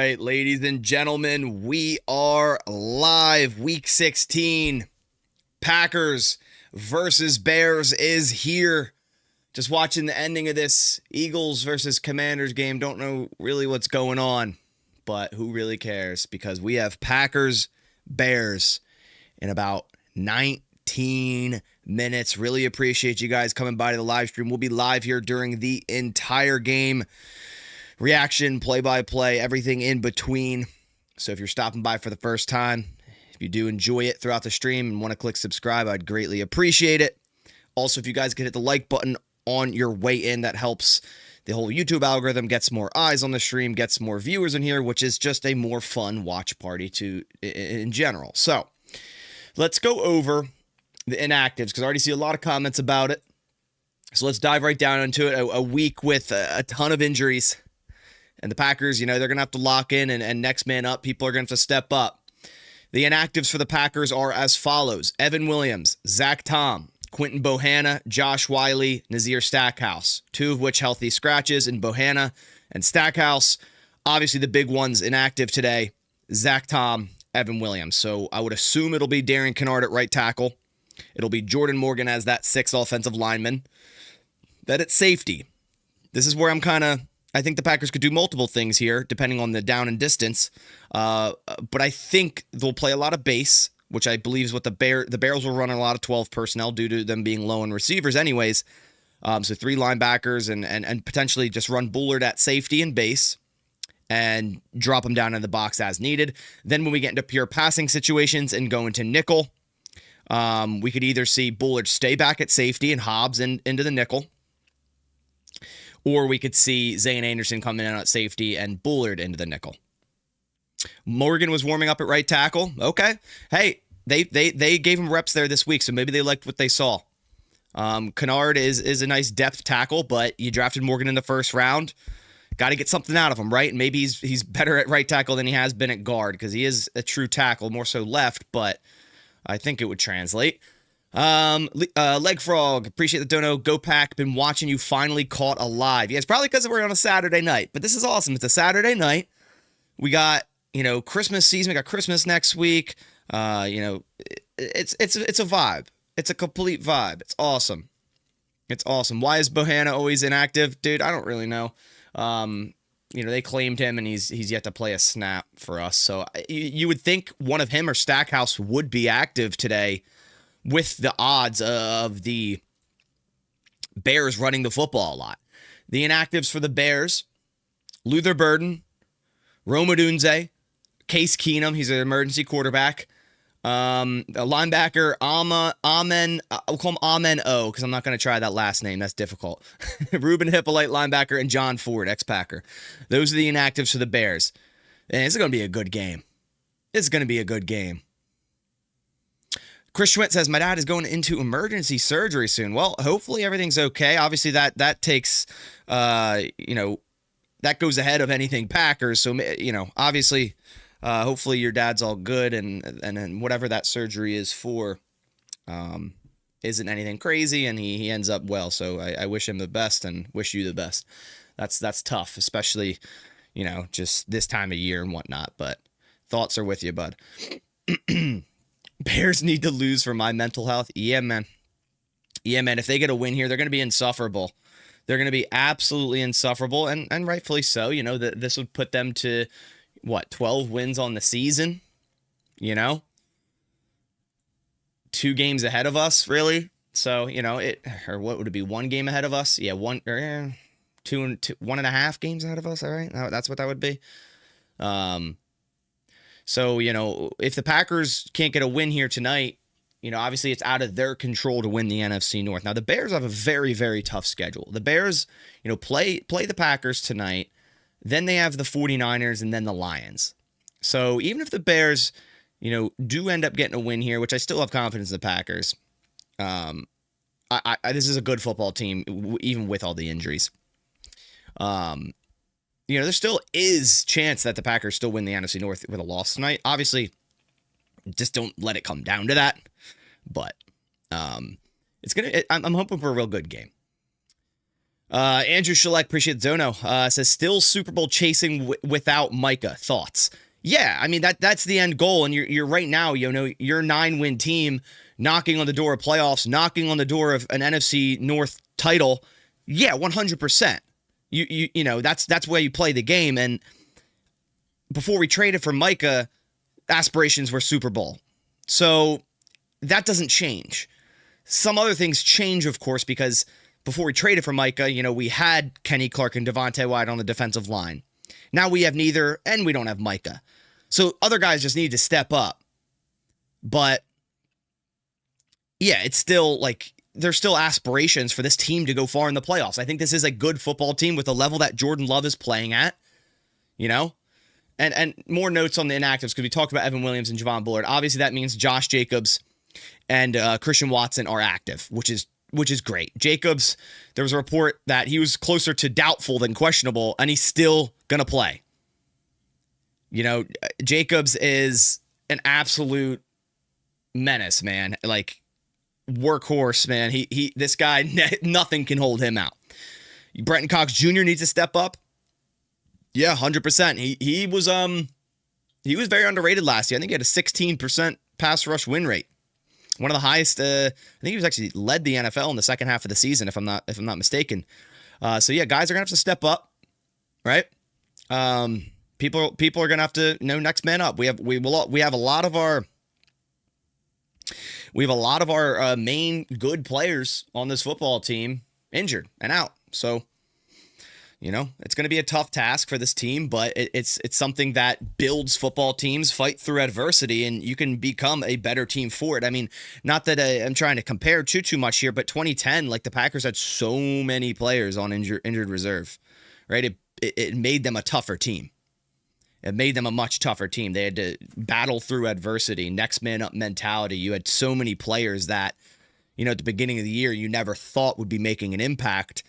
right, ladies and gentlemen, we are live. Week 16, Packers versus Bears is here. Just watching the ending of this Eagles versus Commanders game. Don't know really what's going on, but who really cares? Because we have Packers Bears in about 19 minutes. Really appreciate you guys coming by to the live stream. We'll be live here during the entire game. Reaction, play-by-play, everything in between. So if you're stopping by for the first time, if you do enjoy it throughout the stream and want to click subscribe, I'd greatly appreciate it. Also, if you guys could hit the like button on your way in, that helps the whole YouTube algorithm, gets more eyes on the stream, gets more viewers in here, which is just a more fun watch party in general. So let's go over the inactives because I already see a lot of comments about it. So let's dive right down into it. A week with a ton of injuries. And the Packers, they're going to have to lock in and next man up. People are going to have to step up. The inactives for the Packers are as follows. Evan Williams, Zach Tom, Quinton Bohanna, Josh Wiley, Nazir Stackhouse. Two of which healthy scratches in Bohanna and Stackhouse. Obviously the big ones inactive today, Zach Tom, Evan Williams. So I would assume it'll be Darian Kennard at right tackle. It'll be Jordan Morgan as that sixth offensive lineman. Then at safety. This is where I think the Packers could do multiple things here, depending on the down and distance. But I think they'll play a lot of base, which I believe is what the Bears will run a lot of 12 personnel due to them being low in receivers anyways. So three linebackers and potentially just run Bullard at safety and base and drop them down in the box as needed. Then when we get into pure passing situations and go into nickel, we could either see Bullard stay back at safety and Hobbs into the nickel, or we could see Zane Anderson coming in at safety and Bullard into the nickel. Morgan was warming up at right tackle. Okay. Hey, they gave him reps there this week, so maybe they liked what they saw. Kennard is a nice depth tackle, but you drafted Morgan in the first round. Got to get something out of him, right? And maybe he's better at right tackle than he has been at guard because he is a true tackle, more so left, but I think it would translate. Leg Frog, appreciate the dono. Go Pack, been watching you, finally caught alive. Yeah, it's probably because we're on a Saturday night, but this is awesome. It's a Saturday night. We got, Christmas season. We got Christmas next week. It's a vibe. It's a complete vibe. It's awesome. It's awesome. Why is Bohanna always inactive? Dude, I don't really know. They claimed him and he's yet to play a snap for us. So you would think one of him or Stackhouse would be active today, with the odds of the Bears running the football a lot. The inactives for the Bears, Luther Burden, Rome Odunze, Case Keenum, he's an emergency quarterback, a linebacker, Amen, I'll call him Amen O, because I'm not going to try that last name, that's difficult. Ruben Hippolyte, linebacker, and John Ford, ex-Packer. Those are the inactives for the Bears. And it's going to be a good game. It's going to be a good game. Chris Schmidt says, my dad is going into emergency surgery soon. Well, hopefully everything's okay. Obviously, that takes, that goes ahead of anything Packers. So, obviously, hopefully your dad's all good and whatever that surgery is for isn't anything crazy and he ends up well. So I wish him the best and wish you the best. That's tough, especially, just this time of year and whatnot. But thoughts are with you, bud. Bears need to lose for my mental health. Yeah, man. If they get a win here, they're going to be insufferable. They're going to be absolutely insufferable, and rightfully so. This would put them to, 12 wins on the season? 2 games ahead of us, really? So, or what would it be, 1 game ahead of us? Yeah, 1.5 games ahead of us, all right? That's what that would be. So, if the Packers can't get a win here tonight, obviously it's out of their control to win the NFC North. Now, the Bears have a very, very tough schedule. The Bears, play the Packers tonight, then they have the 49ers and then the Lions. So even if the Bears, do end up getting a win here, which I still have confidence in the Packers, this is a good football team, even with all the injuries. There still is chance that the Packers still win the NFC North with a loss tonight. Obviously, just don't let it come down to that. But I'm hoping for a real good game. Andrew Shalek, appreciate Zono, says still Super Bowl chasing without Micah. Thoughts? Yeah, I mean that's the end goal, and you're right now, you're a 9-win team knocking on the door of playoffs, knocking on the door of an NFC North title. Yeah, 100%. You know that's where you play the game. And before we traded for Micah, aspirations were Super Bowl, so that doesn't change. Some other things change, of course, because before we traded for Micah, we had Kenny Clark and Devontae White on the defensive line. Now we have neither, and we don't have Micah. So other guys just need to step up. But yeah, it's still like there's still aspirations for this team to go far in the playoffs. I think this is a good football team with the level that Jordan Love is playing at, And more notes on the inactives, because we talked about Evan Williams and Javon Bullard. Obviously, that means Josh Jacobs and Christian Watson are active, which is great. Jacobs, there was a report that he was closer to doubtful than questionable, and he's still going to play. Jacobs is an absolute menace, man. Like, workhorse, man. This guy, nothing can hold him out. Brenton Cox Jr. needs to step up. Yeah, 100%. He was very underrated last year. I think he had a 16% pass rush win rate. One of the highest. I think he was actually led the NFL in the second half of the season, if I'm not mistaken. So yeah, guys are gonna have to step up, right? People are gonna have to next man up. We have a lot of our main good players on this football team injured and out. So it's going to be a tough task for this team, but it's something that builds football teams, fight through adversity, and you can become a better team for it. I mean, not that I'm trying to compare too much here, but 2010, like the Packers had so many players on injured reserve, right? It made them a tougher team. It made them a much tougher team. They had to battle through adversity, next man up mentality. You had so many players that, at the beginning of the year, you never thought would be making an impact.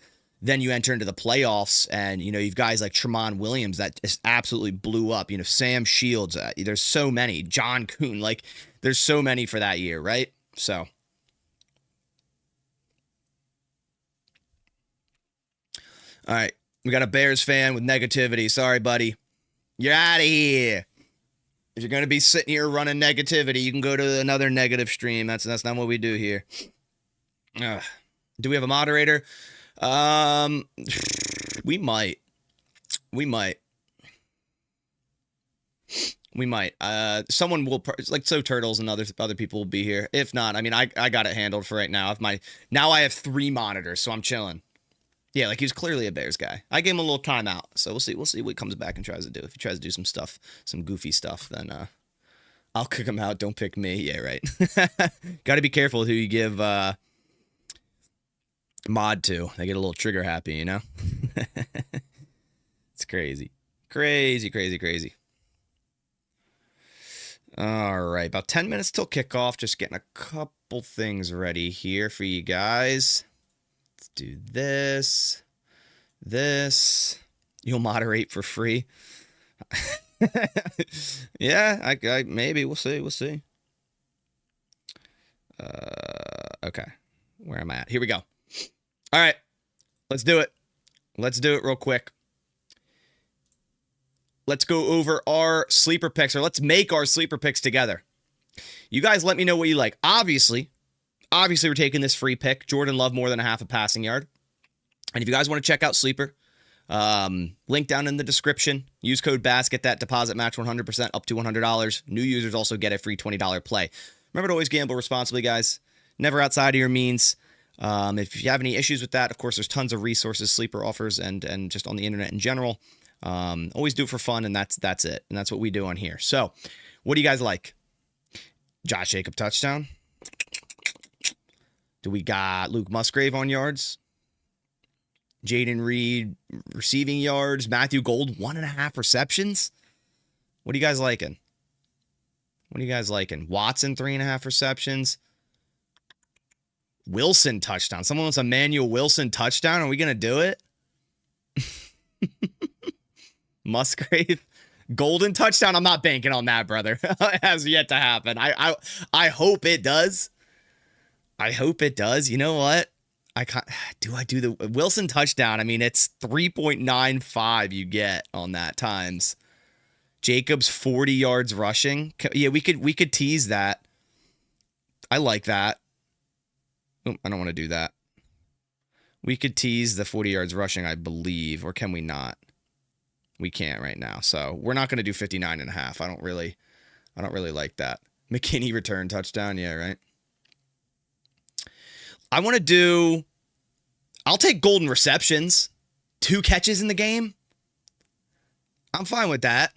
Then you enter into the playoffs, and you've guys like Tramon Williams that just absolutely blew up. Sam Shields. There's so many. John Kuhn. Like, there's so many for that year, right? So, all right, we got a Bears fan with negativity. Sorry, buddy, you're out of here. If you're gonna be sitting here running negativity, you can go to another negative stream. That's not what we do here. Do we have a moderator? We might. Someone will Turtles and other people will be here. If not, I mean, I got it handled for right now. Now I have 3 monitors, so I'm chilling. Yeah, like, he's clearly a Bears guy. I gave him a little timeout, so we'll see what he comes back and tries to do. If he tries to do some goofy stuff, then I'll kick him out. Don't pick me. Yeah, right. Got to be careful with who you give mod to. They get a little trigger happy, It's crazy. Crazy. All right, about 10 minutes till kickoff. Just getting a couple things ready here for you guys. Let's do this. You'll moderate for free. Yeah, I maybe. We'll see. Okay. Where am I at? Here we go. All right, let's do it. Let's do it real quick. Let's go over our sleeper picks, or let's make our sleeper picks together. You guys let me know what you like. Obviously, we're taking this free pick. Jordan Love more than a half a passing yard. And if you guys want to check out Sleeper, link down in the description. Use code BASS, get that deposit match 100% up to $100. New users also get a free $20 play. Remember to always gamble responsibly, guys. Never outside of your means. If you have any issues with that, of course, there's tons of resources Sleeper offers and just on the internet in general. Always do it for fun, and that's it. And that's what we do on here. So, what do you guys like? Josh Jacob touchdown. Do we got Luke Musgrave on yards? Jaden Reed receiving yards. Matthew Gold 1.5 receptions. What are you guys liking? Watson 3.5 receptions. Wilson touchdown. Someone wants Emmanuel Wilson touchdown. Are we going to do it? Musgrave golden touchdown. I'm not banking on that, brother. It has yet to happen. I hope it does. You know what? I can't. Do I do the Wilson touchdown? I mean, it's 3.95 you get on that times Jacobs 40 yards rushing. Yeah, we could tease that. I like that. Oh, I don't want to do that. We could tease the 40 yards rushing, I believe, or can we not? We can't right now, so we're not going to do 59.5. I don't really like that. McKinney return touchdown, yeah, right. I want to do. I'll take golden receptions, 2 catches in the game. I'm fine with that.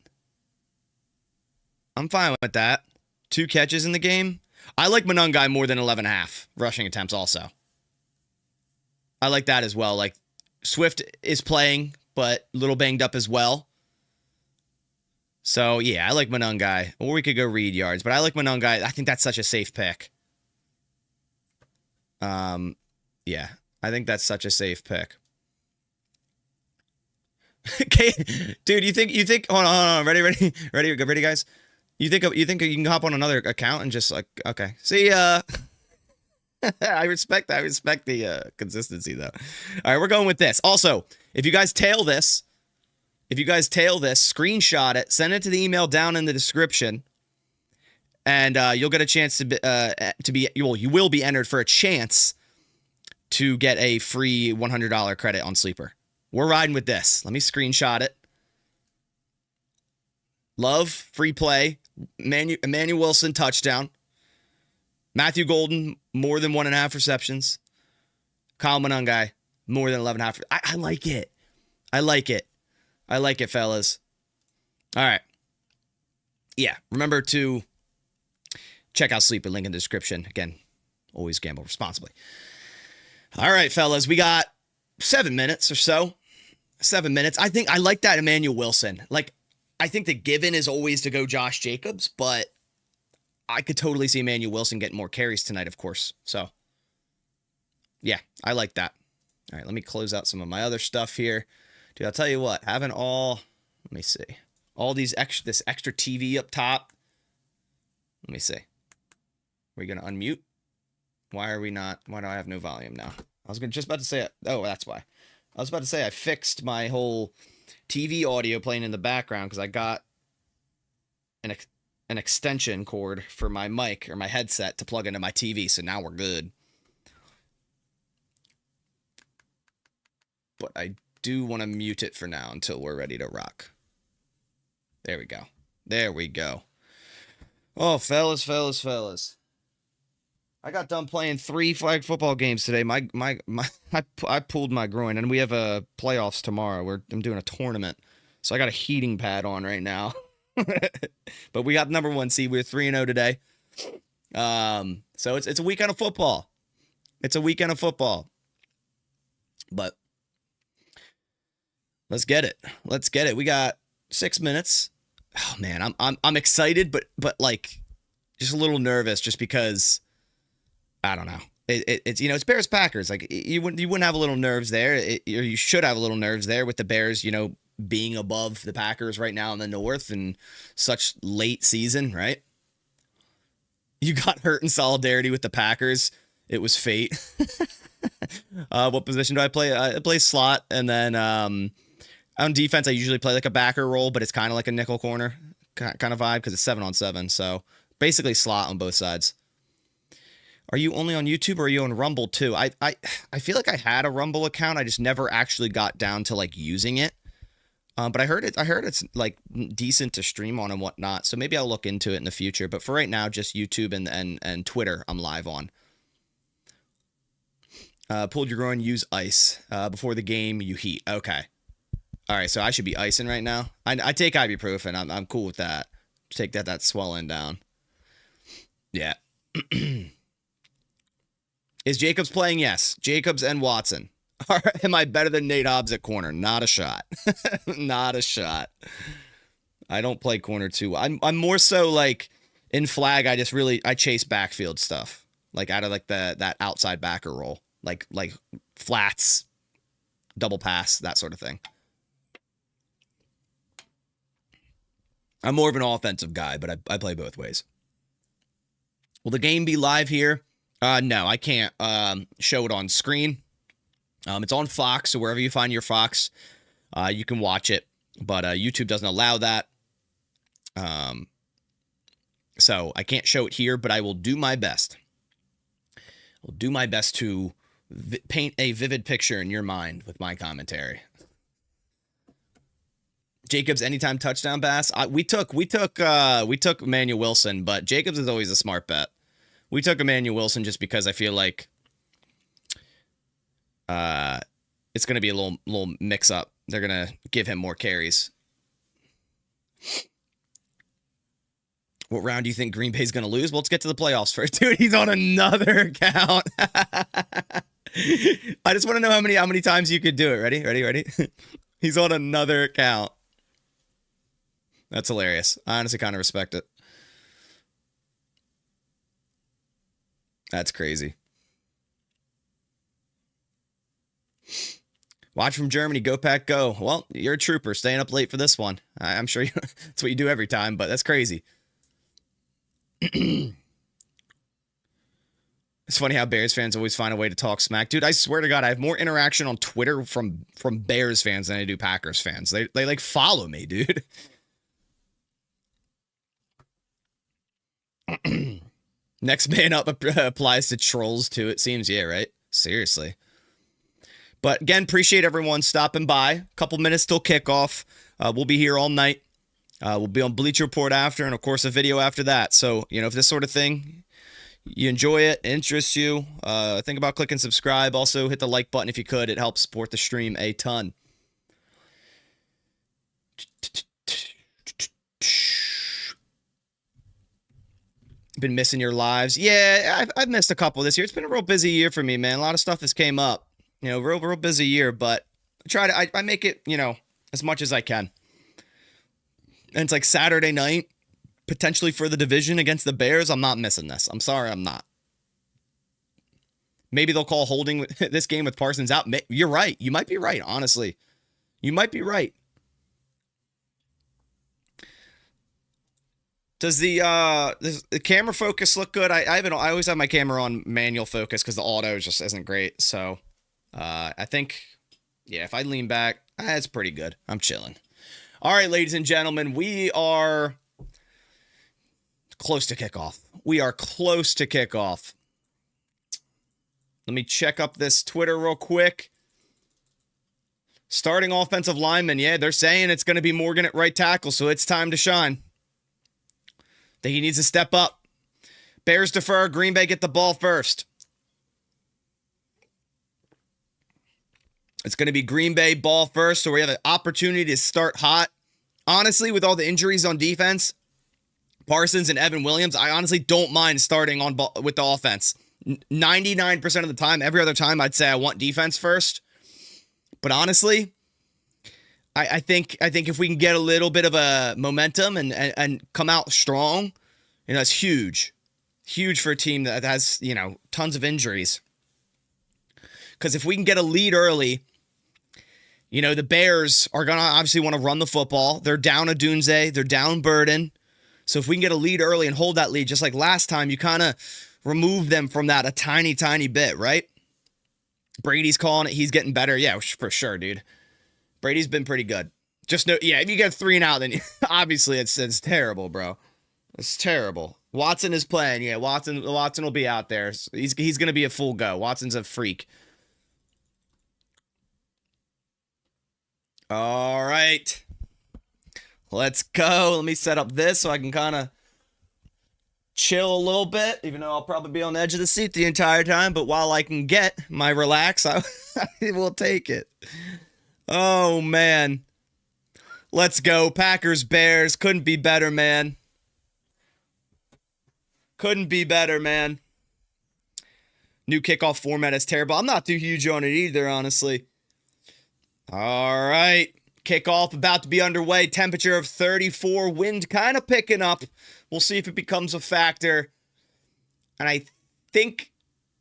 2 catches in the game. I like Monangai more than 11.5 rushing attempts also. I like that as well. Like, Swift is playing, but a little banged up as well. So, yeah, I like Monangai. Or we could go Reed yards, but I like Monangai. I think that's such a safe pick. Yeah, I think that's such a safe pick. Okay, dude, you think, hold on, ready, guys? You think you can hop on another account and just like, okay, see, I respect the consistency though. All right, we're going with this. Also, if you guys tail this, screenshot it, send it to the email down in the description, and you'll get a chance you will be entered for a chance to get a free $100 credit on Sleeper. We're riding with this. Let me screenshot it. Love, free play, Emmanuel Wilson, touchdown. Matthew Golden, more than 1.5 receptions. Kyle Monangai, more than 11.5. I like it. I like it, fellas. All right. Yeah, remember to check out Sleeper, link in the description. Again, always gamble responsibly. All right, fellas, we got 7 minutes or so. 7 minutes. I think I like that Emmanuel Wilson. Like, I think the given is always to go Josh Jacobs, but I could totally see Emmanuel Wilson getting more carries tonight, of course. So, yeah, I like that. All right, let me close out some of my other stuff here. Dude, I'll tell you what, having let me see, all this extra TV up top. Let me see. Are we going to unmute? Why do I have no volume now? I was just about to say, oh, that's why. I was about to say I fixed my whole TV audio playing in the background because I got an extension cord for my mic or my headset to plug into my TV, so now we're good. But I do want to mute it for now until we're ready to rock. There we go. Oh, fellas. I got done playing 3 flag football games today. I pulled my groin, and we have a playoffs tomorrow. I'm doing a tournament, so I got a heating pad on right now. But we got number 1 seed. We're 3-0 today. So it's a weekend of football. But let's get it. We got 6 minutes. Oh man, I'm excited, but like just a little nervous, just because I don't know. It's it's Bears Packers. Like you wouldn't have a little nerves there. You should have a little nerves there with the Bears, being above the Packers right now in the North and such late season, right? You got hurt in solidarity with the Packers. It was fate. What position do I play? I play slot, and then on defense I usually play like a backer role, but it's kind of like a nickel corner kind of vibe because it's 7-on-7. So basically slot on both sides. Are you only on YouTube or are you on Rumble too? I feel like I had a Rumble account. I just never actually got down to like using it. But I heard it's like decent to stream on and whatnot. So maybe I'll look into it in the future. But for right now, just YouTube and Twitter I'm live on. Pulled your groin, use ice. Before the game, you heat. Okay. All right, so I should be icing right now. I take ibuprofen. I'm cool with that. Take that swelling down. Yeah. Is Jacobs playing? Yes. Jacobs and Watson. Am I better than Nate Hobbs at corner? Not a shot. Not a shot. I don't play corner too. I'm more so like in flag. I chase backfield stuff, like out of like that outside backer role, like flats, double pass, that sort of thing. I'm more of an offensive guy, but I play both ways. Will the game be live here? No, I can't show it on screen. It's on Fox, so wherever you find your Fox, you can watch it. But YouTube doesn't allow that. So I can't show it here, but I will do my best. I'll do my best to paint a vivid picture in your mind with my commentary. Jacobs anytime touchdown pass. We took Emmanuel Wilson, but Jacobs is always a smart bet. We took Emmanuel Wilson just because I feel like it's going to be a little mix up. They're going to give him more carries. What round do you think Green Bay's going to lose? Well, let's get to the playoffs first. Dude, he's on another account. I just want to know how many times you could do it. Ready? He's on another account. That's hilarious. I honestly kind of respect it. That's crazy. Watch from Germany. Go Pack, go. Well, you're a trooper. Staying up late for this one. I'm sure that's what you do every time, but that's crazy. It's funny how Bears fans always find a way to talk smack. Dude, I swear to God, I have more interaction on Twitter from Bears fans than I do Packers fans. They like follow me, dude. Next man up applies to trolls too, it seems. Yeah, right? Seriously. But again, appreciate everyone stopping by. A couple minutes till kickoff. We'll be here all night. We'll be on Bleacher Report after, and of course a video after that. So, if this sort of thing, you enjoy it, interests you, think about clicking subscribe. Also, hit the like button if you could. It helps support the stream a ton. Been missing your lives. Yeah, I've missed a couple this year. It's been a real busy year for me, man. A lot of stuff has came up. Real busy year, but I make it, as much as I can. And it's like Saturday night, potentially for the division against the Bears. I'm not missing this. I'm sorry, I'm not. Maybe they'll call holding this game with Parsons out. You're right. You might be right, honestly. You might be right. Does the camera focus look good? I always have my camera on manual focus because the auto just isn't great. So I think, yeah, if I lean back, that's pretty good. I'm chilling. All right, ladies and gentlemen, we are close to kickoff. Let me check up this Twitter real quick. Starting offensive lineman, yeah, they're saying it's going to be Morgan at right tackle, so it's time to shine. That he needs to step up. Bears defer. Green Bay get the ball first. It's going to be Green Bay ball first, so we have an opportunity to start hot. Honestly, with all the injuries on defense, Parsons and Evan Williams, I honestly don't mind starting on with the offense. 99% of the time, every other time, I'd say I want defense first. But honestly, I think if we can get a little bit of a momentum and come out strong, that's huge. Huge for a team that has, tons of injuries. Because if we can get a lead early, the Bears are going to obviously want to run the football. They're down Odunze. They're down Burden. So if we can get a lead early and hold that lead, just like last time, you kind of remove them from that a tiny, tiny bit, right? Brady's calling it. He's getting better. Yeah, for sure, dude. Brady's been pretty good. Just know, yeah, if you get 3 and out, then obviously it's terrible, bro. It's terrible. Watson is playing. Yeah, Watson will be out there. He's going to be a full go. Watson's a freak. All right. Let's go. Let me set up this so I can kind of chill a little bit, even though I'll probably be on the edge of the seat the entire time. But while I can get my relax, I will take it. Oh, man. Let's go. Packers, Bears. Couldn't be better, man. Couldn't be better, man. New kickoff format is terrible. I'm not too huge on it either, honestly. All right. Kickoff about to be underway. Temperature of 34. Wind kind of picking up. We'll see if it becomes a factor. And I think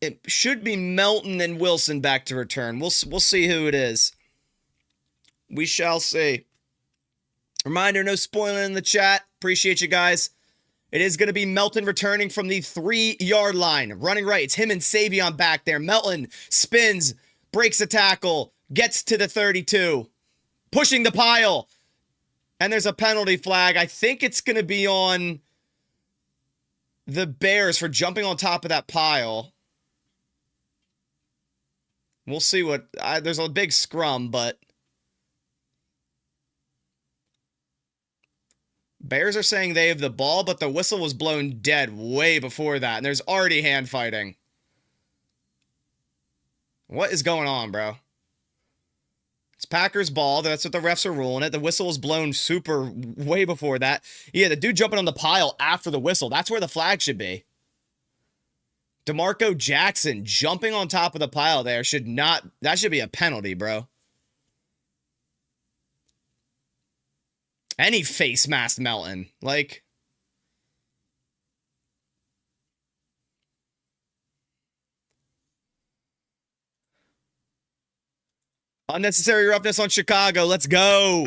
it should be Melton and Wilson back to return. We'll see who it is. We shall see. Reminder, no spoiling in the chat. Appreciate you guys. It is going to be Melton returning from the 3-yard line. Running right. It's him and Savion back there. Melton spins, breaks a tackle, gets to the 32, pushing the pile. And there's a penalty flag. I think it's going to be on the Bears for jumping on top of that pile. We'll see what... there's a big scrum, but... Bears are saying they have the ball, but the whistle was blown dead way before that. And there's already hand fighting. What is going on, bro? It's Packers ball. That's what the refs are ruling it. The whistle was blown super way before that. Yeah, the dude jumping on the pile after the whistle. That's where the flag should be. DeMarco Jackson jumping on top of the pile there should not... That should be a penalty, bro. Any face mask melting. Like... Unnecessary roughness on Chicago. Let's go.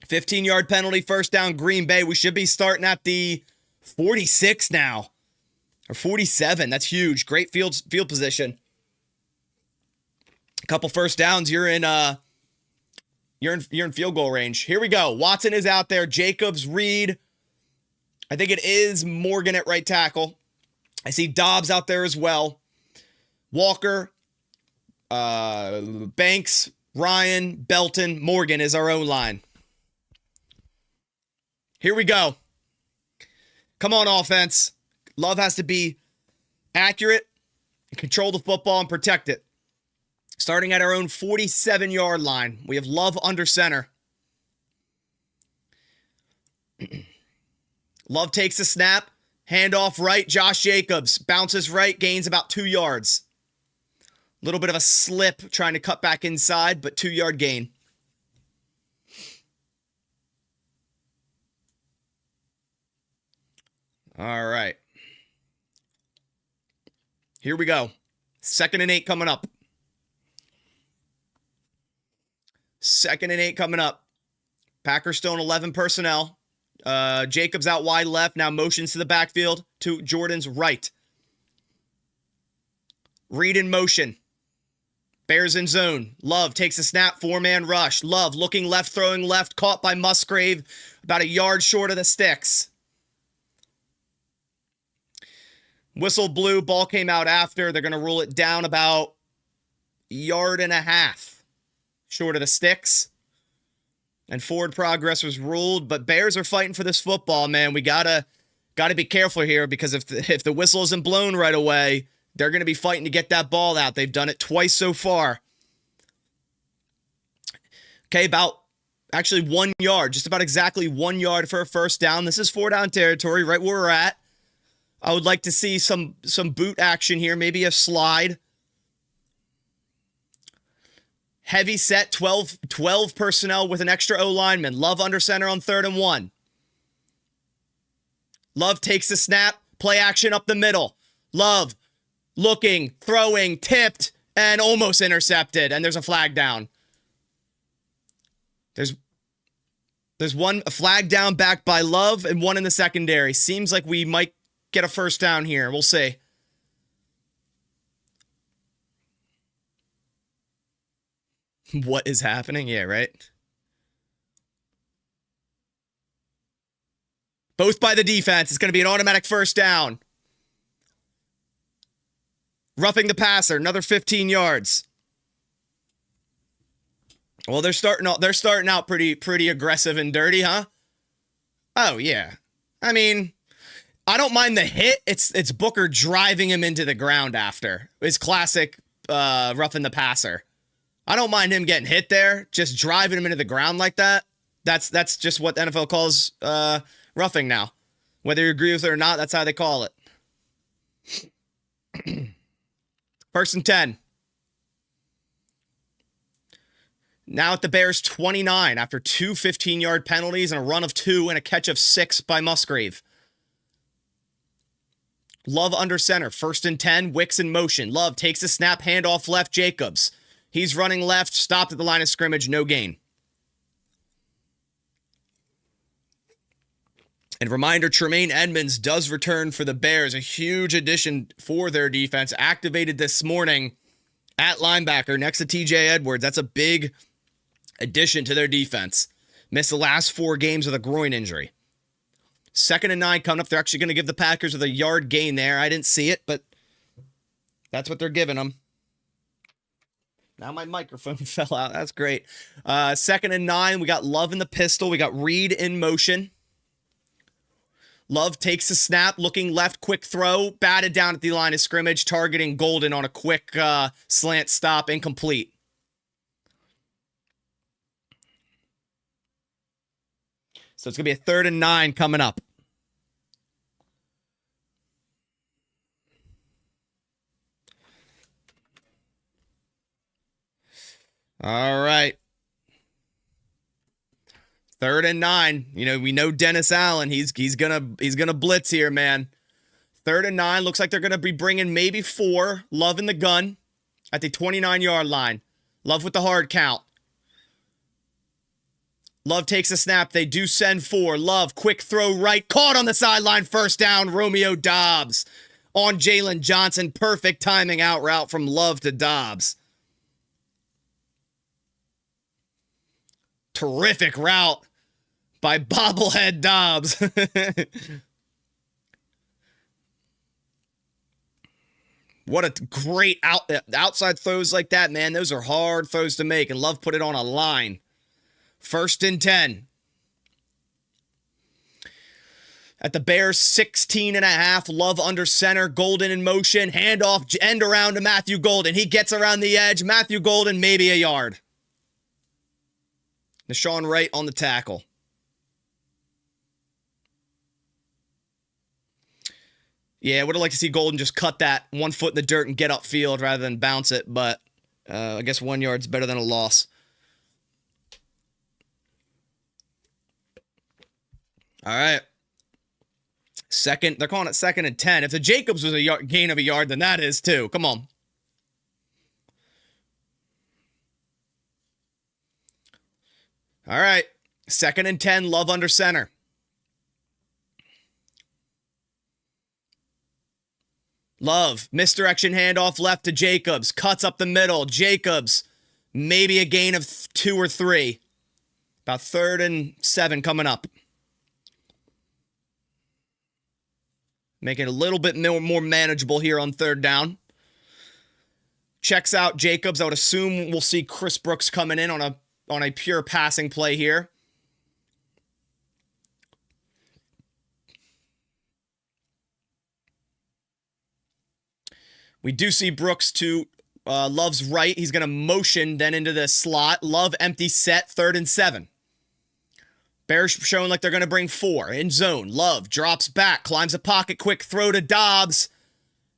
15-yard penalty, first down, Green Bay. We should be starting at the 46 now. Or 47. That's huge. Great field position. A couple first downs. You're in field goal range. Here we go. Watson is out there. Jacobs, Reed. I think it is Morgan at right tackle. I see Dobbs out there as well. Walker, Banks, Ryan, Belton, Morgan is our own line. Here we go. Come on, offense. Love has to be accurate, control the football, and protect it. Starting at our own 47-yard line. We have Love under center. Love takes the snap. Handoff right. Josh Jacobs bounces right. Gains about 2 yards. Little bit of a slip trying to cut back inside, but 2-yard gain. All right. Here we go. 2nd and 8 coming up. 2nd and 8 coming up. Packers still in 11 personnel. Jacobs out wide left. Now motions to the backfield to Jordan's right. Reed in motion. Bears in zone. Love takes a snap. 4-man rush. Love looking left, throwing left. Caught by Musgrave. About a yard short of the sticks. Whistle blew. Ball came out after. They're going to rule it down about a yard and a half short of the sticks. And forward progress was ruled. But Bears are fighting for this football, man. We gotta be careful here, because if the whistle isn't blown right away, they're going to be fighting to get that ball out. They've done it twice so far. Okay, about actually 1 yard. Just about exactly 1 yard for a first down. This is 4-down territory, right where we're at. I would like to see some boot action here. Maybe a slide. Heavy set, 12 personnel with an extra O-lineman. Love under center on 3rd and 1. Love takes the snap. Play action up the middle. Love looking, throwing, tipped, and almost intercepted. And there's a flag down. There's a flag down backed by Love and one in the secondary. Seems like we might get a first down here. We'll see. What is happening? Yeah, right? Both by the defense. It's going to be an automatic first down. Roughing the passer. Another 15 yards. Well, they're starting out pretty aggressive and dirty, huh? Oh, yeah. I mean, I don't mind the hit. It's Booker driving him into the ground after. It's classic roughing the passer. I don't mind him getting hit there. Just driving him into the ground like that. That's just what the NFL calls roughing now. Whether you agree with it or not, that's how they call it. 1st and 10. Now at the Bears 29 after 2 15-yard penalties and a run of 2 and a catch of 6 by Musgrave. Love under center. 1st and 10. Wicks in motion. Love takes a snap. Handoff left. Jacobs. He's running left. Stopped at the line of scrimmage. No gain. And reminder, Tremaine Edmonds does return for the Bears, a huge addition for their defense. Activated this morning at linebacker next to TJ Edwards. That's a big addition to their defense. Missed the last 4 games with a groin injury. 2nd and 9 coming up. They're actually going to give the Packers a yard gain there. I didn't see it, but that's what they're giving them. Now my microphone fell out. That's great. 2nd and 9. We got Love in the pistol. We got Reed in motion. Love takes the snap, looking left, quick throw, batted down at the line of scrimmage, targeting Golden on a quick slant stop, incomplete. So it's going to be a 3rd and 9 coming up. All right. 3rd and 9. You know, we know Dennis Allen. He's gonna blitz here, man. 3rd and 9. Looks like they're gonna be bringing maybe 4. Love in the gun at the 29-yard line. Love with the hard count. Love takes a snap. They do send 4. Love, quick throw right. Caught on the sideline. 1st down. Romeo Doubs on Jalen Johnson. Perfect timing out route from Love to Doubs. Terrific route by bobblehead Doubs. What a great outside throws like that, man. Those are hard throws to make, and Love put it on a line. 1st and 10. At the Bears 16.5. Love under center. Golden in motion. Handoff, end around to Matthew Golden. He gets around the edge. Matthew Golden, maybe a yard. Deshaun Wright on the tackle. Yeah, I would have liked to see Golden just cut that 1 foot in the dirt and get upfield rather than bounce it, but I guess 1 yard's better than a loss. All right. They're calling it 2nd and 10. If the Jacobs was a gain of a yard, then that is too. Come on. All right. 2nd and 10, Love under center. Love, misdirection handoff left to Jacobs. Cuts up the middle. Jacobs, maybe a gain of 2 or 3. About 3rd and 7 coming up. Make it a little bit more manageable here on 3rd down. Checks out Jacobs. I would assume we'll see Chris Brooks coming in on a pure passing play here. We do see Brooks to Love's right. He's going to motion then into the slot. Love empty set, 3rd and 7. Bears showing like they're going to bring 4 in zone. Love drops back, climbs a pocket, quick throw to Doubs.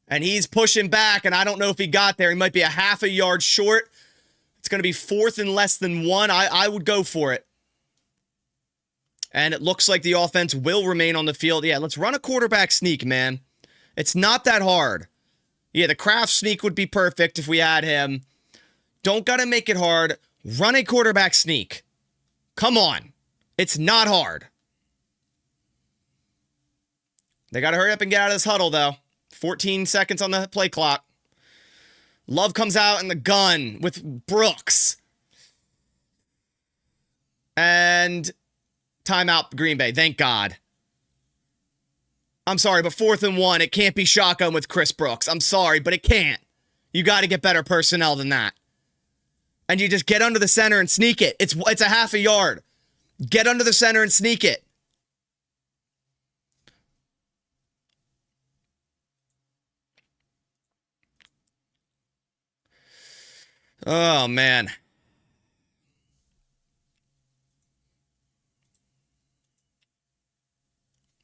And he's pushing back, and I don't know if he got there. He might be a half a yard short. It's going to be 4th and less than 1. I would go for it. And it looks like the offense will remain on the field. Yeah, let's run a quarterback sneak, man. It's not that hard. Yeah, the Kraft sneak would be perfect if we had him. Don't got to make it hard. Run a quarterback sneak. Come on. It's not hard. They got to hurry up and get out of this huddle, though. 14 seconds on the play clock. Love comes out in the gun with Brooks. And timeout, Green Bay. Thank God. I'm sorry, but 4th and 1, it can't be shotgun with Chris Brooks. I'm sorry, but it can't. You got to get better personnel than that. And you just get under the center and sneak it. It's a half a yard. Get under the center and sneak it. Oh, man.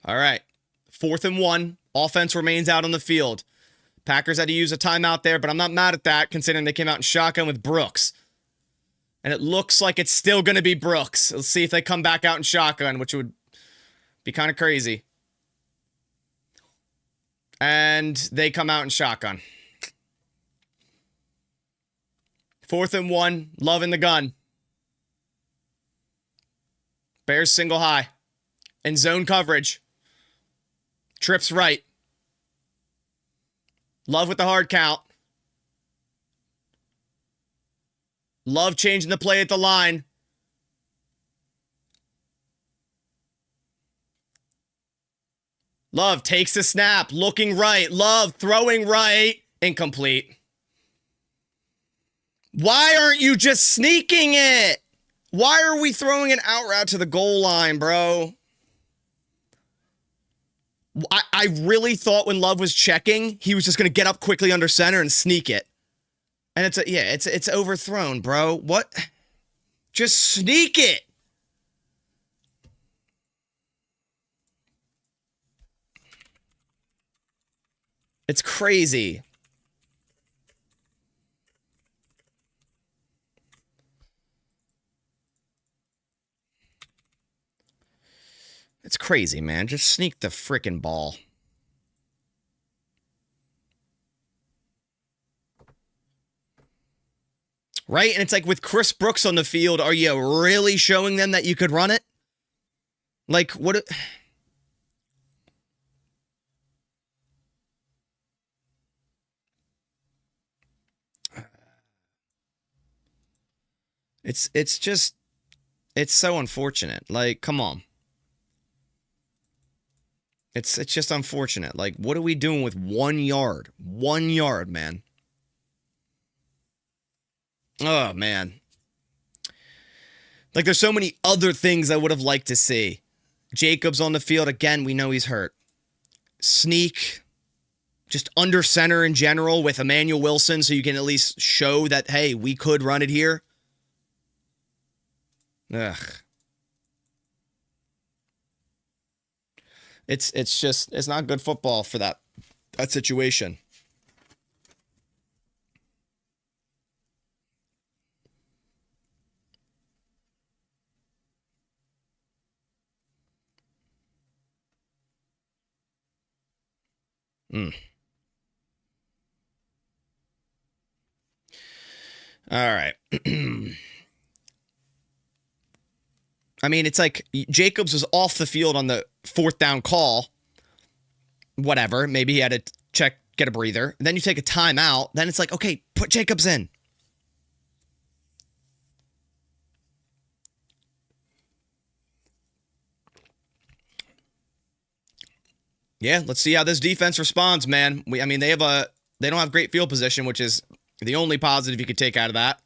All right. 4th and 1. Offense remains out on the field. Packers had to use a timeout there, but I'm not mad at that considering they came out in shotgun with Brooks. And it looks like it's still going to be Brooks. Let's see if they come back out in shotgun, which would be kind of crazy. And they come out in shotgun. 4th and 1. Love in the gun. Bears single high. In zone coverage. Trips right. Love with the hard count. Love changing the play at the line. Love takes the snap, looking right. Love throwing right. Incomplete. Why aren't you just sneaking it? Why are we throwing an out route to the goal line, bro? I really thought when Love was checking, he was just going to get up quickly under center and sneak it. And it's overthrown, bro. What? Just sneak it. It's crazy. It's crazy, man. Just sneak the frickin' ball. Right? And it's like with Chris Brooks on the field, are you really showing them that you could run it? Like, what? It's just, it's so unfortunate. Like, come on. It's just unfortunate. Like, what are we doing with 1 yard? 1 yard, man. Oh, man. Like, there's so many other things I would have liked to see. Jacobs on the field. Again, we know he's hurt. Sneak. Just under center in general with Emmanuel Wilson so you can at least show that, hey, we could run it here. Ugh. It's just, it's not good football for that situation. All right. I mean, it's like Jacobs was off the field on the 4th down call. Whatever. Maybe he had to check, get a breather. Then you take a timeout. Then it's like, okay, put Jacobs in. Yeah, let's see how this defense responds, man. I mean, they don't have great field position, which is the only positive you could take out of that.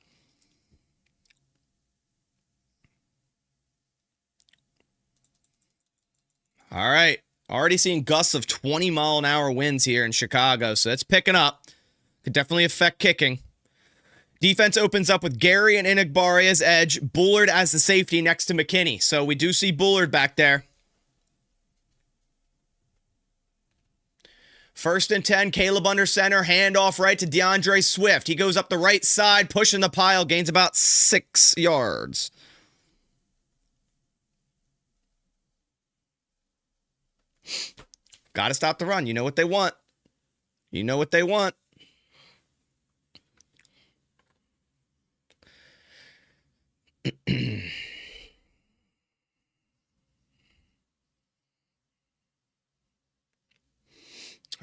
All right. Already seeing gusts of 20-mile-an-hour winds here in Chicago, so that's picking up. Could definitely affect kicking. Defense opens up with Gary and Inigbari as edge, Bullard as the safety next to McKinney. So we do see Bullard back there. 1st and 10, Caleb under center, handoff right to DeAndre Swift. He goes up the right side, pushing the pile, gains about 6 yards. Got to stop the run. You know what they want. You know what they want.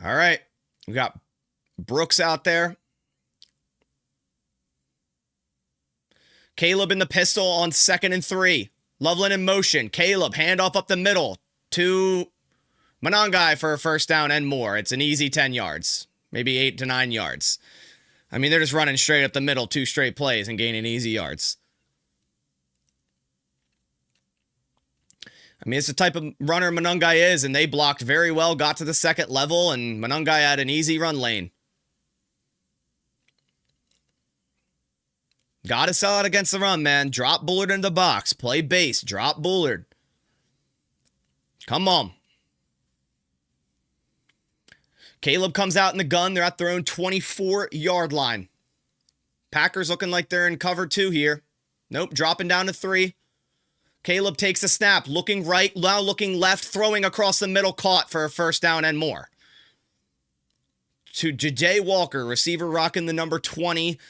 All right. We got Brooks out there. Caleb in the pistol on 2nd and 3. Loveland in motion. Caleb, handoff up the middle to Monangai for a 1st down and more. It's an easy 10 yards, maybe 8 to 9 yards. I mean, they're just running straight up the middle, 2 straight plays and gaining easy yards. I mean, it's the type of runner Monangai is, and they blocked very well, got to the 2nd level, and Monangai had an easy run lane. Got to sell out against the run, man. Drop Bullard in the box. Play base. Drop Bullard. Come on. Caleb comes out in the gun. They're at their own 24-yard line. Packers looking like they're in cover 2 here. Nope, dropping down to 3. Caleb takes a snap, looking right, now looking left, throwing across the middle, caught for a 1st down and more. To J.J. Walker, receiver rocking the number 20.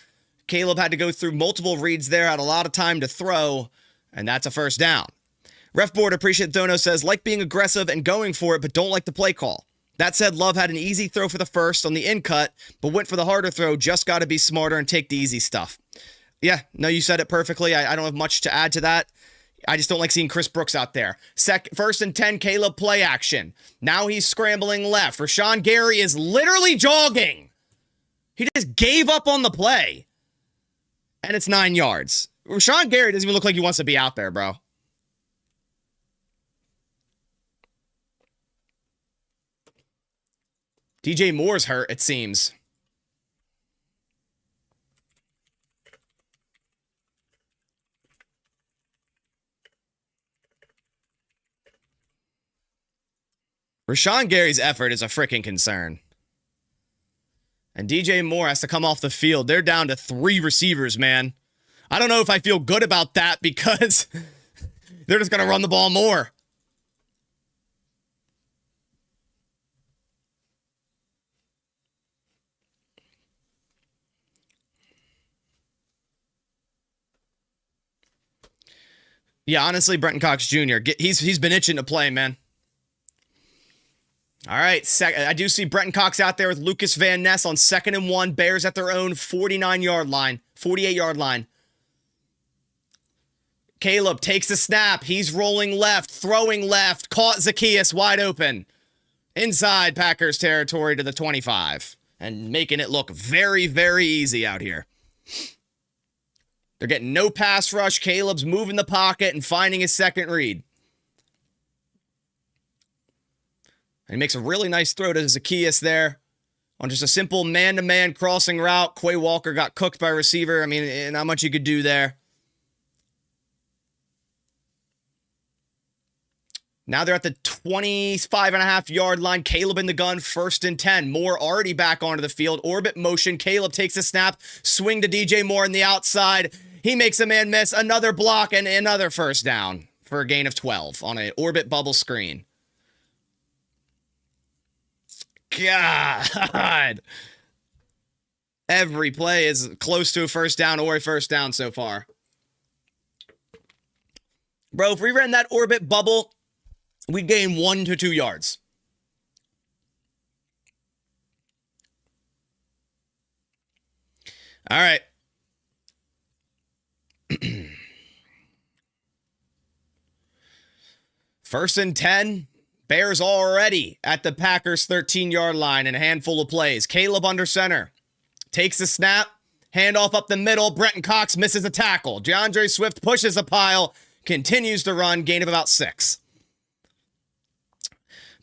Caleb had to go through multiple reads there, had a lot of time to throw, and that's a 1st down. Ref Board Appreciate Dono says, like being aggressive and going for it, but don't like the play call. That said, Love had an easy throw for the first on the in cut, but went for the harder throw. Just got to be smarter and take the easy stuff. Yeah, no, you said it perfectly. I don't have much to add to that. I just don't like seeing Chris Brooks out there. First and 10, Caleb play action. Now he's scrambling left. Rashawn Gary is literally jogging. He just gave up on the play. And it's 9 yards. Rashawn Gary doesn't even look like he wants to be out there, bro. DJ Moore's hurt, it seems. Rashawn Gary's effort is a freaking concern. And DJ Moore has to come off the field. They're down to 3 receivers, man. I don't know if I feel good about that because they're just going to run the ball more. Yeah, honestly, Brenton Cox Jr., he's been itching to play, man. All right, I do see Brenton Cox out there with Lucas Van Ness on 2nd and 1. Bears at their own 49-yard line, 48-yard line. Caleb takes the snap. He's rolling left, throwing left. Caught Zacchaeus wide open. Inside Packers territory to the 25. And making it look very, very easy out here. They're getting no pass rush. Caleb's moving the pocket and finding his second read. And he makes a really nice throw to Zacchaeus there on just a simple man-to-man crossing route. Quay Walker got cooked by a receiver. I mean, not much you could do there. Now they're at the 25.5-yard line. Caleb in the gun, 1st and 10. Moore already back onto the field. Orbit motion. Caleb takes a snap. Swing to DJ Moore on the outside. He makes a man miss. Another block and another first down for a gain of 12 on an orbit bubble screen. God. Every play is close to a first down or a first down so far. Bro, if we ran that orbit bubble, we'd gain 1 to 2 yards. All right. First and 10. Bears already at the Packers 13-yard line and a handful of plays. Caleb under center. Takes the snap. Handoff up the middle. Brenton Cox misses a tackle. DeAndre Swift pushes a pile. Continues to run. Gain of about 6.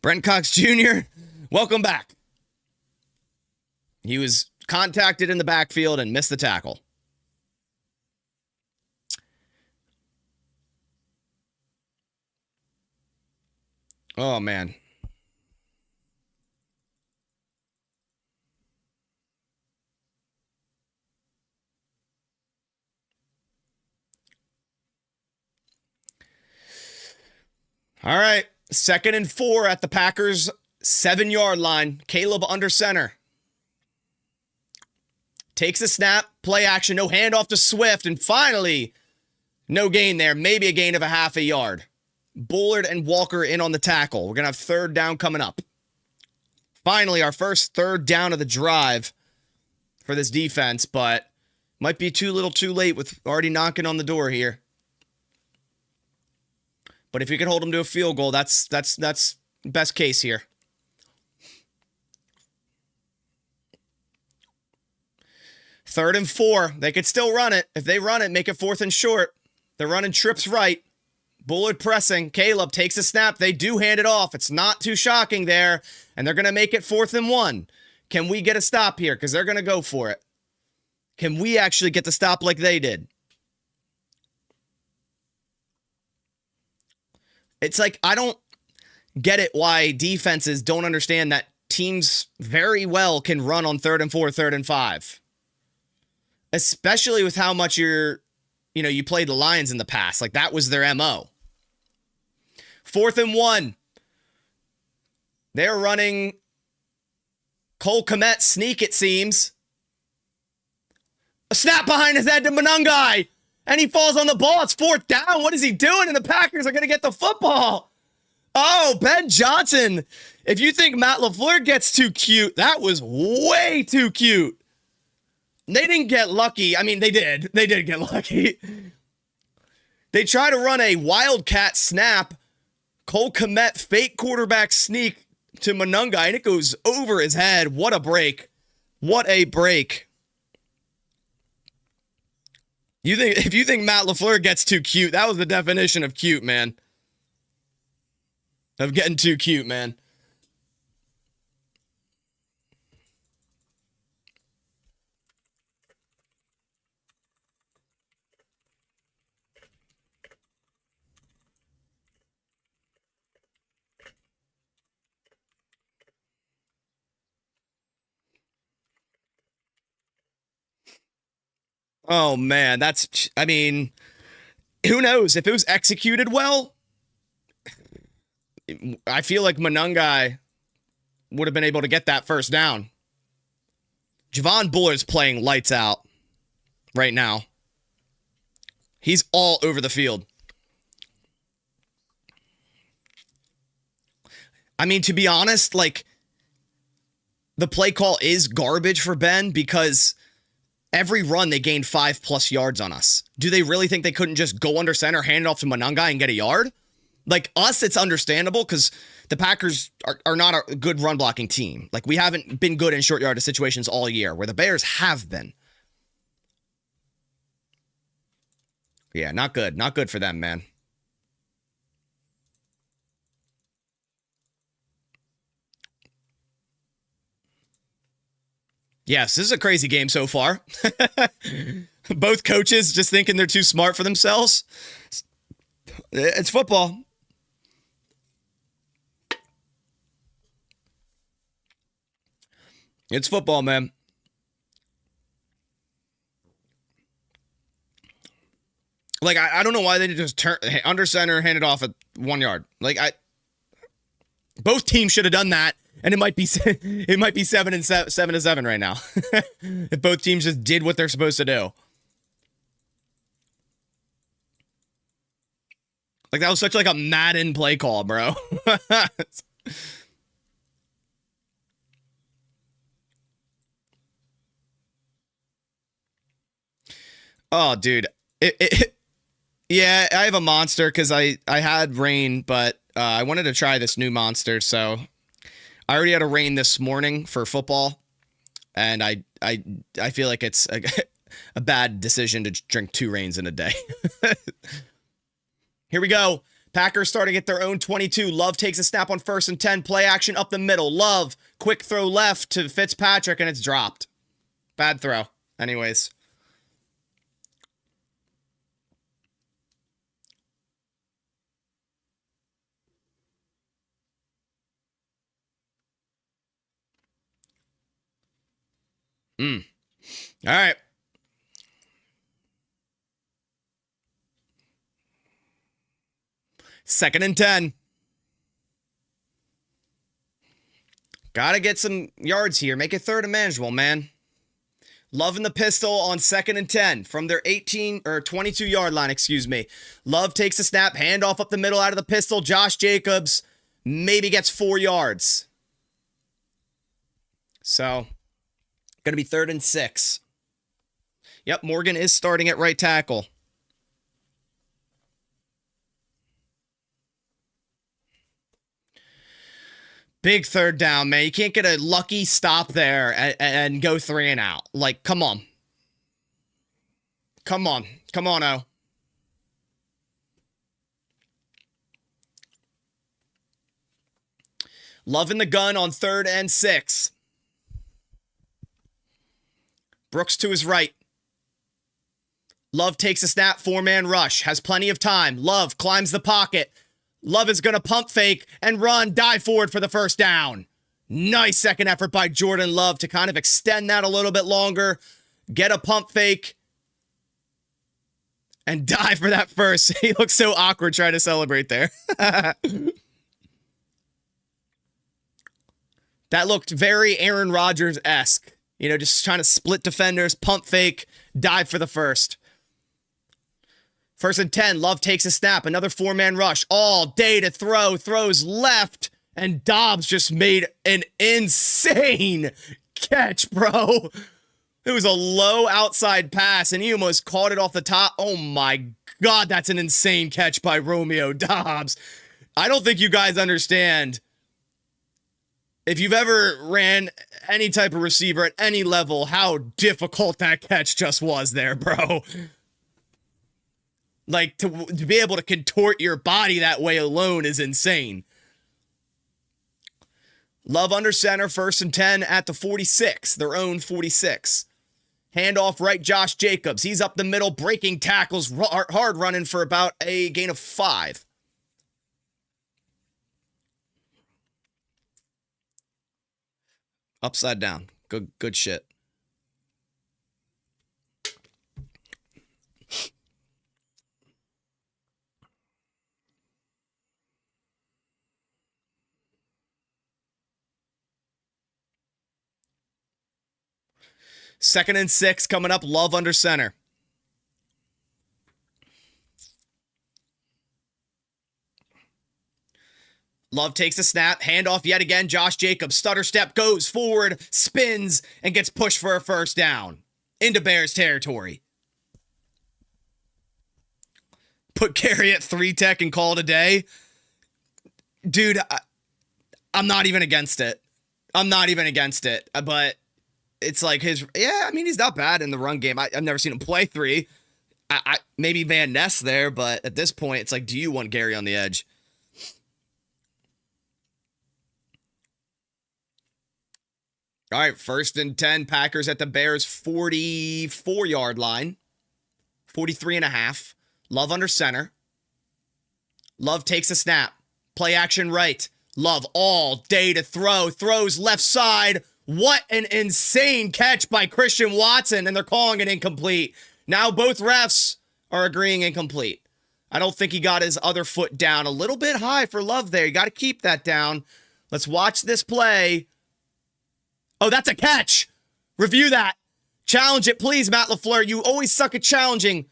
Brenton Cox Jr., welcome back. He was contacted in the backfield and missed the tackle. Oh, man. All right. 2nd and 4 at the Packers 7-yard line. Caleb under center. Takes a snap. Play action. No handoff to Swift. And finally, no gain there. Maybe a gain of a half a yard. Bullard and Walker in on the tackle. We're going to have 3rd down coming up. Finally, our first 3rd down of the drive for this defense, but might be too little too late with already knocking on the door here. But if you can hold them to a field goal, that's best case here. Third and 4. They could still run it. If they run it, make it 4th and short. They're running trips right. Bullard pressing. Caleb takes a snap. They do hand it off. It's not too shocking there. And they're going to make it 4th and 1. Can we get a stop here? Because they're going to go for it. Can we actually get the stop like they did? It's like, I don't get it why defenses don't understand that teams very well can run on 3rd and 4, 3rd and 5. Especially with how much you played the Lions in the past. Like, that was their MO. 4th and 1. They're running Cole Kmet sneak, it seems. A snap behind his head to Monungai. And he falls on the ball. It's 4th down. What is he doing? And the Packers are going to get the football. Oh, Ben Johnson If you think Matt LaFleur gets too cute, that was way too cute. They didn't get lucky. I mean, they did. They did get lucky. They try to run a wildcat snap. Cole Kmet fake quarterback sneak to Monangai, and it goes over his head. What a break. What a break. If you think Matt LaFleur gets too cute, that was the definition of cute, man. Of getting too cute, man. Oh, man, I mean, who knows? If it was executed well, I feel like Monangai would have been able to get that first down. Javon Buller's playing lights out right now. He's all over the field. I mean, to be honest, like, the play call is garbage for Ben because every run they gained 5+ yards on us. Do they really think they couldn't just go under center, hand it off to Monangai and get a yard? Like us, it's understandable because the Packers are not a good run blocking team. Like we haven't been good in short yardage situations all year, where the Bears have been. Yeah, not good. Not good for them, man. Yes, this is a crazy game so far. Both coaches just thinking they're too smart for themselves. It's football. It's football, man. Like, I don't know why they didn't just turn under center, hand it off at 1 yard. Like, both teams should have done that, and it might be 7-7 right now. If both teams just did what they're supposed to do. Like, that was such like a Madden play call, bro. Oh, dude. Yeah, I have a monster because I had rain, but I wanted to try this new monster, so I already had a rain this morning for football, and I feel like it's a bad decision to drink 2 rains in a day. Here we go. Packers starting at their own 22. Love takes a snap on 1st and 10. Play action up the middle. Love, quick throw left to Fitzpatrick, and it's dropped. Bad throw. Anyways. All right. Second and 10. Gotta get some yards here. Make it 3rd and manageable, man. Love in the pistol on 2nd and 10 from their 18 or 22 yard line, excuse me. Love takes a snap, handoff up the middle out of the pistol. Josh Jacobs maybe gets 4 yards. So, gonna be 3rd and 6. Yep, Morgan is starting at right tackle. Big 3rd down, man. You can't get a lucky stop there and go 3 and out. Like, come on. Come on. Come on, O. Loving the gun on 3rd and 6. Brooks to his right. Love takes a snap, 4-man rush. Has plenty of time. Love climbs the pocket. Love is going to pump fake and run, dive forward for the 1st down. Nice second effort by Jordan Love to kind of extend that a little bit longer. Get a pump fake. And dive for that 1st. He looks so awkward trying to celebrate there. That looked very Aaron Rodgers-esque. You know, just trying to split defenders, pump fake, dive for the 1st. 1st and 10, Love takes a snap, another 4-man rush, all day to throw, throws left, And Dobbs just made an insane catch, bro. It was a low outside pass, and he almost caught it off the top. Oh my God, that's an insane catch by Romeo Dobbs. I don't think you guys understand. If you've ever ran any type of receiver at any level, how difficult that catch just was there, bro. Like, to be able to contort your body that way alone is insane. Love under center, 1st and 10 at the 46, their own 46. Handoff right, Josh Jacobs. He's up the middle, breaking tackles, hard running for about a gain of 5. Upside down. Good shit. Second and 6 coming up. Love under center. Love takes a snap. Handoff yet again. Josh Jacobs. Stutter step. Goes forward. Spins. And gets pushed for a first down. Into Bears territory. Put Gary at 3 tech and call it a day. Dude, I'm not even against it. But it's like he's not bad in the run game. I've never seen him play 3. Maybe Van Ness there, but at this point, it's like, do you want Gary on the edge? All right, 1st and 10, Packers at the Bears 44-yard line. 43.5. Love under center. Love takes a snap. Play action right. Love all day to throw. Throws left side. What an insane catch by Christian Watson, and they're calling it incomplete. Now both refs are agreeing incomplete. I don't think he got his other foot down. A little bit high for Love there. You got to keep that down. Let's watch this play. Oh, that's a catch. Review that. Challenge it, please, Matt LaFleur. You always suck at challenging.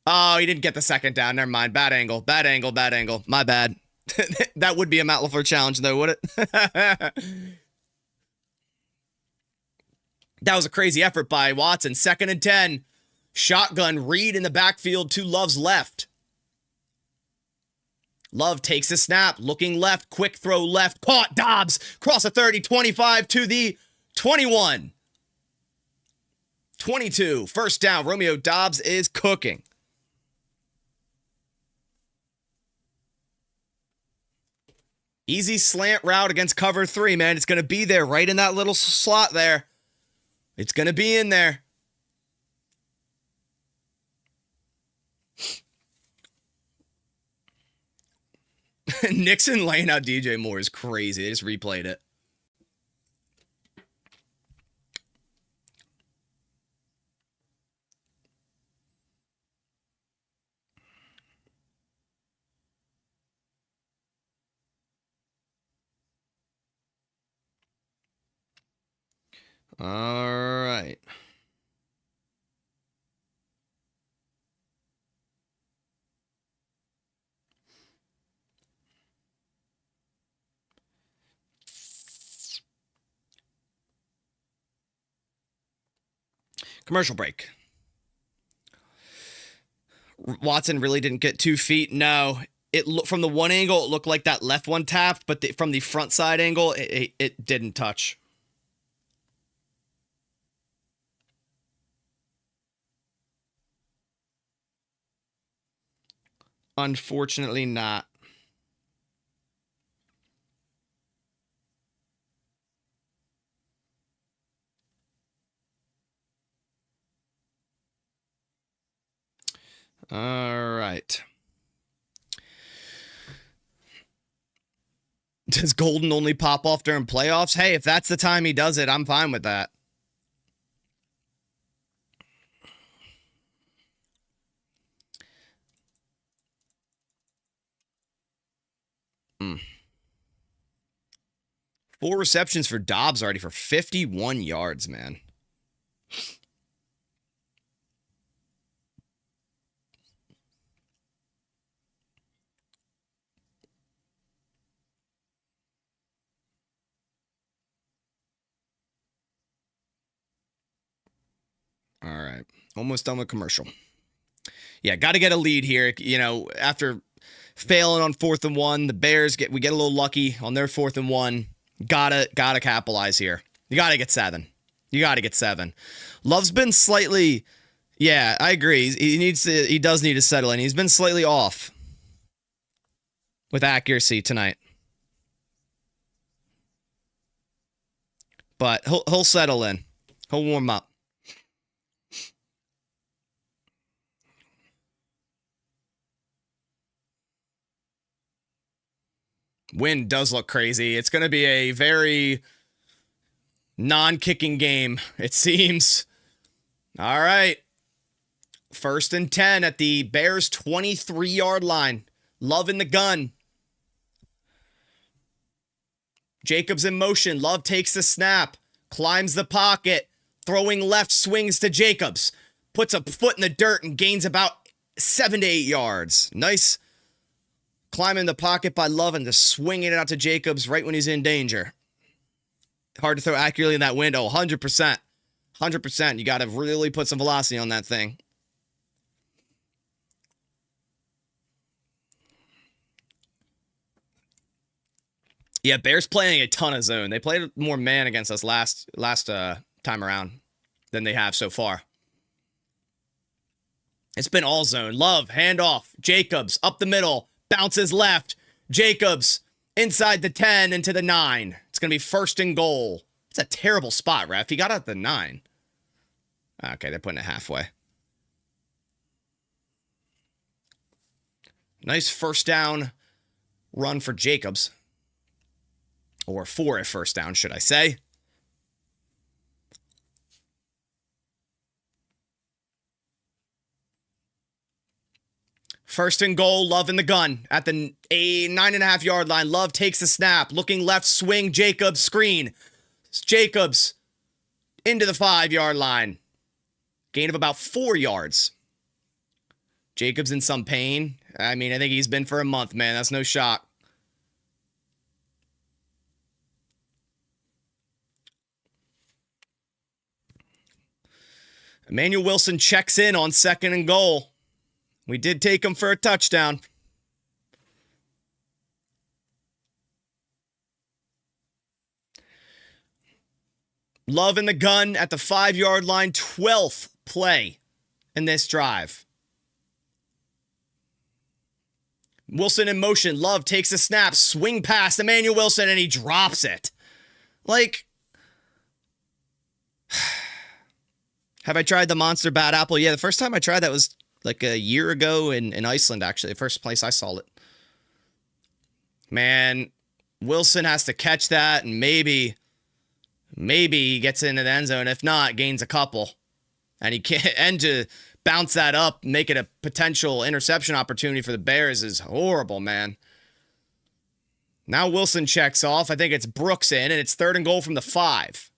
Oh, he didn't get the second down. Never mind. Bad angle. My bad. That would be a Matt LaFleur challenge, though, would it? That was a crazy effort by Watson. 2nd and 10. Shotgun. Reed in the backfield to Love's left. Love takes a snap. Looking left. Quick throw left. Caught. Dobbs. Cross the 30. 25 to the 21. 22. First down. Romeo Dobbs is cooking. Easy slant route against cover 3, man. It's going to be there right in that little slot there. It's going to be in there. Nixon laying out DJ Moore is crazy. They just replayed it. All right. Commercial break. Watson really didn't get 2 feet. No, it looked from the one angle, it looked like that left one tapped, but from the front side angle, it didn't touch. Unfortunately not. All right. Does Golden only pop off during playoffs? Hey, if that's the time he does it, I'm fine with that. Mm. 4 receptions for Dobbs already for 51 yards, man. right. Almost done with commercial. Yeah, got to get a lead here. You know, after failing on 4th and 1, the Bears we get a little lucky on their 4th and 1. Gotta capitalize here. You gotta get 7. Love's been slightly, yeah, I agree. He does need to settle in. He's been slightly off with accuracy tonight. But he'll settle in. He'll warm up. Wind does look crazy. It's going to be a very non-kicking game, it seems. All right. 1st and 10 at the Bears' 23-yard line. Love in the gun. Jacobs in motion. Love takes the snap. Climbs the pocket. Throwing left, swings to Jacobs. Puts a foot in the dirt and gains about 7 to 8 yards. Nice climbing the pocket by Love and just swinging it out to Jacobs right when he's in danger. Hard to throw accurately in that window. 100%. 100%. You got to really put some velocity on that thing. Yeah, Bears playing a ton of zone. They played more man against us last time around than they have so far. It's been all zone. Love, handoff. Jacobs, up the middle. Bounces left. Jacobs, inside the 10 into the 9. It's going to be 1st and goal. It's a terrible spot, ref. He got out the 9. Okay, they're putting it halfway. Nice 1st down run for Jacobs. Or for a 1st down, should I say. First and goal, Love in the gun at the 9.5-yard line. Love takes the snap, looking left, swing, Jacobs, screen. Jacobs into the 5-yard line. Gain of about 4 yards. Jacobs in some pain. I mean, I think he's been for a month, man. That's no shock. Emmanuel Wilson checks in on 2nd and goal. We did take him for a touchdown. Love in the gun at the 5-yard line. 12th play in this drive. Wilson in motion. Love takes a snap. Swing past Emmanuel Wilson and he drops it. Like, have I tried the Monster Bad Apple? Yeah, the first time I tried that was like a year ago in Iceland, actually. The first place I saw it. Man, Wilson has to catch that and maybe he gets into the end zone. If not, gains a couple. And he can't, and to bounce that up, make it a potential interception opportunity for the Bears is horrible, man. Now Wilson checks off. I think it's Brooks in, and it's 3rd and goal from the 5.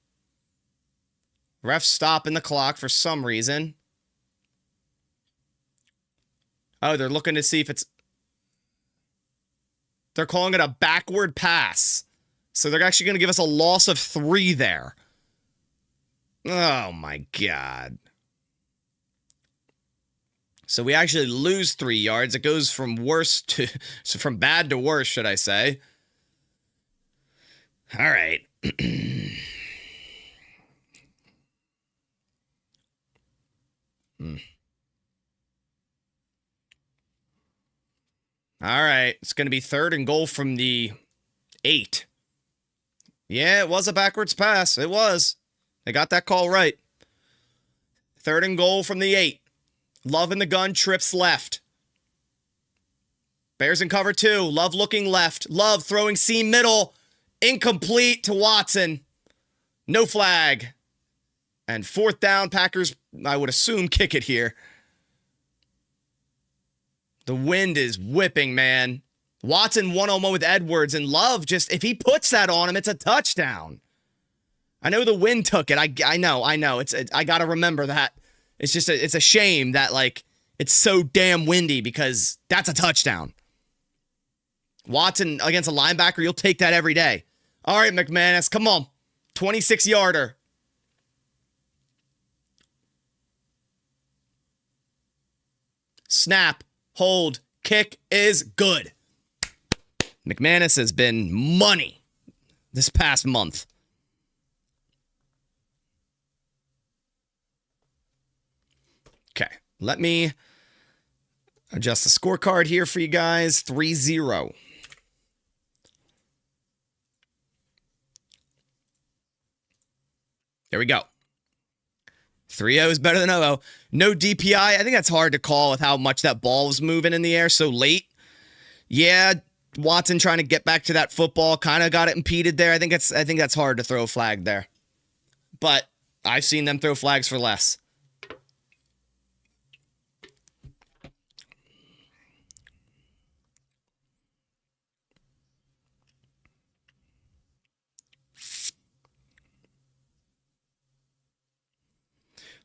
Refs stopping the clock for some reason. Oh, they're looking to see if it's... They're calling it a backward pass. So they're actually going to give us a loss of 3 there. Oh, my God. So we actually lose 3 yards. It goes from worse to... from bad to worse, should I say. All right. All right, it's going to be 3rd and goal from the 8. Yeah, it was a backwards pass. It was. They got that call right. 3rd and goal from the 8. Love in the gun, trips left. Bears in cover 2. Love looking left. Love throwing seam middle. Incomplete to Watson. No flag. And 4th down, Packers, I would assume, kick it here. The wind is whipping, man. Watson one-on-one with Edwards, and Love just, if he puts that on him, it's a touchdown. I know the wind took it. I know. I got to remember that. It's just, it's a shame that, like, it's so damn windy because that's a touchdown. Watson against a linebacker, you'll take that every day. All right, McManus, come on. 26-yarder. snap, hold, kick is good. McManus has been money this past month. Okay, let me adjust the scorecard here for you guys. 3-0. There we go. 3-0 is better than 0-0. No DPI. I think that's hard to call with how much that ball was moving in the air so late. Yeah, Watson trying to get back to that football kind of got it impeded there. I think that's hard to throw a flag there. But I've seen them throw flags for less.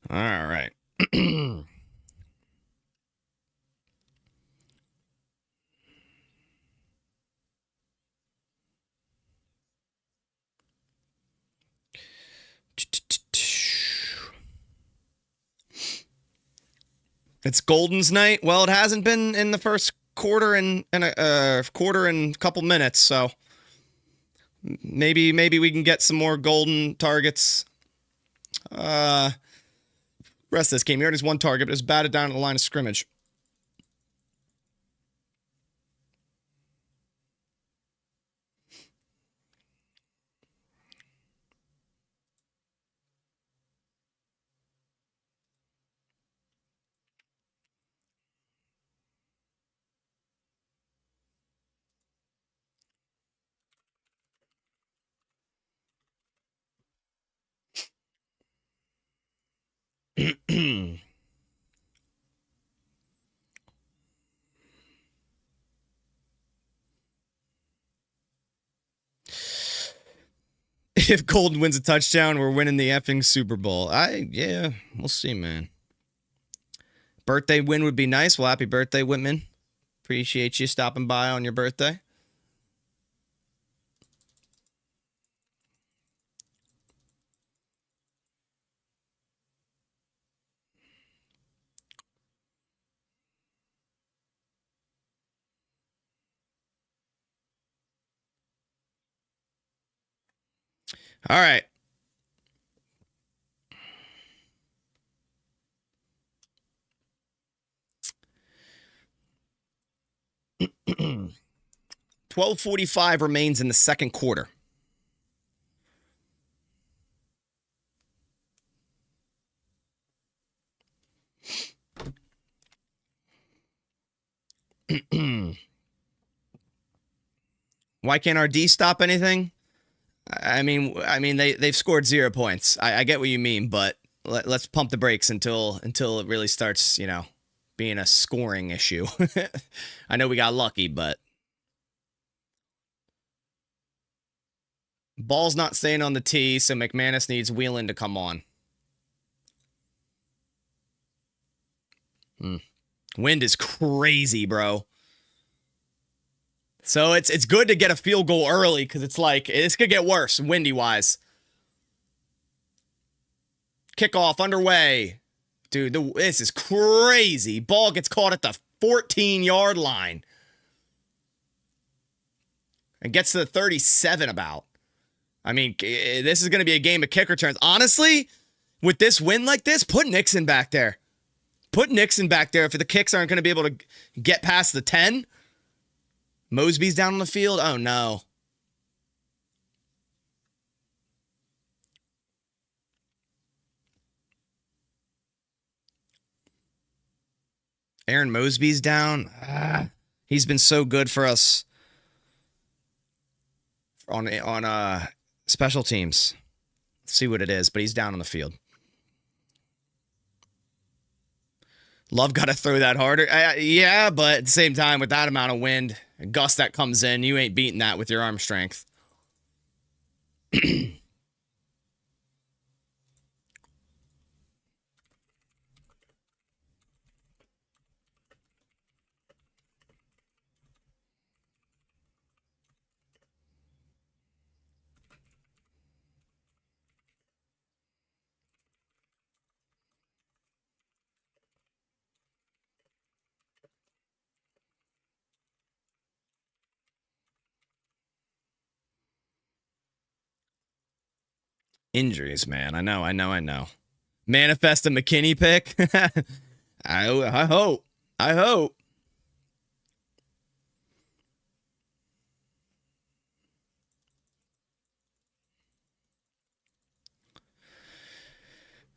All right. It's Golden's night. Well, it hasn't been in the first quarter and a couple minutes, so maybe we can get some more Golden targets. Rest of this game, he already has one target, but it's batted down at the line of scrimmage. If Golden wins a touchdown, we're winning the effing Super Bowl. Yeah, we'll see, man. Birthday win would be nice. Well, happy birthday, Whitman. Appreciate you stopping by on your birthday. All right. $12:45 remains in the second quarter. Why can't our D stop anything? I mean, they've scored 0 points. I get what you mean, but let's pump the brakes until it really starts, being a scoring issue. I know we got lucky, but ball's not staying on the tee, so McManus needs Wheelan to come on. Wind is crazy, bro. So it's good to get a field goal early because it's like this could get worse windy wise. Kickoff underway. Dude, this is crazy. Ball gets caught at the 14-yard line. And gets to the 37 about. I mean, this is going to be a game of kick returns. Honestly, with this win like this, put Nixon back there. Put Nixon back there if the kicks aren't going to be able to get past the 10. Mosby's down on the field. Oh, no. Aaron Mosby's down. He's been so good for us on special teams. Let's see what it is, but he's down on the field. Love got to throw that harder. Yeah, but at the same time, with that amount of wind, a gust that comes in, you ain't beating that with your arm strength. Injuries, man. I know. Manifest a McKinney pick. I hope.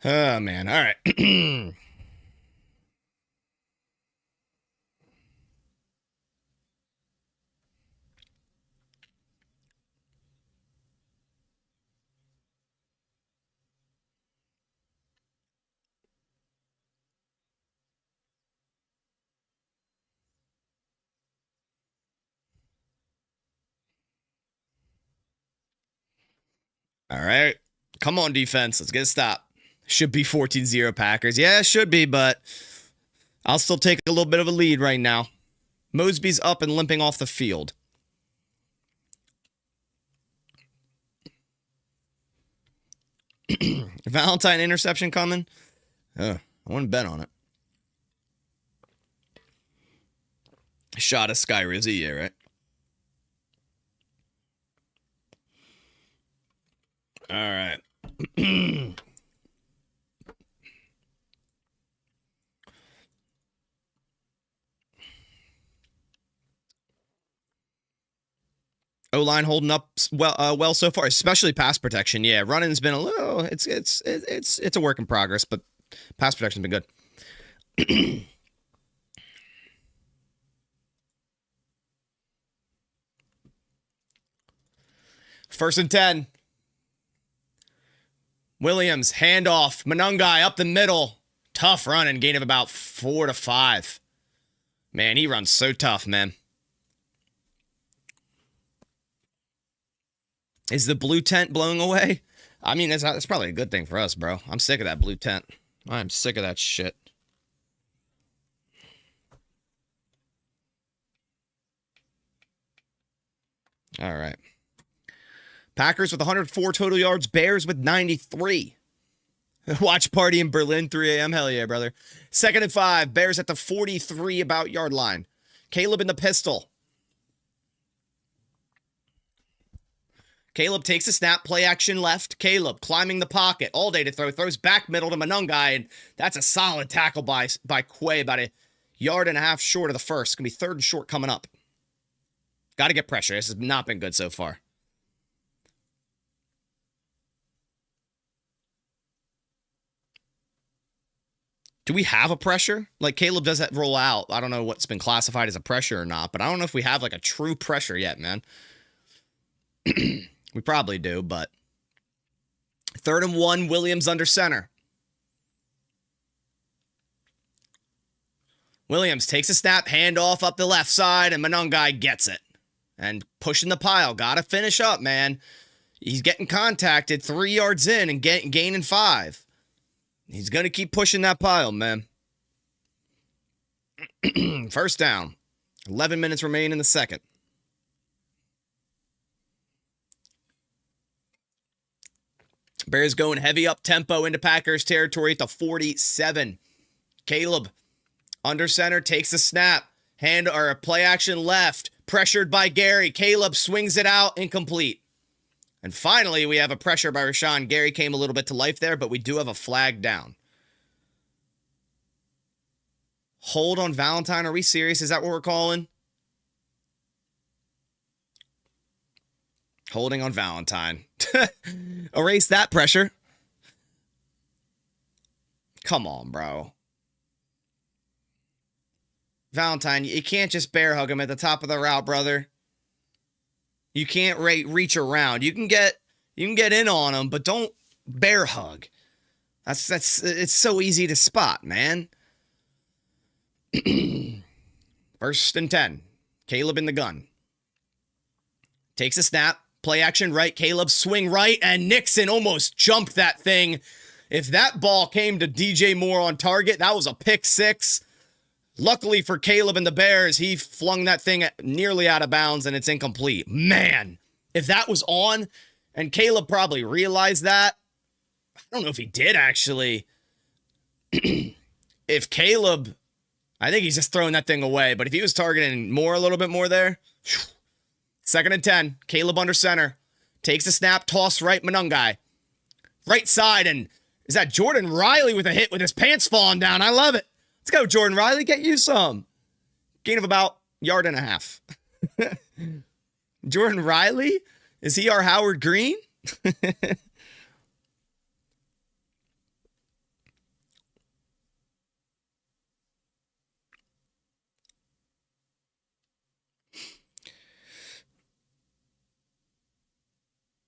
Oh, man. All right. All right. Come on, defense. Let's get a stop. Should be 14-0 Packers. Yeah, it should be, but I'll still take a little bit of a lead right now. Mosby's up and limping off the field. Valentine interception coming? I wouldn't bet on it. Shot of Sky Rizzy, yeah, right? All right. O-line holding up well so far, especially pass protection. Yeah, running's been a little. It's a work in progress, but pass protection's been good. First and 10. Williams, handoff. Manungai up the middle. Tough running. Gain of about 4 to 5. Man, he runs so tough, man. Is the blue tent blowing away? I mean, that's probably a good thing for us, bro. I'm sick of that blue tent. I'm sick of that shit. All right. Packers with 104 total yards. Bears with 93. Watch party in Berlin, 3 a.m. Hell yeah, brother. 2nd and 5. Bears at the 43 about yard line. Caleb in the pistol. Caleb takes a snap, play action left. Caleb climbing the pocket all day to throw. Throws back middle to Manungai, and that's a solid tackle by Quay, about a yard and a half short of the first. It's going to be 3rd and short coming up. Got to get pressure. This has not been good so far. Do we have a pressure? Like, Caleb does that roll out. I don't know what's been classified as a pressure or not, but I don't know if we have like a true pressure yet, man. We probably do, but 3rd and 1, Williams under center. Williams takes a snap, handoff up the left side, and Manungai gets it. And pushing the pile. Got to finish up, man. He's getting contacted 3 yards in and gaining 5. He's going to keep pushing that pile, man. First down. 11 minutes remain in the second. Bears going heavy up tempo into Packers territory at the 47. Caleb under center takes the snap. Hand or play action left. Pressured by Gary. Caleb swings it out, incomplete. And finally, we have a pressure by Rashawn. Gary came a little bit to life there, but we do have a flag down. Hold on Valentine. Are we serious? Is that what we're calling? Holding on Valentine. Erase that pressure. Come on, bro. Valentine, you can't just bear hug him at the top of the route, brother. You can't reach around. You can get in on him, but don't bear hug. It's so easy to spot, man. 1st and 10. Caleb in the gun. Takes a snap. Play action right. Caleb swing right, and Nixon almost jumped that thing. If that ball came to DJ Moore on target, that was a pick 6. Luckily for Caleb and the Bears, he flung that thing nearly out of bounds, and it's incomplete. Man, if that was on, and Caleb probably realized that. I don't know if he did, actually. If Caleb, I think he's just throwing that thing away, but if he was targeting Moore a little bit more there, 2nd and 10. Caleb under center. Takes a snap, toss right, Manungai. Right side, and is that Jordan Riley with a hit with his pants falling down? I love it. Let's go, Jordan Riley. Get you some. Gain of about 1.5 yards. Jordan Riley? Is he our Howard Green?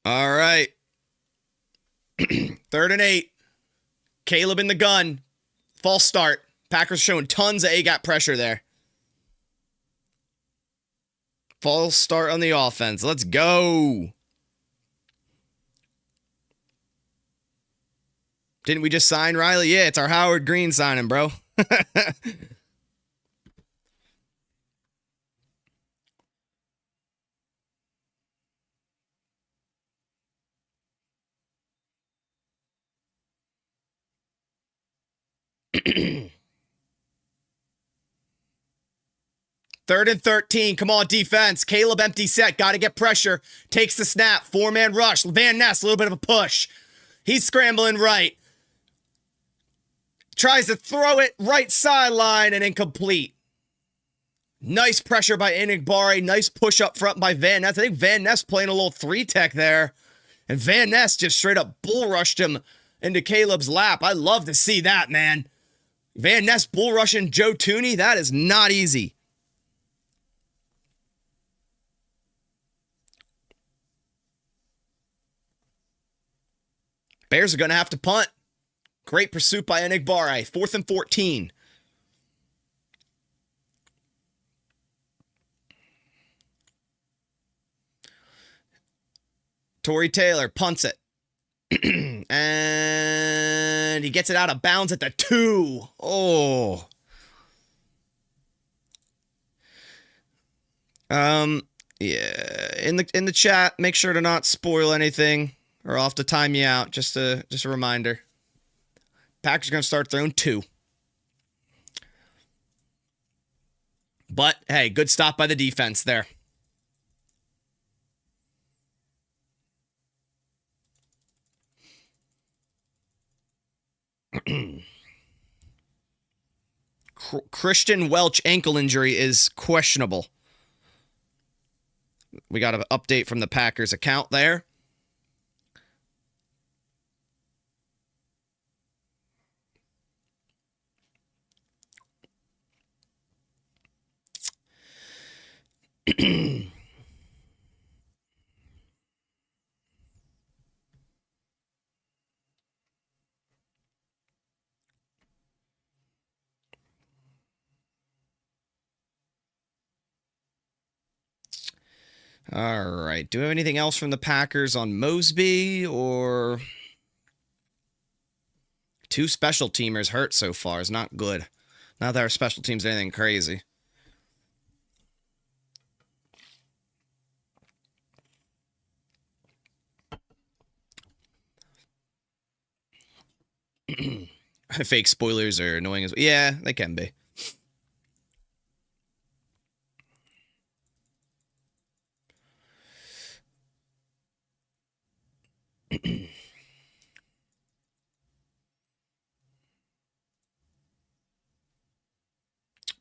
All right. 3rd and 8. Caleb in the gun. False start. Packers showing tons of A-gap pressure there. False start on the offense. Let's go. Didn't we just sign Riley? Yeah, it's our Howard Green signing, bro. Third and 13. Come on, defense. Caleb empty set. Got to get pressure. Takes the snap. 4-man rush. Van Ness, a little bit of a push. He's scrambling right. Tries to throw it right sideline and incomplete. Nice pressure by Enigbare. Nice push up front by Van Ness. I think Van Ness playing a little 3-tech there. And Van Ness just straight up bull rushed him into Caleb's lap. I love to see that, man. Van Ness bull rushing Joe Tooney. That is not easy. Bears are going to have to punt. Great pursuit by Enigbare. 4th and 14. Torrey Taylor punts it. And he gets it out of bounds at the 2. Oh. Yeah. In the chat, make sure to not spoil anything. Or I'll have to time you out. Just a reminder. Packers are going to start their own 2. But, hey, good stop by the defense there. Christian Welch ankle injury is questionable. We got an update from the Packers account there. All right. Do we have anything else from the Packers on Mosby or 2 special teamers hurt so far is not good. Not that our special teams are anything crazy. Fake spoilers are annoying as well. Yeah, they can be.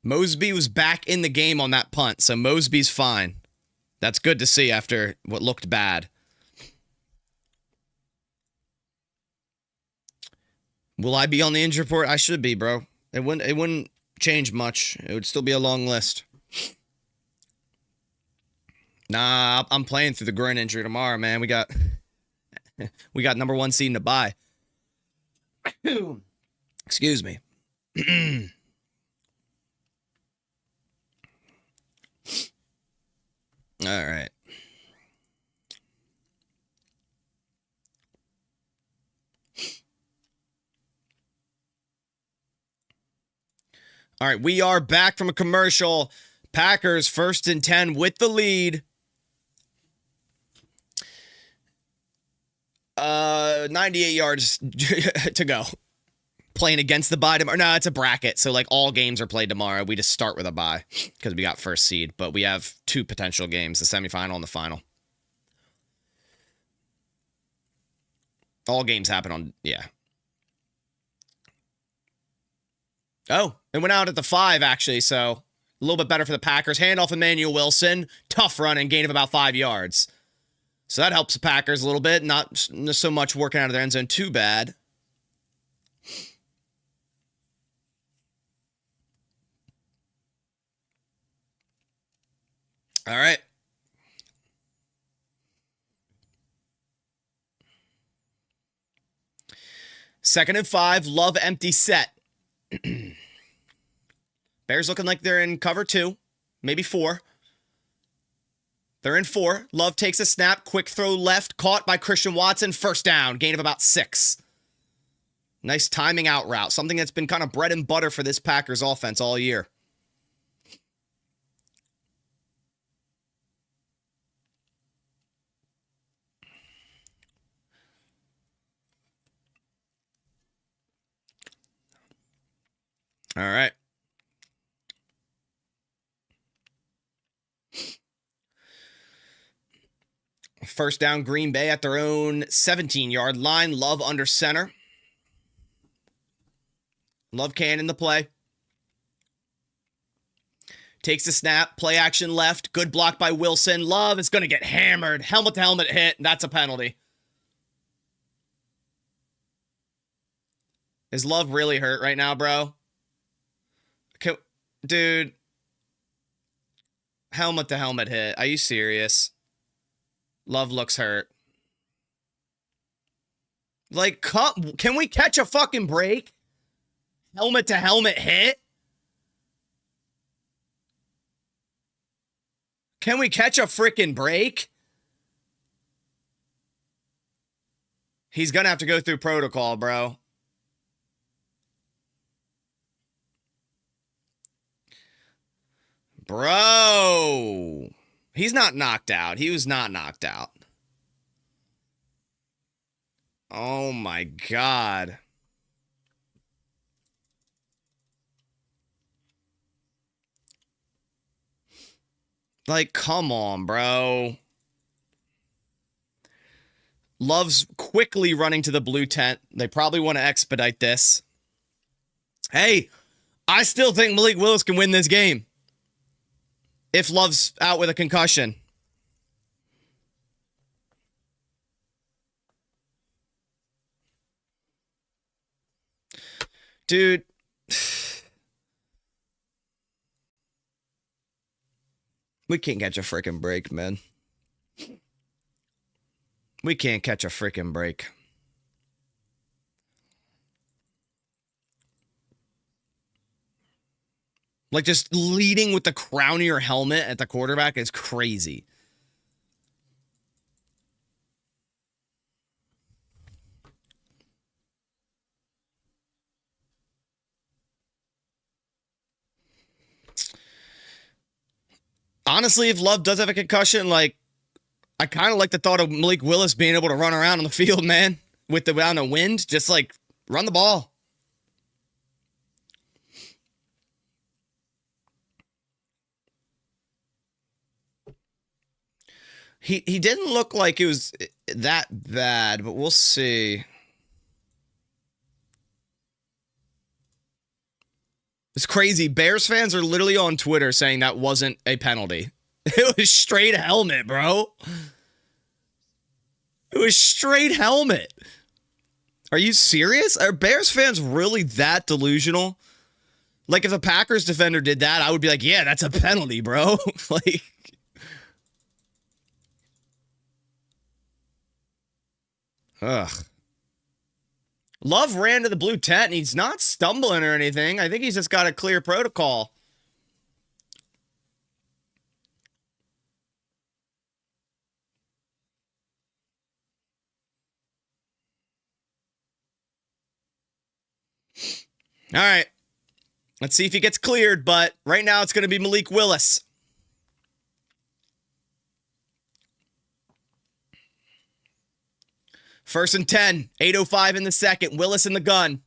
Mosby was back in the game on that punt, so Mosby's fine. That's good to see after what looked bad. Will I be on the injury report? I should be, bro. It wouldn't change much. It would still be a long list. Nah, I'm playing through the groin injury tomorrow, man. We got number 1 seed in the bye. Excuse me. All right. All right, we are back from a commercial. Packers 1st and 10 with the lead. 98 yards to go. Playing against the bye tomorrow. No, it's a bracket, so like all games are played tomorrow. We just start with a bye because we got 1st seed, but we have 2 potential games, the semifinal and the final. All games happen on, yeah. Oh, it went out at the 5, actually, so a little bit better for the Packers. Handoff Emmanuel Wilson. Tough run and gain of about 5 yards. So that helps the Packers a little bit. Not so much working out of their end zone too bad. All right. Second and 5. Love empty set. Bears looking like they're in cover 2. Maybe 4. They're in 4. Love takes a snap. Quick throw left. Caught by Christian Watson. First down. Gain of about 6. Nice timing out route. Something that's been kind of bread and butter for this Packers offense all year. All right. First down, Green Bay at their own 17-yard line. Love under center. Love can in the play. Takes the snap. Play action left. Good block by Wilson. Love is going to get hammered. Helmet-to-helmet hit. That's a penalty. Is Love really hurt right now, bro? Dude. Helmet-to-helmet hit. Are you serious? Love looks hurt. Like, can we catch a fucking break? Helmet-to-helmet hit? Can we catch a freaking break? He's gonna have to go through protocol, bro. Bro. He's not knocked out. He was not knocked out. Oh my God. Like, come on, bro. Love's quickly running to the blue tent. They probably want to expedite this. Hey, I still think Malik Willis can win this game. If Love's out with a concussion. Dude. We can't catch a freaking break, man. We can't catch a freaking break. Like, just leading with the crown of your helmet at the quarterback is crazy. Honestly, if Love does have a concussion, like, I kind of like the thought of Malik Willis being able to run around on the field, man, without the wind. Just, like, run the ball. He didn't look like it was that bad, but we'll see. It's crazy. Bears fans are literally on Twitter saying that wasn't a penalty. It was straight helmet, bro. It was straight helmet. Are you serious? Are Bears fans really that delusional? Like, if a Packers defender did that, I would be like, yeah, that's a penalty, bro. Like... Ugh. Love ran to the blue tent, and he's not stumbling or anything. I think he's just got a clear protocol. All right. Let's see if he gets cleared, but right now it's going to be Malik Willis. First and 10, 8:05 in the second. Willis in the gun. Is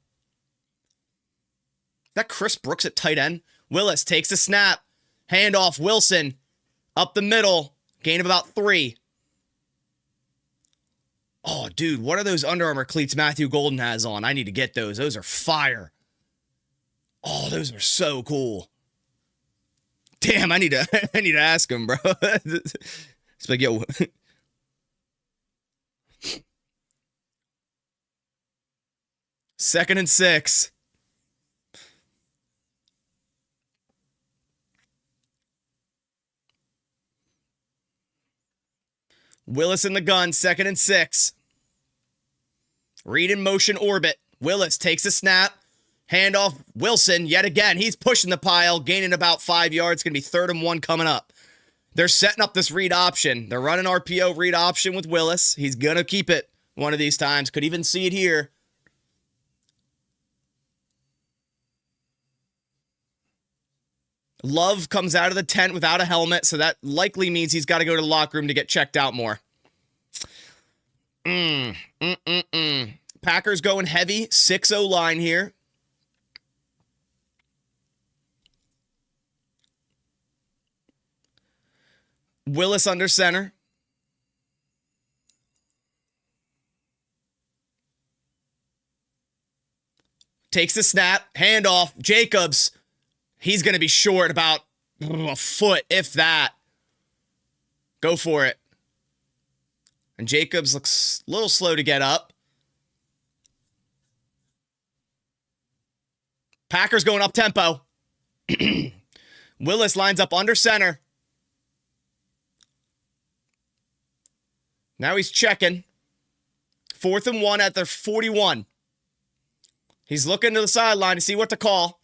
that Chris Brooks at tight end? Willis takes a snap. Handoff, Wilson. Up the middle. Gain of about 3. Oh, dude, what are those Under Armour cleats Matthew Golden has on? I need to get those. Those are fire. Oh, those are so cool. Damn, I need to ask him, bro. It's like, yo. Second and 6. Willis in the gun, 2nd and 6. Read in motion orbit. Willis takes a snap. Handoff, Wilson, yet again. He's pushing the pile, gaining about 5 yards. Going to be 3rd and 1 coming up. They're setting up this read option. They're running RPO read option with Willis. He's going to keep it one of these times. Could even see it here. Love comes out of the tent without a helmet, so that likely means he's got to go to the locker room to get checked out more. Packers going heavy, 6-0 line here. Willis under center. Takes the snap, handoff, Jacobs. He's going to be short about a foot, if that. Go for it. And Jacobs looks a little slow to get up. Packers going up tempo. Willis lines up under center. Now he's checking. 4th and 1 at their 41. He's looking to the sideline to see what to call.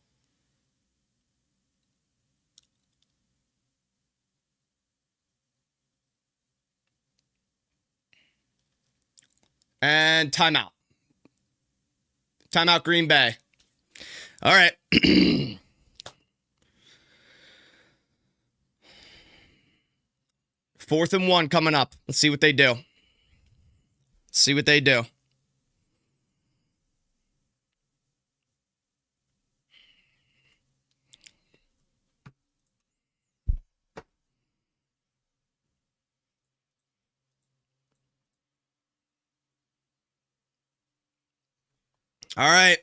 And timeout. Timeout, Green Bay. All right. 4th and 1 coming up. Let's see what they do. See what they do. All right.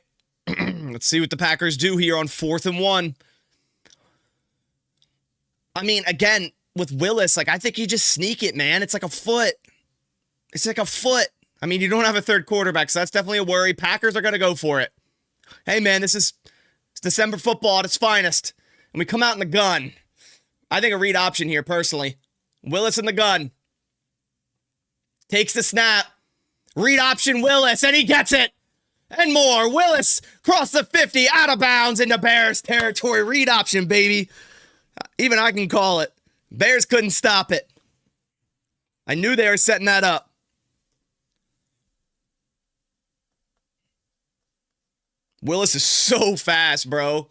Let's see what the Packers do here on 4th and 1. I mean, again, with Willis, like, I think you just sneak it, man. It's like a foot. It's like a foot. I mean, you don't have a third quarterback, so that's definitely a worry. Packers are going to go for it. Hey, man, it's December football at its finest. And we come out in the gun. I think a read option here, personally. Willis in the gun. Takes the snap. Read option, Willis, and he gets it. And more. Willis cross the 50, out of bounds into Bears territory. Read option, baby. Even I can call it. Bears couldn't stop it. I knew they were setting that up. Willis is so fast, bro.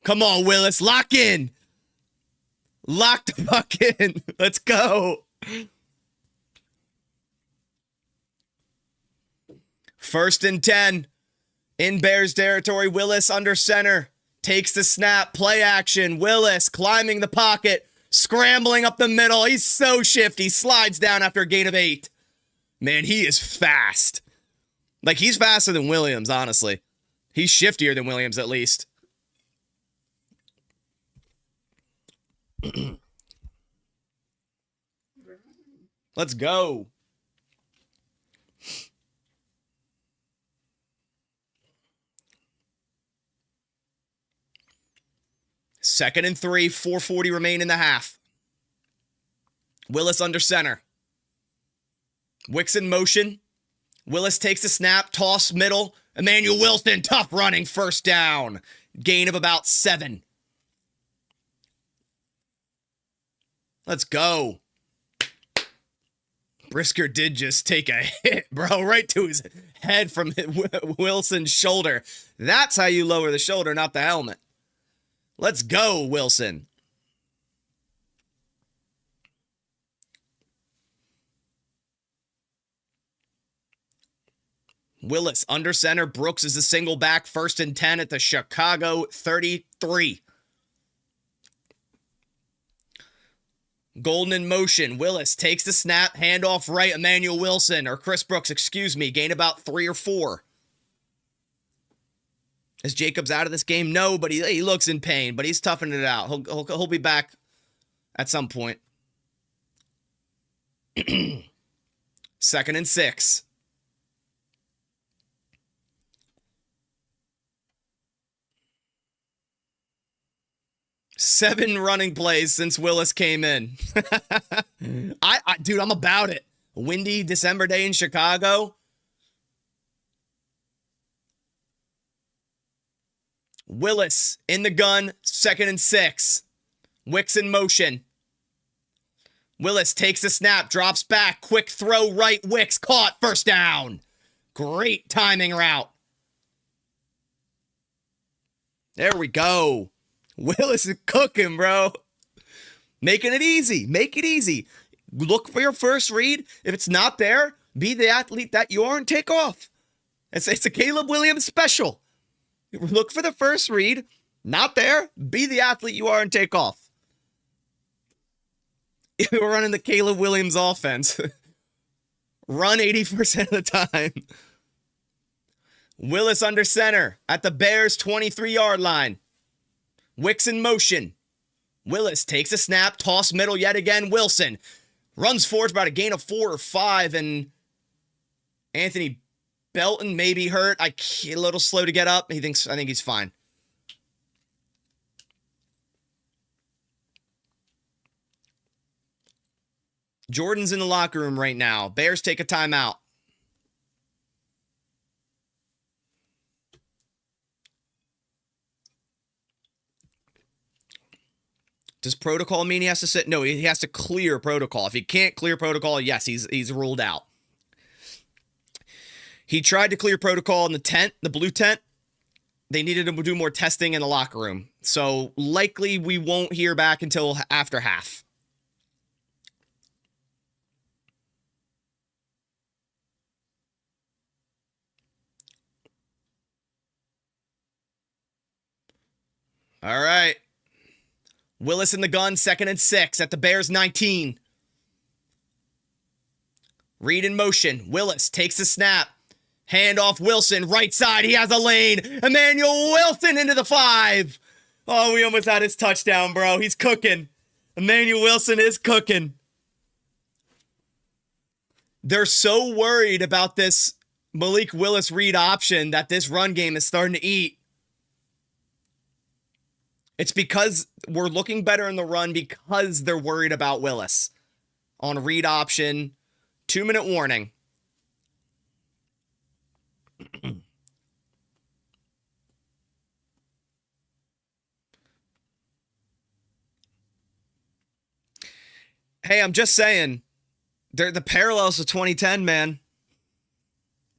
Come on, Willis. Lock in. Lock the fuck in. Let's go. 1st and 10. In Bears territory, Willis under center. Takes the snap. Play action. Willis climbing the pocket. Scrambling up the middle. He's so shifty. Slides down after a gain of 8. Man, he is fast. Like, he's faster than Williams, honestly. He's shiftier than Williams, at least. Let's go. Second and 3, 4:40 remain in the half. Willis under center. Wicks in motion. Willis takes the snap, toss middle. Emmanuel Wilson, tough running, 1st down. Gain of about 7. Let's go. Brisker did just take a hit, bro, right to his head from Wilson's shoulder. That's how you lower the shoulder, not the helmet. Let's go, Wilson. Willis under center. Brooks is the single back. 1st and 10 at the Chicago 33. Golden in motion. Willis takes the snap. Handoff right. Emmanuel Wilson, or Chris Brooks, excuse me. Gain about 3 or 4. Is Jacobs out of this game? No, but he looks in pain, but he's toughening it out. He'll be back at some point. 2nd and 6. Seven running plays since Willis came in. Dude, I'm about it. Windy December day in Chicago. Willis in the gun, 2nd and 6. Wicks in motion. Willis takes the snap, drops back, quick throw right, Wicks caught, 1st down. Great timing route. There we go. Willis is cooking, bro. Making it easy. Make it easy. Look for your first read. If it's not there, be the athlete that you are and take off. It's a Caleb Williams special. Look for the first read. Not there, be the athlete you are and take off. We're running the Caleb Williams offense. Run 80% of the time. Willis under center at the Bears' 23-yard line. Wicks in motion. Willis takes a snap, toss middle yet again. Wilson runs forward about a gain of 4 or 5, and Anthony Belton may be hurt. A little slow to get up. I think he's fine. Jordan's in the locker room right now. Bears take a timeout. Does protocol mean he has to sit? No, he has to clear protocol. If he can't clear protocol, yes, he's ruled out. He tried to clear protocol in the tent, the blue tent. They needed to do more testing in the locker room. So likely we won't hear back until after half. All right. Willis in the gun, 2nd and 6 at the Bears' 19. Read in motion. Willis takes the snap. Handoff Wilson, right side. He has a lane. Emmanuel Wilson into the 5. Oh, we almost had his touchdown, bro. He's cooking. Emmanuel Wilson is cooking. They're so worried about this Malik Willis read option that this run game is starting to eat. It's because we're looking better in the run because they're worried about Willis. On read option, 2-minute warning. Hey, I'm just saying, they're the parallels to 2010, man.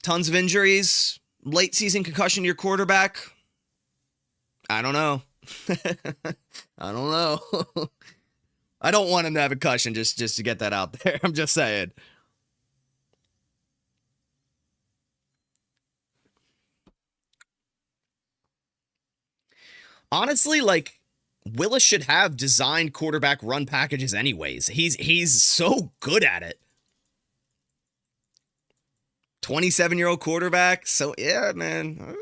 Tons of injuries, late season concussion to your quarterback. I don't know. I don't know. I don't want him to have a concussion, just to get that out there. I'm just saying. Honestly, like, Willis should have designed quarterback run packages anyways. He's so good at it. 27-year-old quarterback. So, yeah, man.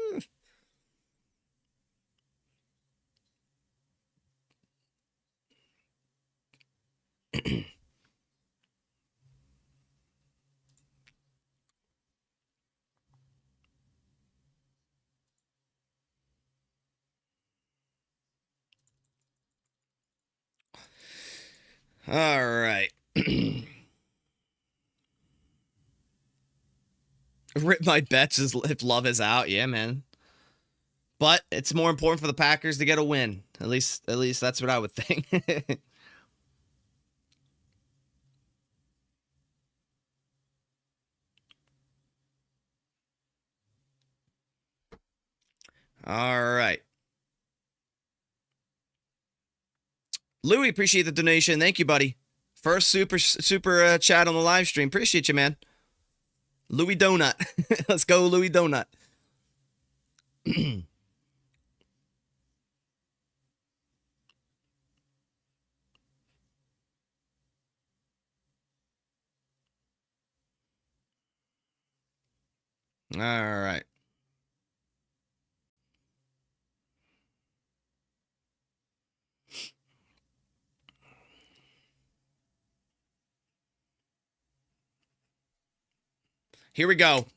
All right. Rip my bets if Love is out. Yeah, man. But it's more important for the Packers to get a win. At least that's what I would think. All right. Louis, appreciate the donation. Thank you, buddy. First super chat on the live stream. Appreciate you, man. Louis Donut. Let's go, Louis Donut. All right. Here we go.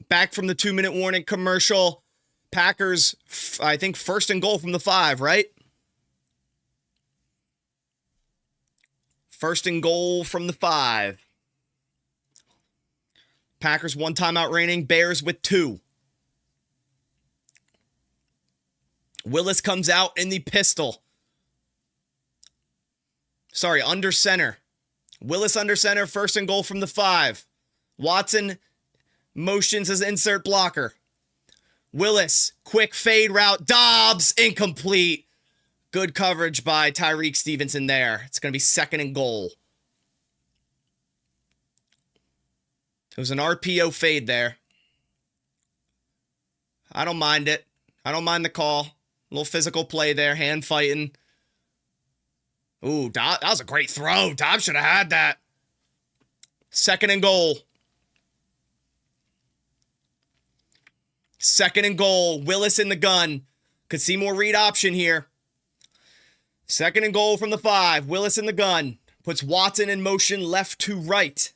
Back from the 2-minute warning commercial. Packers, I think, first and goal from the 5, right? First and goal from the 5. Packers 1 timeout reigning. Bears with 2. Willis comes out in the pistol. Sorry, under center. Willis under center, first and goal from the 5. Watson motions as insert blocker. Willis, quick fade route. Dobbs, incomplete. Good coverage by Tyreek Stevenson there. It's going to be second and goal. It was an RPO fade there. I don't mind it. I don't mind the call. A little physical play there, hand fighting. Ooh, that was a great throw. Dobbs should have had that. Second and goal. Second and goal. Willis in the gun. Could see more read option here. Second and goal from the 5. Willis in the gun. Puts Watson in motion left to right.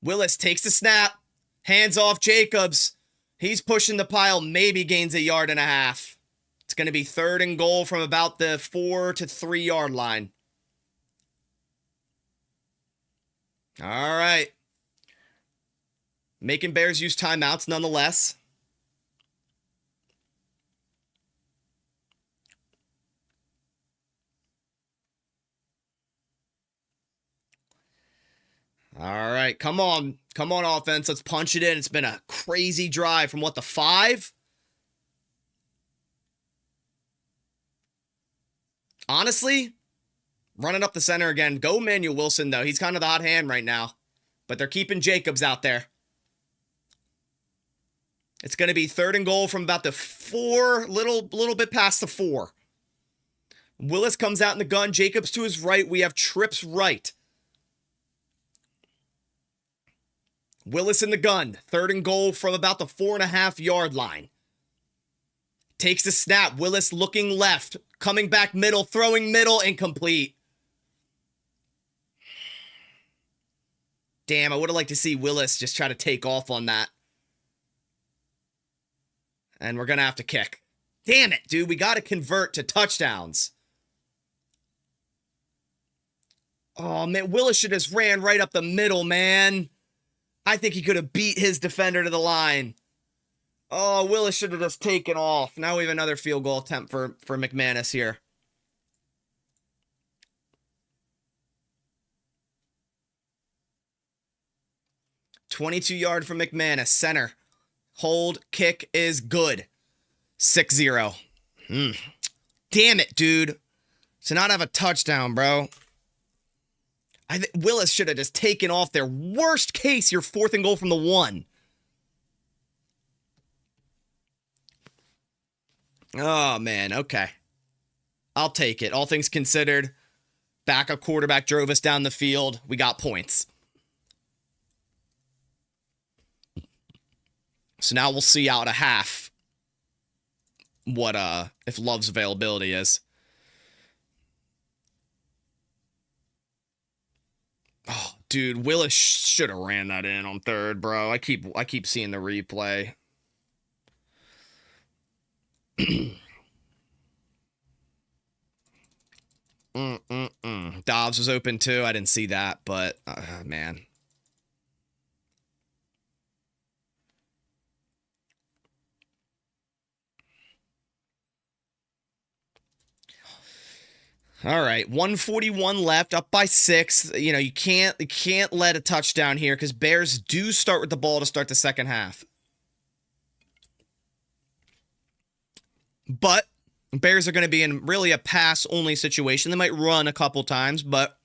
Willis takes the snap. Hands off Jacobs. He's pushing the pile. Maybe gains 1.5 yards. It's going to be third and goal from about the 4 to 3 yard line. All right. Making Bears use timeouts nonetheless. All right, come on. Come on, offense. Let's punch it in. It's been a crazy drive from, what, the 5? Honestly, running up the center again. Go Manuel Wilson, though. He's kind of the hot hand right now. But they're keeping Jacobs out there. It's going to be third and goal from about the 4, little bit past the 4. Willis comes out in the gun. Jacobs to his right. We have trips right. Willis in the gun. Third and goal from about the 4.5 yard line. Takes the snap. Willis looking left. Coming back middle. Throwing middle. Incomplete. Damn, I would have liked to see Willis just try to take off on that. And we're going to have to kick. Damn it, dude. We got to convert to touchdowns. Oh, man. Willis should have just ran right up the middle, man. I think he could have beat his defender to the line. Oh, Willis should have just taken off. Now we have another field goal attempt for McManus here. $22-yard from McManus. Center. Hold. Kick is good. 6-0. Damn it, dude. To not have a touchdown, bro. I think Willis should have just taken off there. Worst case, you're fourth and goal from the 1. Oh, man. Okay. I'll take it. All things considered, backup quarterback drove us down the field. We got points. So now we'll see out a half what if Love's availability is. Oh, dude, Willis should have ran that in on third, bro. I keep seeing the replay. Dobbs was open too. I didn't see that, but man. All right, 141 left, up by 6. You know, you can't let a touchdown here because Bears do start with the ball to start the second half. But Bears are going to be in really a pass-only situation. They might run a couple times, but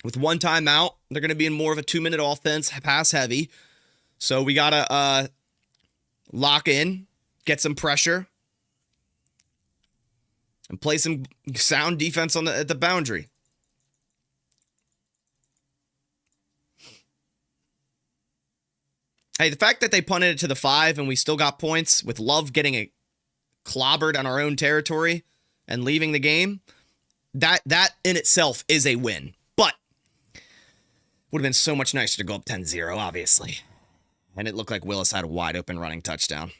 with one timeout, they're going to be in more of a 2-minute offense, pass-heavy. So we got to lock in, get some pressure, and play some sound defense at the boundary. Hey, the fact that they punted it to the 5 and we still got points with Love getting it clobbered on our own territory and leaving the game, that in itself is a win. But would have been so much nicer to go up 10-0, obviously. And it looked like Willis had a wide open running touchdown.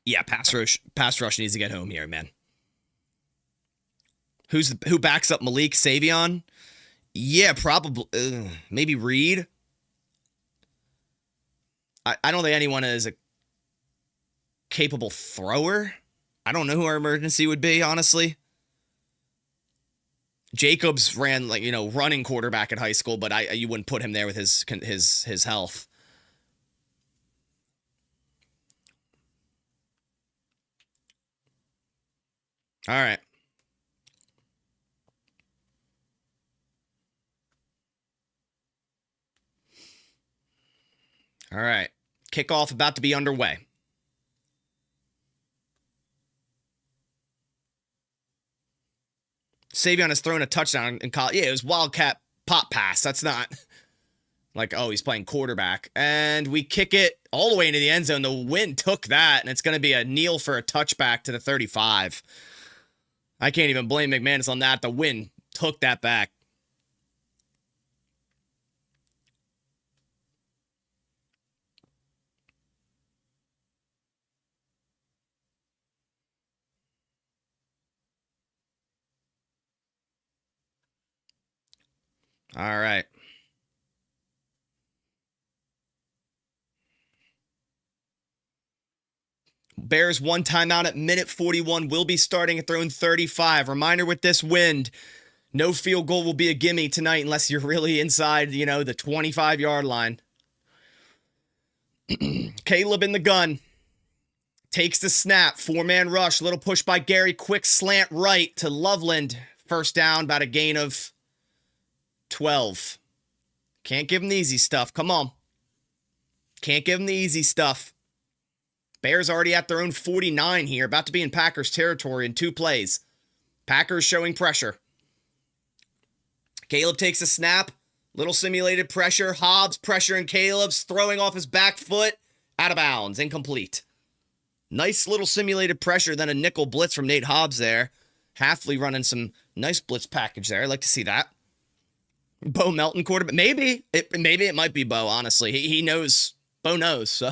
Yeah, pass rush needs to get home here, man. Who backs up Malik? Savion? Yeah, probably. Maybe Reed. I don't think anyone is a capable thrower. I don't know who our emergency would be, honestly. Jacobs ran running quarterback at high school, but you wouldn't put him there with his health. All right. All right. Kickoff about to be underway. Savion has thrown a touchdown in college. Yeah, it was Wildcat pop pass. That's not like, oh, he's playing quarterback. And we kick it all the way into the end zone. The wind took that, and it's going to be a kneel for a touchback to the 35. I can't even blame McManus on that. The wind took that back. All right. Bears one timeout at minute 41. Will be starting at their own 35. Reminder with this wind, no field goal will be a gimme tonight unless you're really inside, the 25-yard line. Caleb in the gun. Takes the snap. 4-man rush. Little push by Gary. Quick slant right to Loveland. First down, about a gain of 12. Can't give him the easy stuff. Come on. Can't give him the easy stuff. Bears already at their own 49 here. About to be in Packers territory in 2 plays. Packers showing pressure. Caleb takes a snap. Little simulated pressure. Hobbs pressuring Caleb's. Throwing off his back foot. Out of bounds. Incomplete. Nice little simulated pressure. Then a nickel blitz from Nate Hobbs there. Halfley running some nice blitz package there. I'd like to see that. Bo Melton quarterback. Maybe it might be Bo, honestly. He knows. Bo knows, so.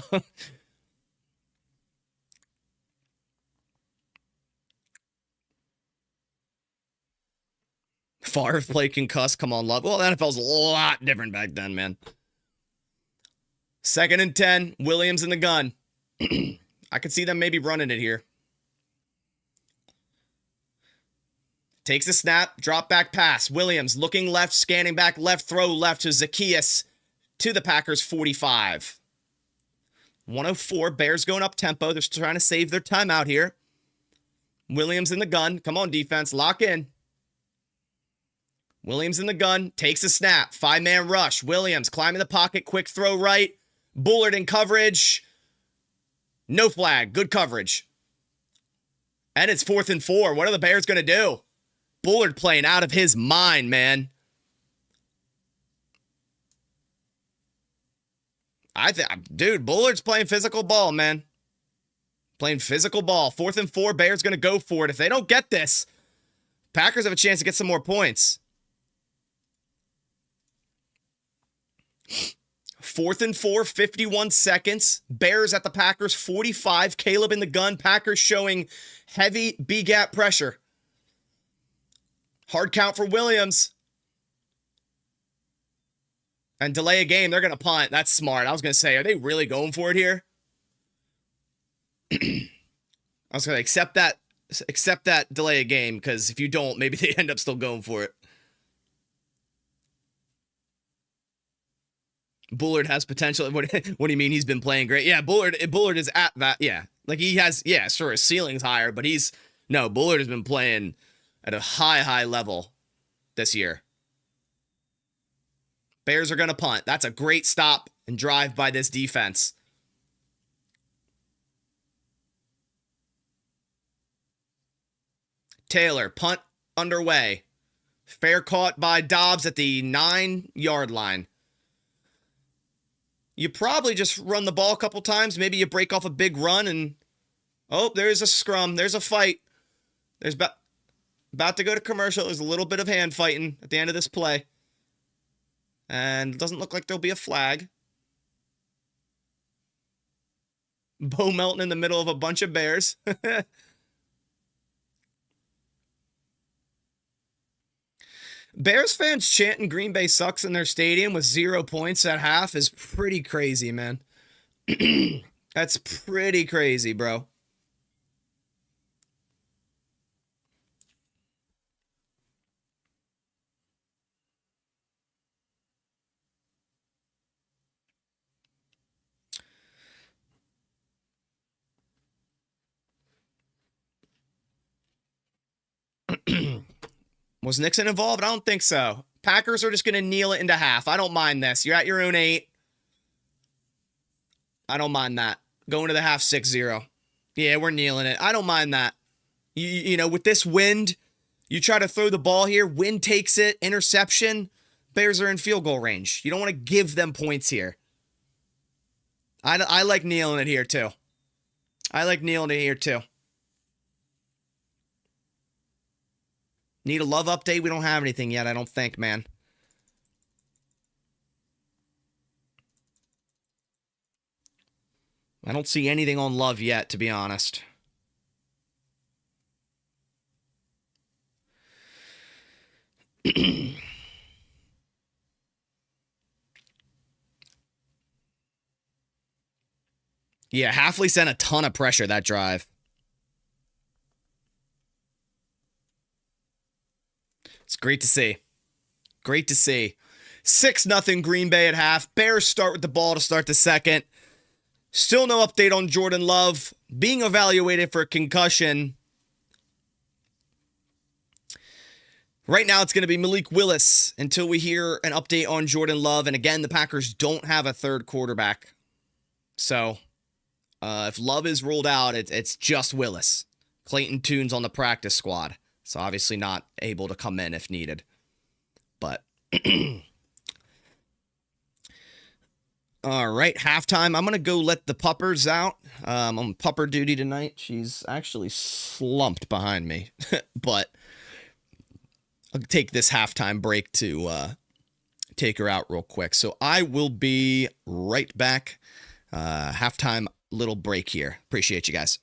Favre play concussed. Come on, Love. Well, the NFL's a lot different back then, man. 2nd and 10. Williams in the gun. I could see them maybe running it here. Takes a snap. Drop back pass. Williams looking left, scanning back left, throw left to Zacchaeus to the Packers 45. 104. Bears going up tempo. They're trying to save their timeout here. Williams in the gun. Come on, defense. Lock in. Williams in the gun. Takes a snap. 5-man rush. Williams climbing the pocket. Quick throw right. Bullard in coverage. No flag. Good coverage. And it's 4th and 4. What are the Bears going to do? Bullard playing out of his mind, man. Dude, Bullard's playing physical ball, man. Playing physical ball. 4th and 4. Bears going to go for it. If they don't get this, Packers have a chance to get some more points. 4th and 4, 51 seconds. Bears at the Packers 45. Caleb in the gun. Packers showing heavy B-gap pressure. Hard count for Williams. And delay a game. They're going to punt. That's smart. I was going to say, are they really going for it here? I was going to accept that delay a game, because if you don't, maybe they end up still going for it. Bullard has potential. What do you mean he's been playing great? Yeah, Bullard is at that. Yeah. Like he has, yeah, sure, his ceiling's higher, but Bullard has been playing at a high level this year. Bears are going to punt. That's a great stop and drive by this defense. Taylor, punt underway. Fair caught by Dobbs at the 9-yard line. You probably just run the ball a couple times. Maybe you break off a big run and, oh, there's a scrum. There's a fight. There's about to go to commercial. There's a little bit of hand fighting at the end of this play. And it doesn't look like there'll be a flag. Bo Melton in the middle of a bunch of Bears. Bears fans chanting Green Bay sucks in their stadium with 0 points at half is pretty crazy, man. That's pretty crazy, bro. Was Nixon involved? I don't think so. Packers are just going to kneel it into half. I don't mind this. You're at your own 8. I don't mind that. Going to the half 6-0. Yeah, we're kneeling it. I don't mind that. You know, with this wind, you try to throw the ball here. Wind takes it. Interception. Bears are in field goal range. You don't want to give them points here. I like kneeling it here, too. I like kneeling it here, too. Need a love update? We don't have anything yet, I don't think, man. I don't see anything on love yet, to be honest. Yeah, Halfley sent a ton of pressure that drive. It's great to see. Great to see. 6-0 Green Bay at half. Bears start with the ball to start the second. Still no update on Jordan Love being evaluated for a concussion. Right now it's going to be Malik Willis until we hear an update on Jordan Love. And again, the Packers don't have a third quarterback. So if Love is ruled out, it's just Willis. Clayton Tune's on the practice squad. So obviously not able to come in if needed. But all right, halftime. I'm going to go let the puppers out. I'm on pupper duty tonight. She's actually slumped behind me. But I'll take this halftime break to take her out real quick. So I will be right back. Halftime little break here. Appreciate you guys.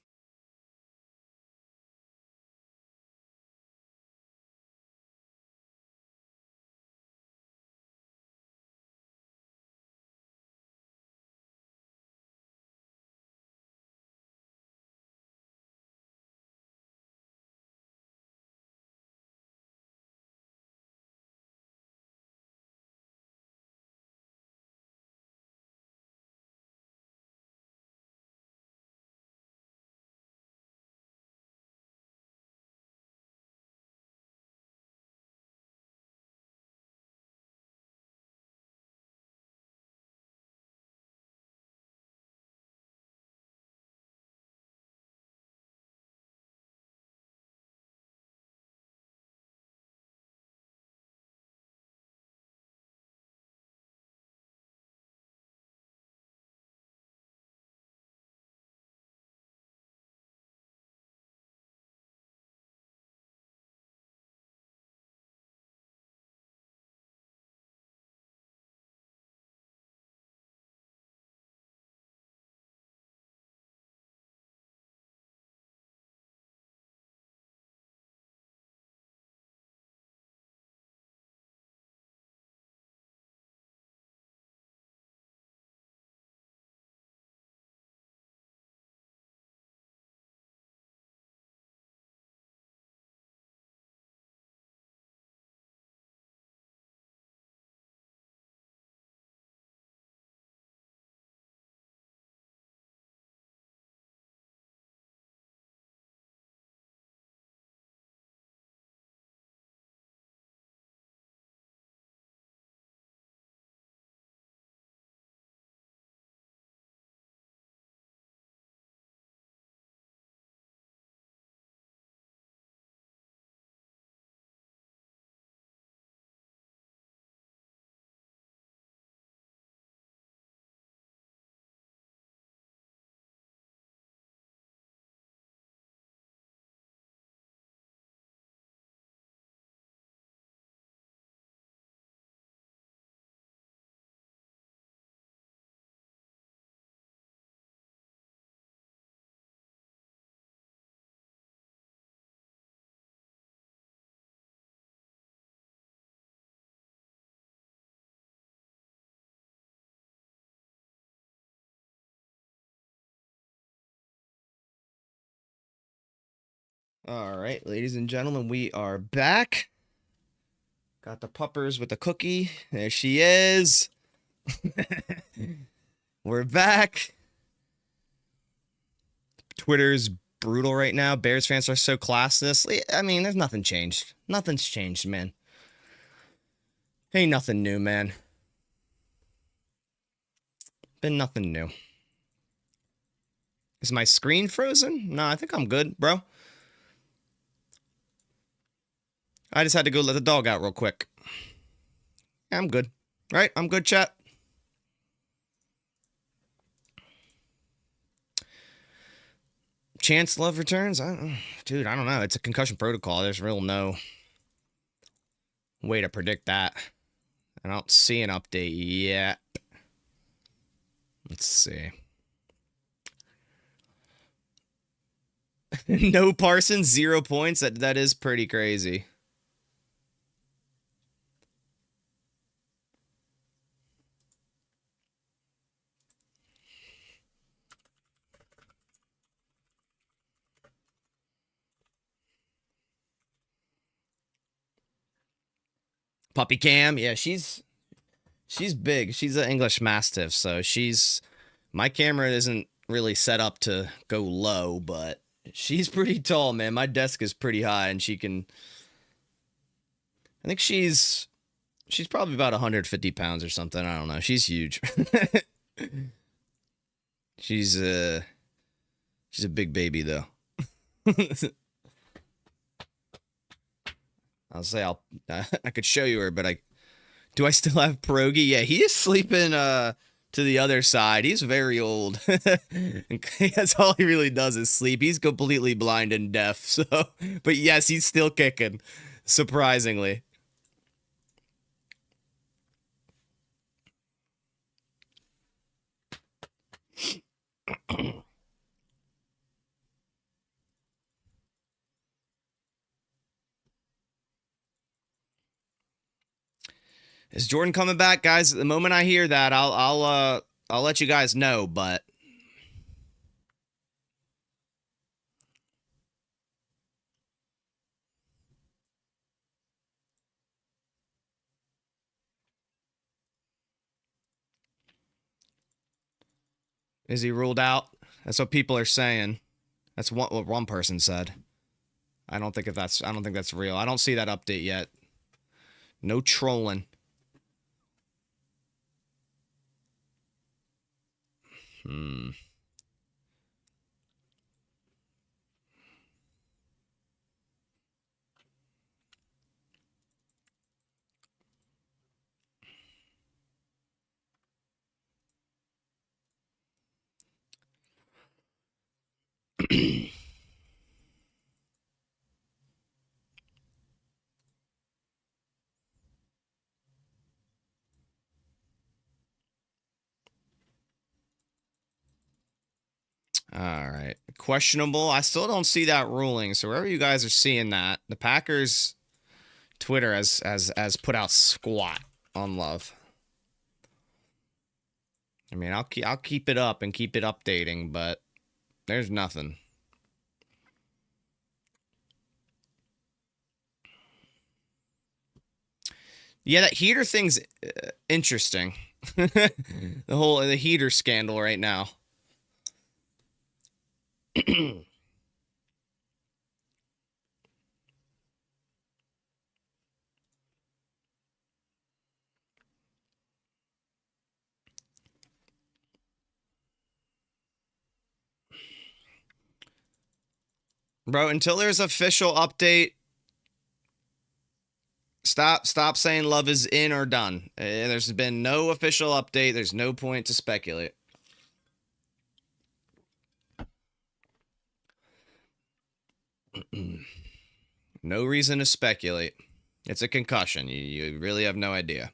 All right, ladies and gentlemen, we are back. Got the puppers with the cookie. There she is. We're back. Twitter's brutal right now. Bears fans are so classless. I mean, there's nothing changed. Nothing's changed, man. Ain't nothing new, man. Been nothing new. Is my screen frozen? No, I think I'm good, bro. I just had to go let the dog out real quick. Yeah, I'm good. Right? I'm good, chat. Chance Love returns? Dude, I don't know. It's a concussion protocol. There's real no way to predict that. I don't see an update yet. Let's see. No Parsons, 0 points. That is pretty crazy. Puppy Cam, yeah, she's big. She's an English Mastiff, so my camera isn't really set up to go low, but she's pretty tall, man. My desk is pretty high, and I think she's probably about 150 pounds or something. I don't know. She's huge. She's a big baby though. I'll say I could show you her, but do I still have Pierogi? Yeah, he is sleeping to the other side. He's very old. That's all he really does is sleep. He's completely blind and deaf. So, but yes, he's still kicking, surprisingly. Is Jordan coming back, guys? The moment I hear that, I'll let you guys know, but is he ruled out? That's what people are saying. That's what one person said. I don't think that's real. I don't see that update yet. No trolling. All right. Questionable. I still don't see that ruling. So wherever you guys are seeing that, the Packers Twitter has put out squat on Love. I mean, I'll keep it up and keep it updating, but there's nothing. Yeah, that heater thing's interesting. The heater scandal right now. Bro, until there's official update, stop saying Love is in or done. There's been no official update. There's no point to speculate. No reason to speculate. It's a concussion. You really have no idea.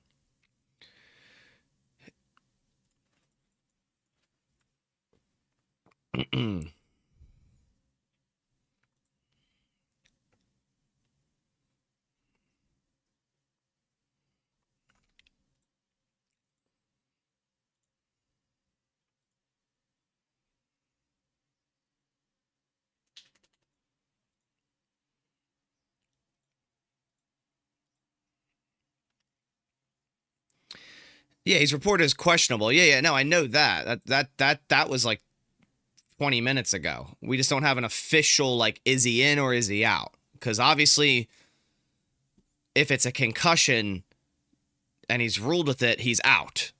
Yeah, he's reported as questionable. Yeah, no, I know that. That was like 20 minutes ago. We just don't have an official, like, is he in or is he out? Because obviously, if it's a concussion and he's ruled with it, he's out.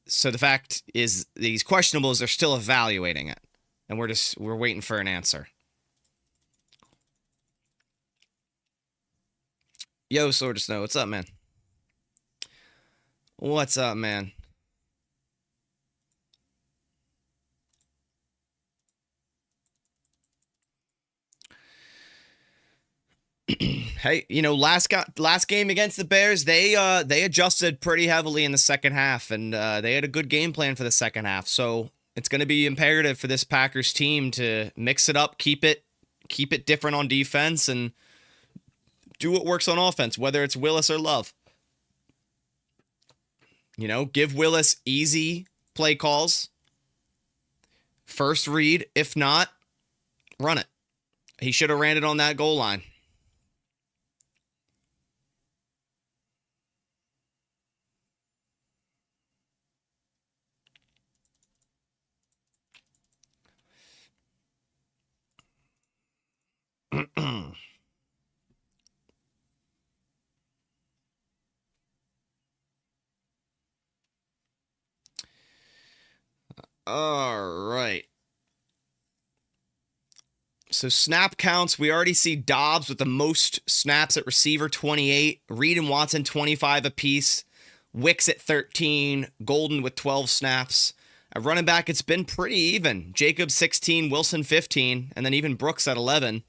So the fact is that he's questionable is they're still evaluating it. And we're waiting for an answer. Yo, Sword of Snow, what's up, man? What's up, man? Hey, last game against the Bears, they adjusted pretty heavily in the second half, and they had a good game plan for the second half. So it's going to be imperative for this Packers team to mix it up, keep it different on defense, and do what works on offense, whether it's Willis or Love. Give Willis easy play calls. First read, if not, run it. He should have ran it on that goal line. All right. So snap counts, we already see Dobbs with the most snaps at receiver, 28. Reed and Watson, 25 apiece. Wicks at 13. Golden with 12 snaps. At running back, it's been pretty even. Jacobs, 16. Wilson, 15. And then even Brooks at 11.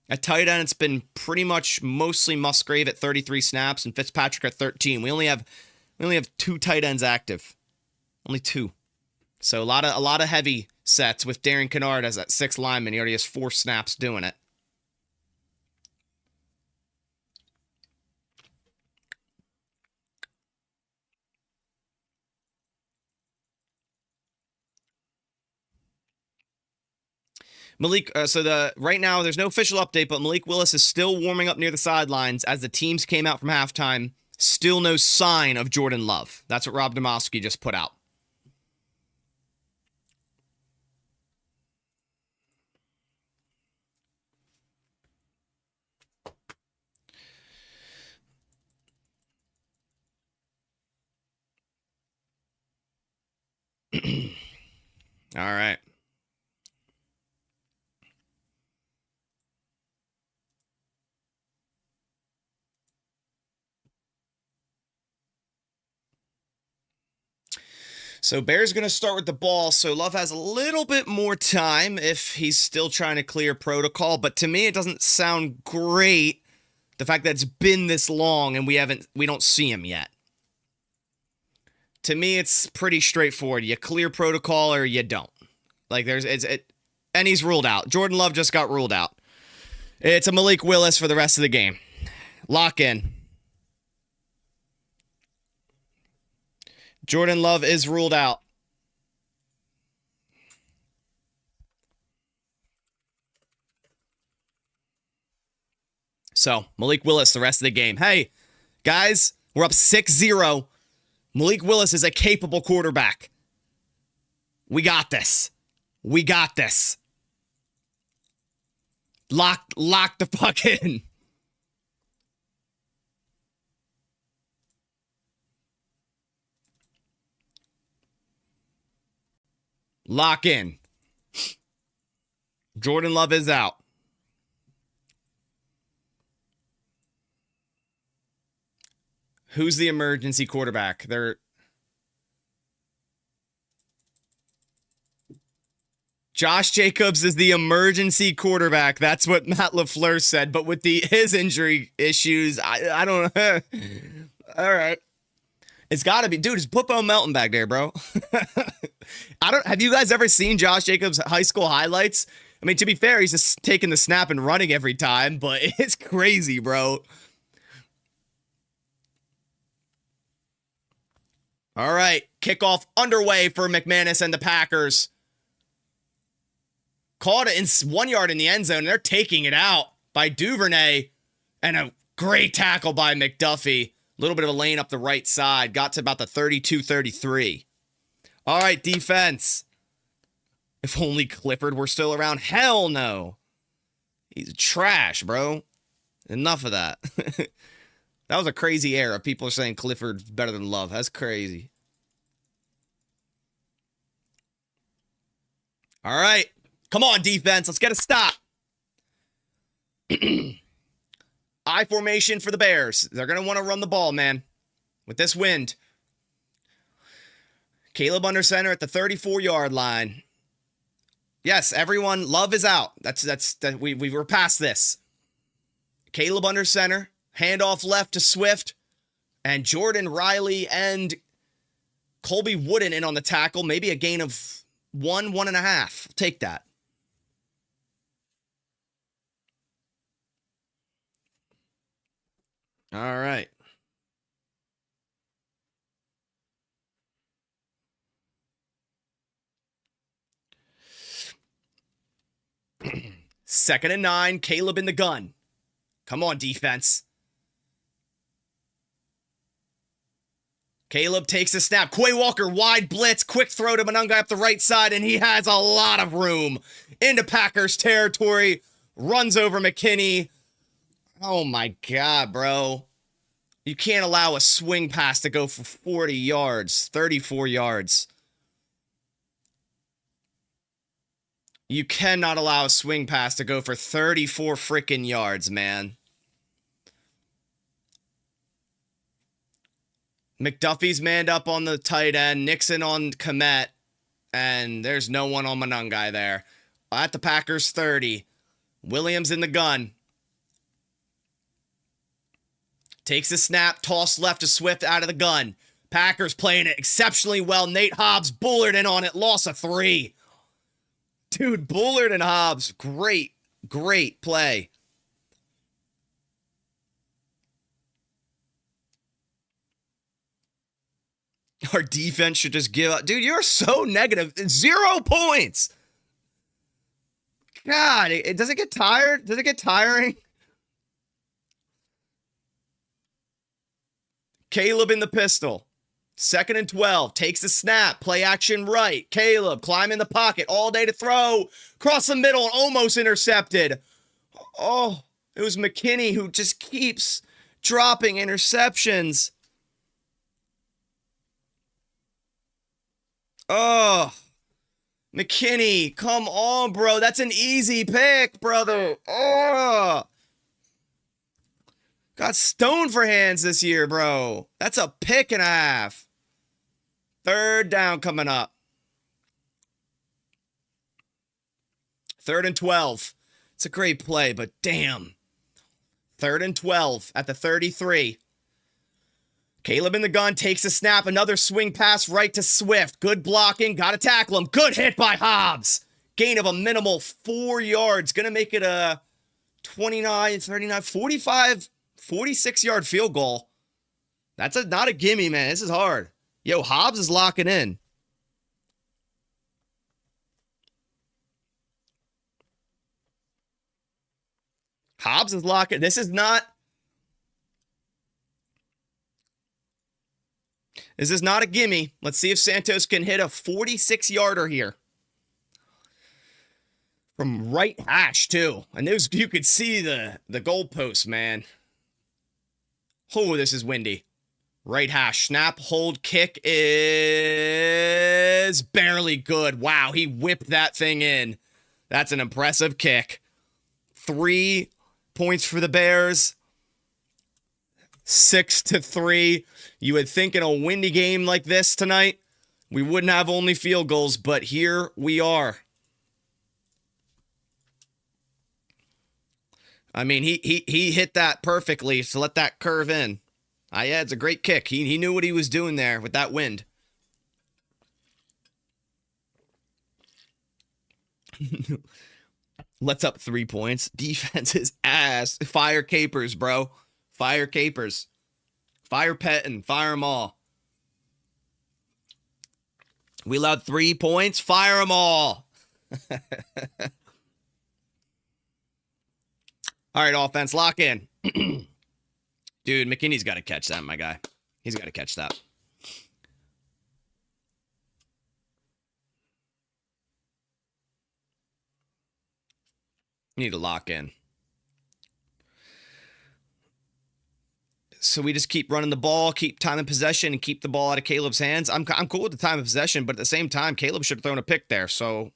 At tight end, it's been pretty much mostly Musgrave at 33 snaps and Fitzpatrick at 13. We only have 2 tight ends active. Only 2. So a lot of heavy sets with Darren Kennard as that 6th lineman. He already has 4 snaps doing it. Malik, right now there's no official update, but Malik Willis is still warming up near the sidelines as the teams came out from halftime. Still no sign of Jordan Love. That's what Rob Domofsky just put out. All right. So Bears going to start with the ball, so Love has a little bit more time if he's still trying to clear protocol, but to me it doesn't sound great, the fact that it's been this long and we don't see him yet. To me, it's pretty straightforward. You clear protocol or you don't. Like and he's ruled out. Jordan Love just got ruled out. It's a Malik Willis for the rest of the game. Lock in. Jordan Love is ruled out. So, Malik Willis the rest of the game. Hey, guys, we're up 6-0. Malik Willis is a capable quarterback. We got this. We got this. Lock the fuck in. Lock in. Jordan Love is out. Who's the emergency quarterback? Josh Jacobs is the emergency quarterback. That's what Matt LaFleur said. But with his injury issues, I don't know. All right. It's got to be. Dude, it's Puppo Melton back there, bro. Have you guys ever seen Josh Jacobs' high school highlights? I mean, to be fair, he's just taking the snap and running every time, but it's crazy, bro. All right. Kickoff underway for McManus and the Packers. Caught it in 1 yard in the end zone. They're taking it out by Duvernay. And a great tackle by McDuffie. A little bit of a lane up the right side. Got to about the 32-33. All right, defense. If only Clifford were still around. Hell no. He's trash, bro. Enough of that. That was a crazy era. People are saying Clifford's better than Love. That's crazy. All right. Come on, defense. Let's get a stop. I formation for the Bears. They're going to want to run the ball, man. With this wind. Caleb under center at the 34-yard line. Yes, everyone, Love is out. We were past this. Caleb under center. Handoff left to Swift. And Jordan Riley and Colby Wooden in on the tackle. Maybe a gain of 1.5. Take that. All right. Second and 9. Caleb in the gun. Come on, defense. Caleb takes the snap. Quay Walker, wide blitz. Quick throw to Monangai up the right side, and he has a lot of room into Packers territory. Runs over McKinney. Oh, my God, bro. You can't allow a swing pass to go for 40 yards, 34 yards. You cannot allow a swing pass to go for 34 freaking yards, man. McDuffie's manned up on the tight end. Nixon on Komet. And there's no one on Monangai there. At the Packers 30. Williams in the gun. Takes the snap. Toss left to Swift out of the gun. Packers playing it exceptionally well. Nate Hobbs, Bullard in on it. Loss of 3. Dude, Bullard and Hobbs, great play. Our defense should just give up. Dude, you're so negative. 0 points. God, does it get tired? Does it get tiring? Caleb in the pistol. 2nd and 12. Takes the snap. Play action right. Caleb climb in the pocket all day to throw. Cross the middle and almost intercepted. Oh, it was McKinney who just keeps dropping interceptions. Oh, McKinney, come on, bro. That's an easy pick, brother. Oh. Got stoned for hands this year, bro. That's a pick and a half. 3rd down coming up. 3rd and 12. It's a great play, but damn. 3rd and 12 at the 33. Caleb in the gun takes a snap. Another swing pass right to Swift. Good blocking. Got to tackle him. Good hit by Hobbs. Gain of a minimal 4 yards. Going to make it a 29, 39, 45, 46-yard field goal. That's not a gimme, man. This is hard. Yo, Hobbs is locking in. Hobbs is locking. This is not a gimme. Let's see if Santos can hit a 46-yarder here. From right hash, too. And you could see the goalpost, man. Oh, this is windy. Right hash. Snap, hold, kick is barely good. Wow, he whipped that thing in. That's an impressive kick. 3 points for the Bears. 6-3. You would think in a windy game like this tonight, we wouldn't have only field goals, but here we are. I mean, he hit that perfectly to let that curve in. Yeah, it's a great kick. He knew what he was doing there with that wind. Let's up 3 points. Defense is ass. Fire Capers, bro. Fire Capers. Fire Pettin. Fire them all. We allowed 3 points. Fire them all. All right, offense, lock in. Dude, McKinney's got to catch that, my guy. He's got to catch that. You need to lock in. So we just keep running the ball, keep time of possession, and keep the ball out of Caleb's hands. I'm cool with the time of possession, but at the same time, Caleb should have thrown a pick there. So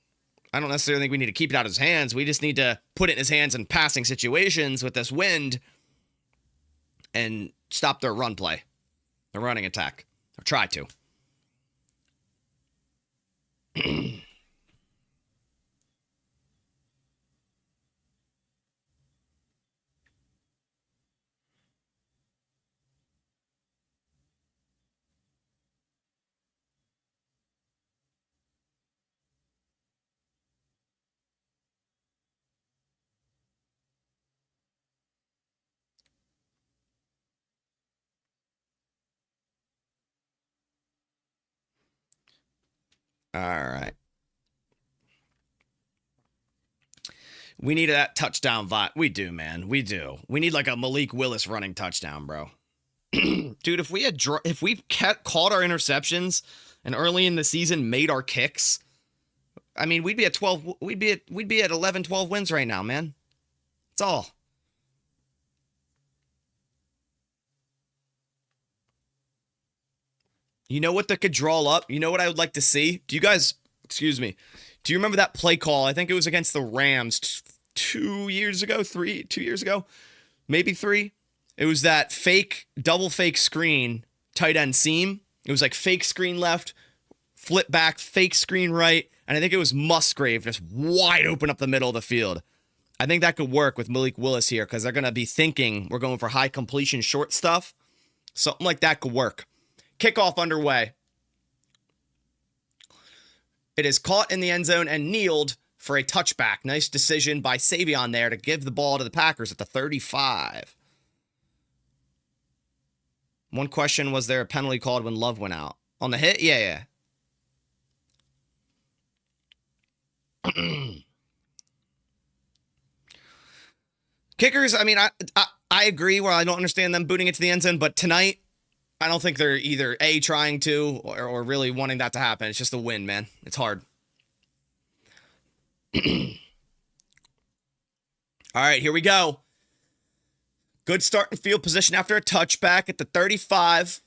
I don't necessarily think we need to keep it out of his hands. We just need to put it in his hands in passing situations with this wind and stop their run play, their running attack, or try to. All right. We need that touchdown vibe. We do, man. We do. We need like a Malik Willis running touchdown, bro. Dude, if we caught our interceptions and early in the season made our kicks, I mean, we'd be at 12. We'd be at 11, 12 wins right now, man. That's all. You know what that could draw up? You know what I would like to see? Do you guys, excuse me, do you remember that play call? I think it was against the Rams 2 years ago, 2 years ago, maybe 3. It was that double fake screen, tight end seam. It was like fake screen left, flip back, fake screen right. And I think it was Musgrave just wide open up the middle of the field. I think that could work with Malik Willis here because they're going to be thinking we're going for high completion short stuff. Something like that could work. Kickoff underway. It is caught in the end zone and kneeled for a touchback. Nice decision by Savion there to give the ball to the Packers at the 35. One question, was there a penalty called when Love went out? On the hit? Yeah. Kickers, I mean, I agree where I don't understand them booting it to the end zone, but tonight, I don't think they're either A, trying to or really wanting that to happen. It's just a win, man. It's hard. All right, here we go. Good start in field position after a touchback at the 35.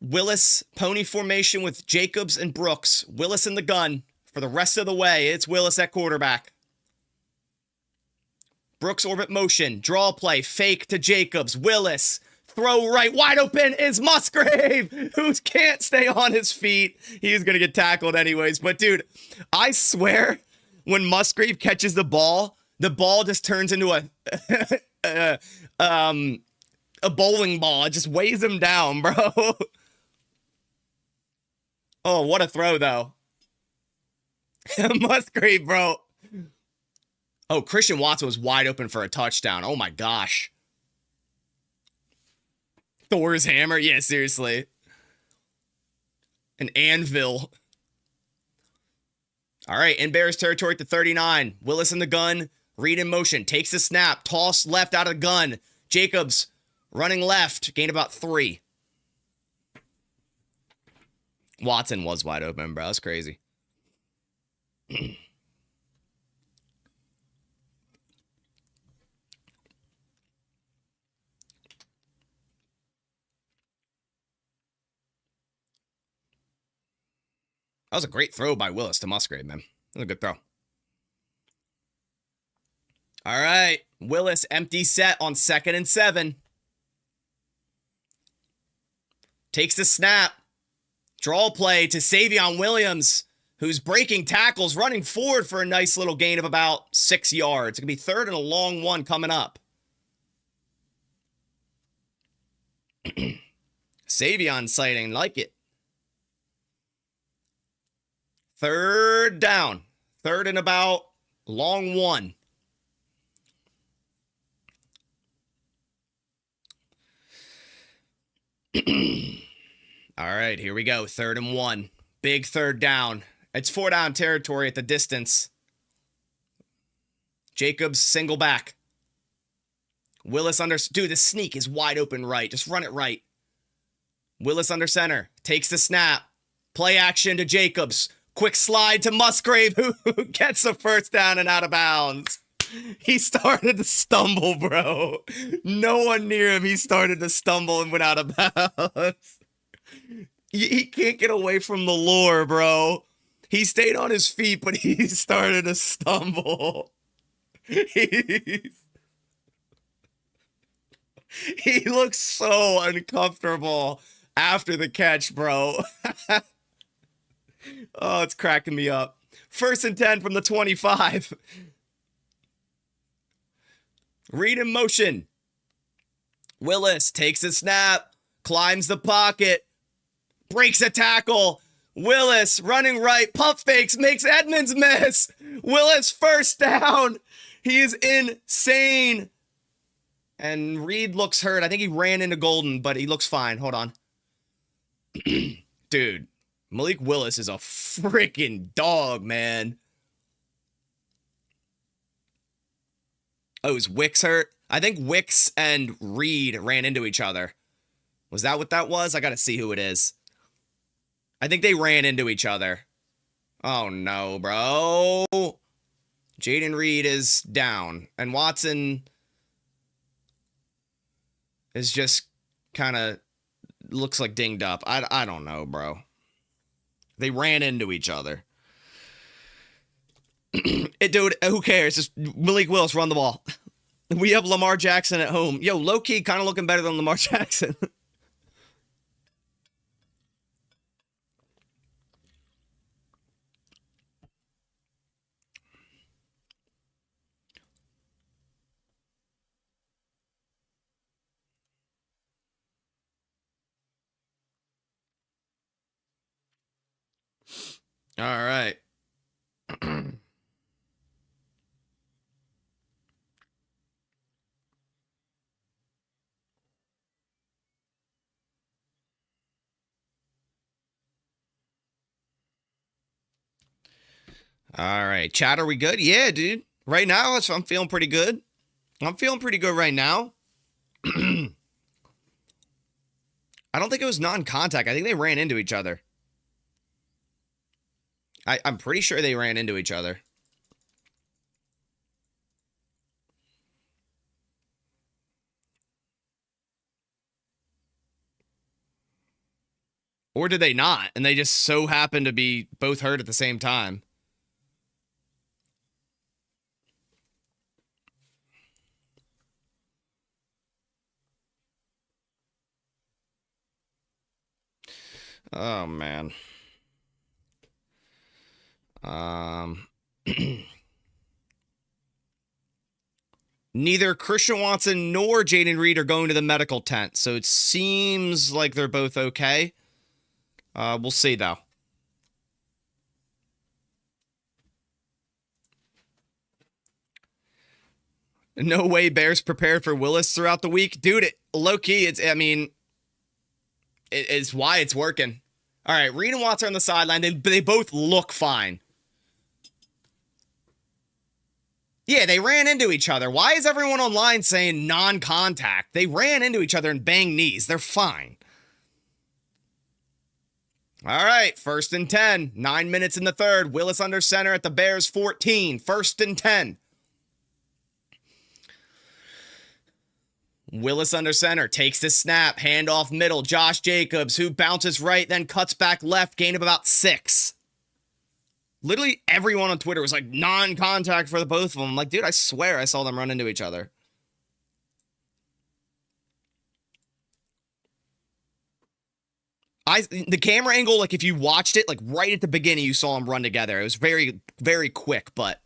Willis, pony formation with Jacobs and Brooks. Willis in the gun for the rest of the way. It's Willis at quarterback. Brooks orbit motion, draw play, fake to Jacobs. Willis, throw right, wide open is Musgrave, who can't stay on his feet. He's going to get tackled anyways. But, dude, I swear, when Musgrave catches the ball just turns into a bowling ball. It just weighs him down, bro. Oh, what a throw, though. Musgrave, bro. Oh, Christian Watson was wide open for a touchdown. Oh, my gosh. Thor's hammer? Yeah, seriously. An anvil. All right, in Bears territory at the 39. Willis in the gun. Reed in motion. Takes the snap. Toss left out of the gun. Jacobs running left. Gain about 3. Watson was wide open, bro. That's crazy. That was a great throw by Willis to Musgrave, man. That was a good throw. All right. Willis, empty set on 2nd and 7. Takes the snap. Draw play to Savion Williams, who's breaking tackles, running forward for a nice little gain of about 6 yards. It's going to be 3rd and a long one coming up. Savion sighting, like it. 3rd down. 3rd and about long 1. All right, here we go. 3rd and 1. Big 3rd down. It's 4 down territory at the distance. Jacobs single back. Willis under... Dude, the sneak is wide open right. Just run it right. Willis under center. Takes the snap. Play action to Jacobs. Quick slide to Musgrave, who gets the first down and out of bounds. He started to stumble, bro. No one near him. He started to stumble and went out of bounds. He can't get away from the lore, bro. He stayed on his feet, but he started to stumble. He looks so uncomfortable after the catch, bro. Oh, it's cracking me up. 1st and 10 from the 25. Read in motion. Willis takes a snap, climbs the pocket, breaks a tackle. Willis running right, pump fakes, makes Edmonds miss. Willis first down. He is insane. And Reed looks hurt. I think he ran into Golden, but he looks fine. Hold on. Dude, Malik Willis is a freaking dog, man. Oh, is Wicks hurt? I think Wicks and Reed ran into each other. Was that what that was? I gotta see who it is. I think they ran into each other. Oh no, bro. Jaden Reed is down. And Watson is just kind of looks like dinged up. I don't know, bro. They ran into each other. Dude, who cares? Just Malik Willis, run the ball. We have Lamar Jackson at home. Yo, low-key kind of looking better than Lamar Jackson. All right. All right, chat, are we good? Yeah, dude. Right now, I'm feeling pretty good. I'm feeling pretty good right now. I don't think it was non-contact. I think they ran into each other. I'm pretty sure they ran into each other. Or did they not? And they just so happened to be both hurt at the same time. Oh, man. Neither Christian Watson nor Jaden Reed are going to the medical tent, so it seems like they're both okay. We'll see, though. No way Bears prepared for Willis throughout the week. Dude, low-key, it's why it's working. All right, Reed and Watson are on the sideline. They both look fine. Yeah, they ran into each other. Why is everyone online saying non-contact? They ran into each other and banged knees. They're fine. All right, 1st and 10. 9 minutes in the third. Willis under center at the Bears 14. 1st and 10. Willis under center, takes the snap, handoff middle, Josh Jacobs, who bounces right, then cuts back left, gain of about 6. Literally everyone on Twitter was like, non-contact for the both of them. I'm like, dude, I swear I saw them run into each other. The camera angle, like if you watched it, like right at the beginning, you saw them run together. It was very, very quick, but.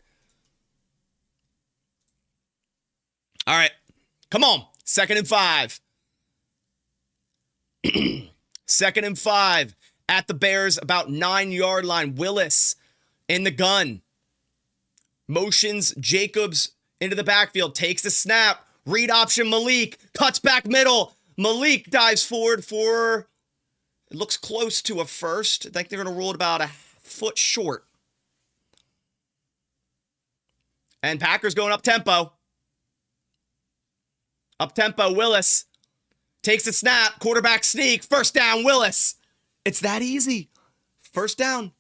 All right, come on. 2nd and 5. 2nd and 5 at the Bears, about 9-yard line. Willis in the gun. Motions Jacobs into the backfield. Takes the snap. Read option Malik. Cuts back middle. Malik dives forward for... It looks close to a first. I think they're going to roll it about a foot short. And Packers going up tempo. Up-tempo, Willis. Takes a snap. Quarterback sneak. First down, Willis. It's that easy. First down.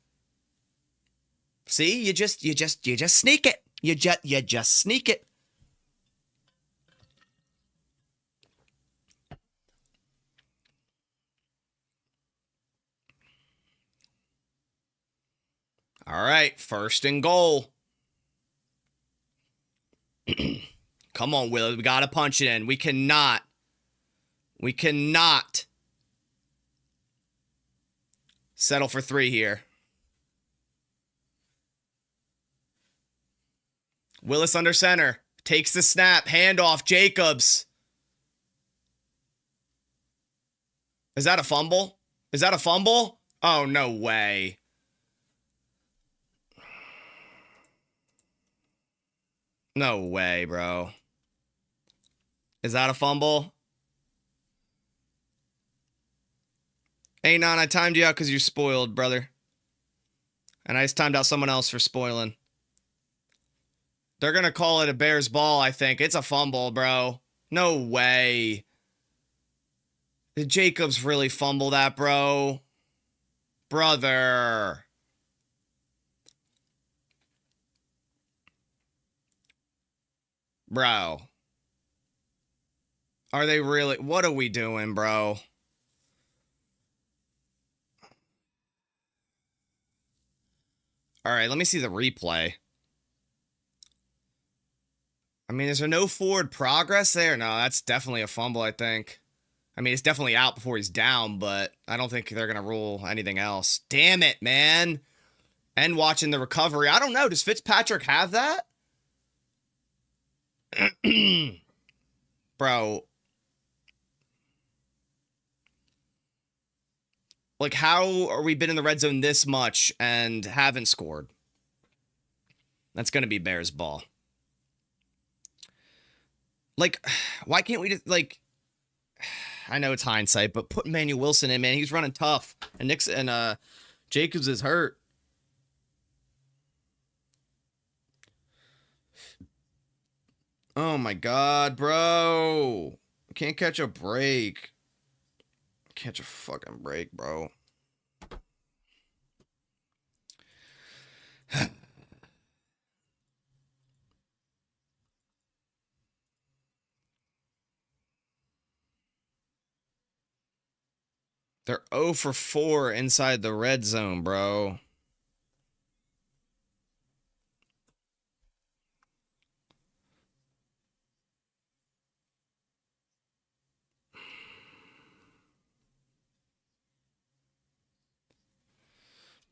See, you just sneak it. You just sneak it. All right, first and goal. Come on, Willis. We got to punch it in. We cannot settle for 3 here. Willis under center. Takes the snap. Handoff. Jacobs. Is that a fumble? Is that a fumble? Oh, no way. No way, bro. Is that a fumble? Hey, non, I timed you out because you're spoiled, brother. And I just timed out someone else for spoiling. They're going to call it a Bears ball, I think. It's a fumble, bro. No way. Did Jacobs really fumble that, bro? Brother. Bro. Are they really? What are we doing, bro? All right, let me see the replay. I mean, is there no forward progress there? No, that's definitely a fumble, I think. I mean, it's definitely out before he's down, but I don't think they're going to rule anything else. Damn it, man. And watching the recovery. I don't know. Does Fitzpatrick have that? Bro. Like, how are we been in the red zone this much and haven't scored? That's going to be Bears ball. Like, why can't we just, like, I know it's hindsight, but put Manuel Wilson in, man. He's running tough. And Jacobs is hurt. Oh my God, bro. Can't catch a break. Catch a fucking break, bro. They're 0 for 4 inside the red zone, bro.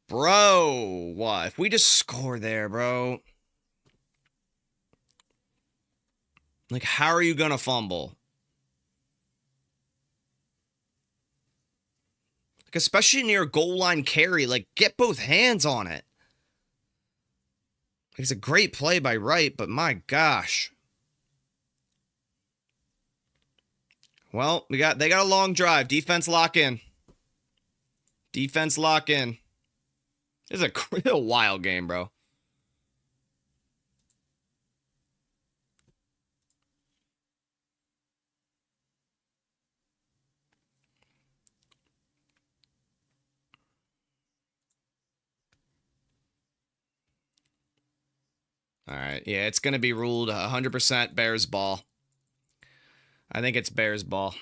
Bro, what? If we just score there, bro. Like, how are you gonna fumble? Like, especially near goal line carry, like, get both hands on it. It's a great play by Wright, but my gosh. Well, they got a long drive. Defense lock in. Defense lock in. This is a wild game, bro. All right. Yeah, it's going to be ruled 100% Bears ball. I think it's Bears ball.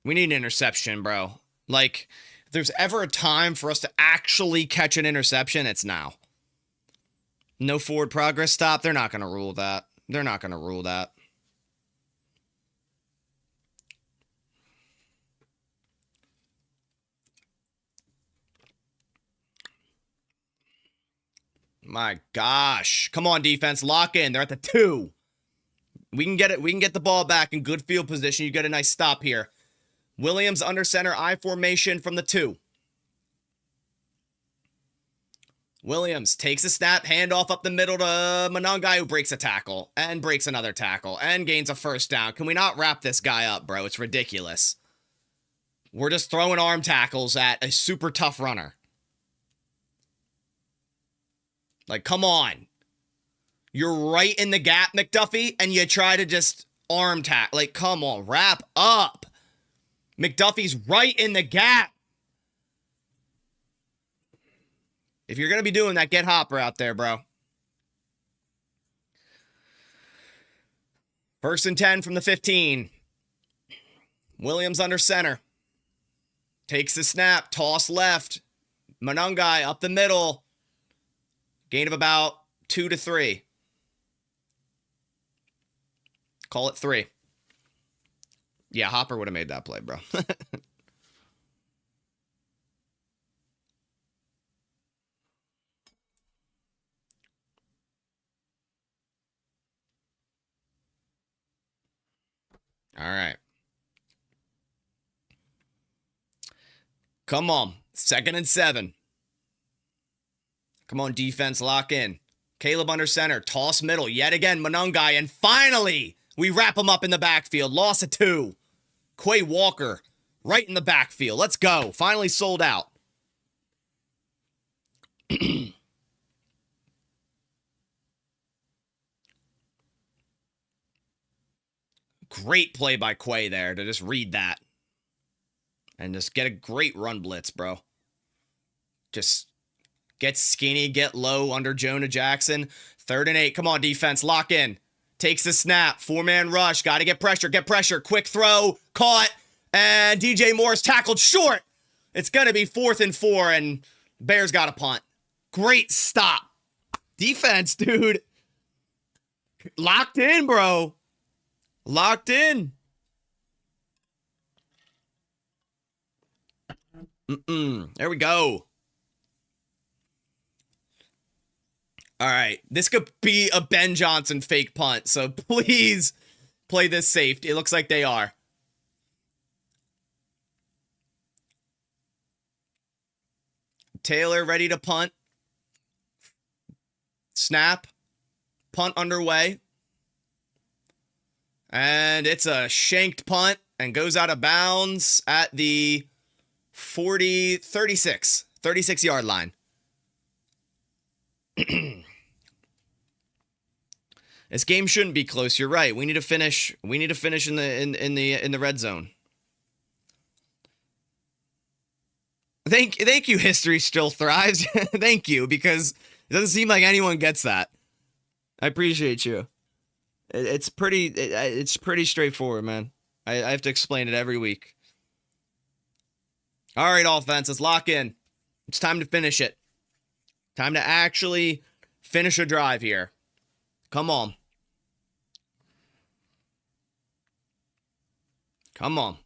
We need an interception, bro. Like, if there's ever a time for us to actually catch an interception, it's now. No forward progress stop. They're not going to rule that. They're not going to rule that. My gosh. Come on, defense. Lock in. They're at the 2. We can get it. We can get the ball back in good field position. You get a nice stop here. Williams under center, I formation from the 2. Williams takes a snap, handoff up the middle to Monongai, who breaks a tackle and breaks another tackle and gains a first down. Can we not wrap this guy up, bro? It's ridiculous. We're just throwing arm tackles at a super tough runner. Like, come on. You're right in the gap, McDuffie, and you try to just arm tackle. Like, come on, wrap up. McDuffie's right in the gap. If you're going to be doing that, get Hopper out there, bro. 1st and 10 from the 15. Williams under center. Takes the snap. Toss left. Monungai up the middle. Gain of about 2 to 3. Call it 3. Yeah, Hopper would have made that play, bro. All right. Come on. 2nd and 7. Come on, defense, lock in. Caleb under center. Toss middle. Yet again, Monungai. And finally, we wrap him up in the backfield. Loss of 2. Quay Walker right in the backfield. Let's go. Finally sold out. Great play by Quay there to just read that. And just get a great run blitz, bro. Just get skinny, get low under Jonah Jackson. 3rd and 8. Come on, defense. Lock in. Takes the snap. 4-man rush. Got to get pressure. Get pressure. Quick throw. Caught. And DJ Morris tackled short. It's going to be 4th and 4. And Bears got a punt. Great stop. Defense, dude. Locked in, bro. Locked in. There we go. All right. This could be a Ben Johnson fake punt. So please play this safe. It looks like they are. Taylor ready to punt. Snap. Punt underway. And it's a shanked punt and goes out of bounds at the 36-yard line. This game shouldn't be close. You're right. We need to finish. We need to finish in the red zone. Thank you. History still thrives. Thank you, because it doesn't seem like anyone gets that. I appreciate you. It's pretty straightforward, man. I have to explain it every week. All right, offense, let's lock in. It's time to finish it. Time to actually finish a drive here. Come on. Come on.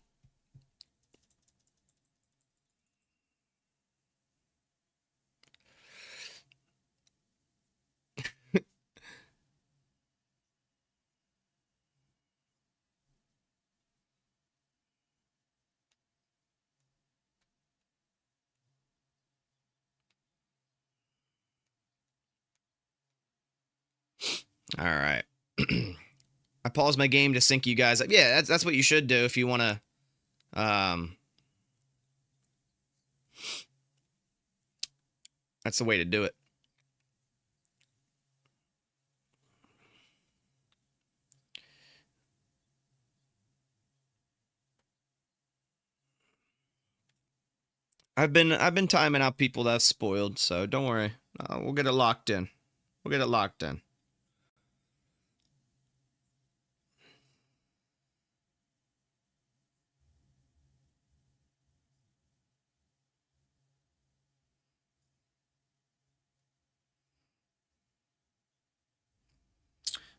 All right. I paused my game to sync you guys up. Yeah, that's what you should do if you want to. That's the way to do it. I've been timing out people that's spoiled, so don't worry. We'll get it locked in. We'll get it locked in.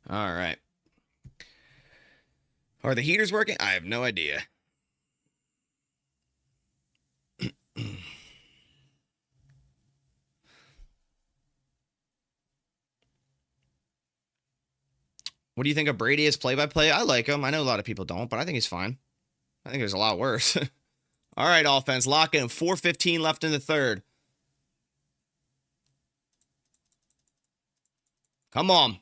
All right. Are the heaters working? I have no idea. What do you think of Brady as play-by-play? I like him. I know a lot of people don't, but I think he's fine. I think there's a lot worse. All right, offense, lock in. 4:15 left in the third. Come on.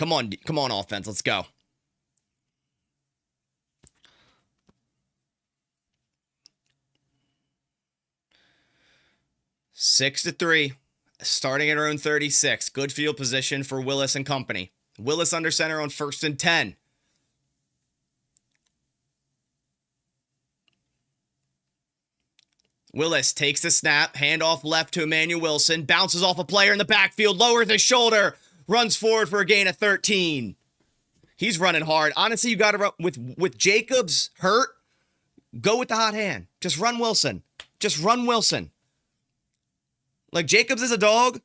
Come on, offense. Let's go. Six to 3. Starting at our own 36. Good field position for Willis and company. Willis under center on 1st and 10. Willis takes the snap, handoff left to Emmanuel Wilson, bounces off a player in the backfield, lowers his shoulder, runs forward for a gain of 13. He's running hard. Honestly, you got to run with Jacobs hurt. Go with the hot hand. Just run Wilson. Just run Wilson. Like, Jacobs is a dog,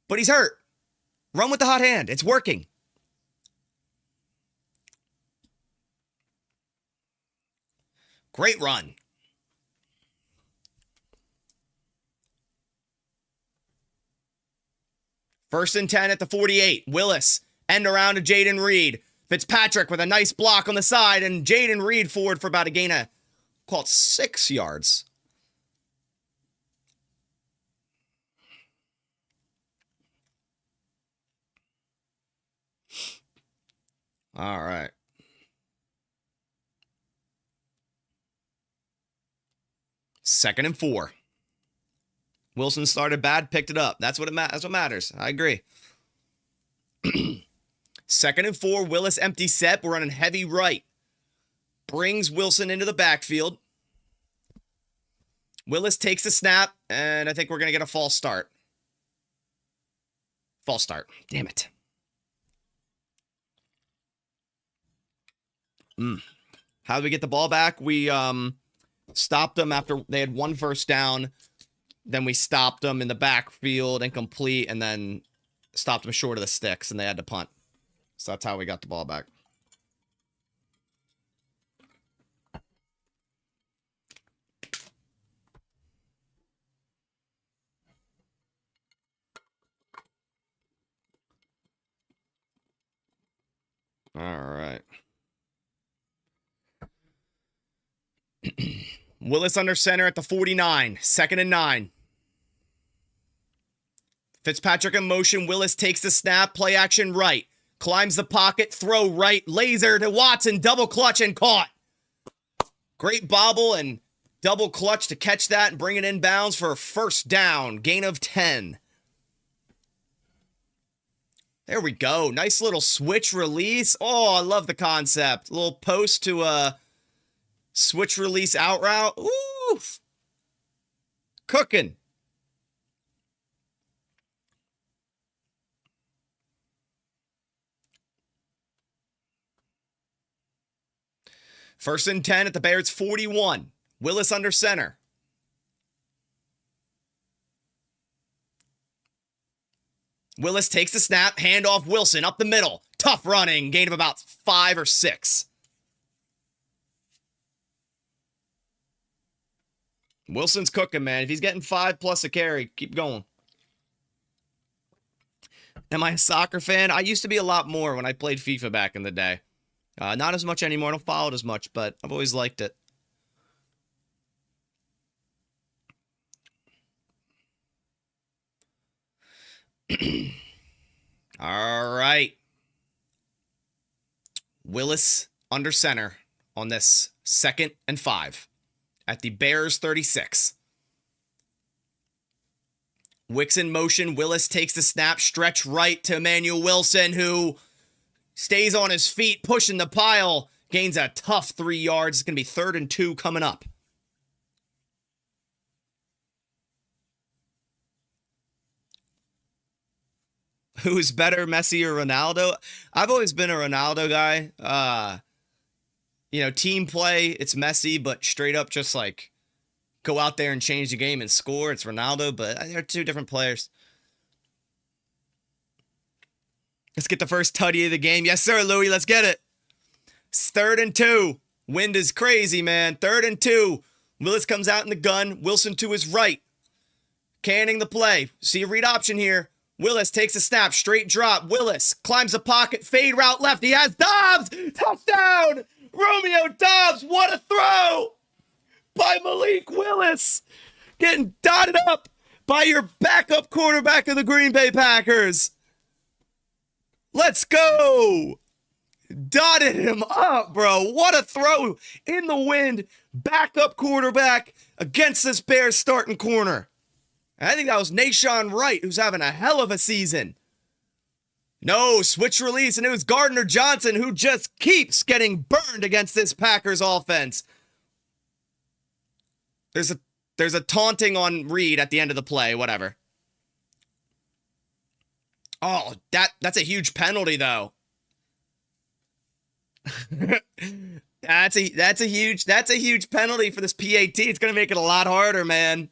but he's hurt. Run with the hot hand. It's working. Great run. First and 10 at the 48. Willis, end around to Jaden Reed. Fitzpatrick with a nice block on the side, and Jaden Reed forward for about a gain of, call it 6 yards. All right. Second and 4. Wilson started bad, picked it up. That's what matters. I agree. Second and 4, Willis empty set. We're running heavy right. Brings Wilson into the backfield. Willis takes the snap, and I think we're going to get a false start. False start. Damn it. How did we get the ball back? We stopped them after they had 1 first down. Then we stopped them in the backfield, incomplete, and then stopped them short of the sticks, and they had to punt. So that's how we got the ball back. All right. Willis under center at the 49. Second and 9. Fitzpatrick in motion. Willis takes the snap. Play action right. Climbs the pocket. Throw right. Laser to Watson. Double clutch and caught. Great bobble and double clutch to catch that and bring it inbounds for a first down. Gain of 10. There we go. Nice little switch release. Oh, I love the concept. A little post to a switch release out route. Ooh. Cooking. First and 10 at the Bears 41. Willis under center. Willis takes the snap, handoff Wilson up the middle. Tough running, gain of about 5 or 6. Wilson's cooking, man. If he's getting 5+ a carry, keep going. Am I a soccer fan? I used to be a lot more when I played FIFA back in the day. Not as much anymore. I don't follow it as much, but I've always liked it. All right. Willis under center on this 2nd and 5 at the Bears 36. Wicks in motion. Willis takes the snap, stretch right to Emmanuel Wilson, who stays on his feet, pushing the pile, gains a tough 3 yards. It's going to be 3rd and 2 coming up. Who's better, Messi or Ronaldo? I've always been a Ronaldo guy. Team play, it's Messi, but straight up just like go out there and change the game and score, it's Ronaldo, but they're 2 different players. Let's get the first tutty of the game. Yes, sir, Louie, let's get it. It's 3rd and 2. Wind is crazy, man. 3rd and 2. Willis comes out in the gun. Wilson to his right. Canning the play. See a read option here. Willis takes a snap, straight drop. Willis climbs the pocket, fade route left. He has Dobbs. Touchdown. Romeo Dobbs. What a throw by Malik Willis. Getting dotted up by your backup quarterback of the Green Bay Packers. Let's go. Dotted him up, bro. What a throw in the wind. Backup quarterback against this Bears starting corner. And I think that was Nashawn Wright, who's having a hell of a season. No, switch release, and it was Gardner Johnson, who just keeps getting burned against this Packers offense. There's a taunting on Reed at the end of the play, whatever. Oh, that's a huge penalty, though. That's a huge penalty for this PAT. It's gonna make it a lot harder, man.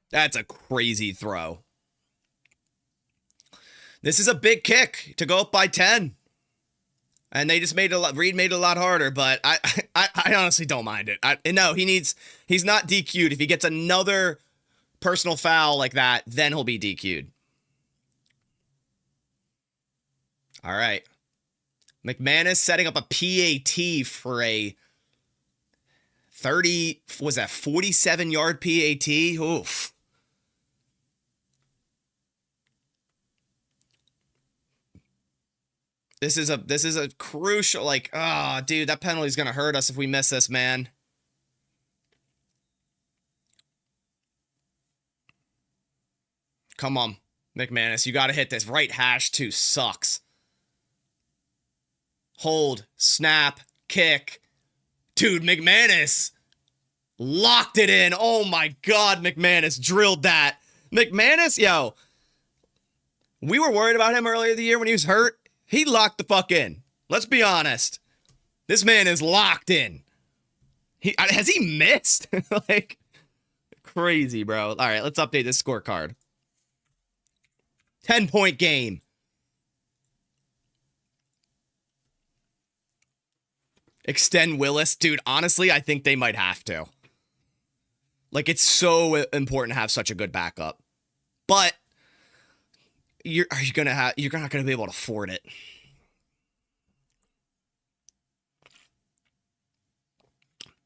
That's a crazy throw. This is a big kick to go up by 10. And they just made it a lot, Reed made it a lot harder, but I honestly don't mind it. No, he's not DQ'd. If he gets another personal foul like that, then he'll be DQ'd. All right. McManus setting up a PAT for a 47-yard PAT? Oof. This is a crucial, like, dude, that penalty's gonna hurt us if we miss this, man. Come on, McManus, you gotta hit this. Right hash 2 sucks. Hold, snap, kick. Dude, McManus locked it in. Oh my God, McManus drilled that. McManus, yo, we were worried about him earlier in the year when he was hurt. He locked the fuck in. Let's be honest. This man is locked in. Has he missed? Like, crazy, bro. All right, let's update this scorecard. 10-point game. Extend Willis. Dude, honestly, I think they might have to. Like, it's so important to have such a good backup. But you're not gonna be able to afford it.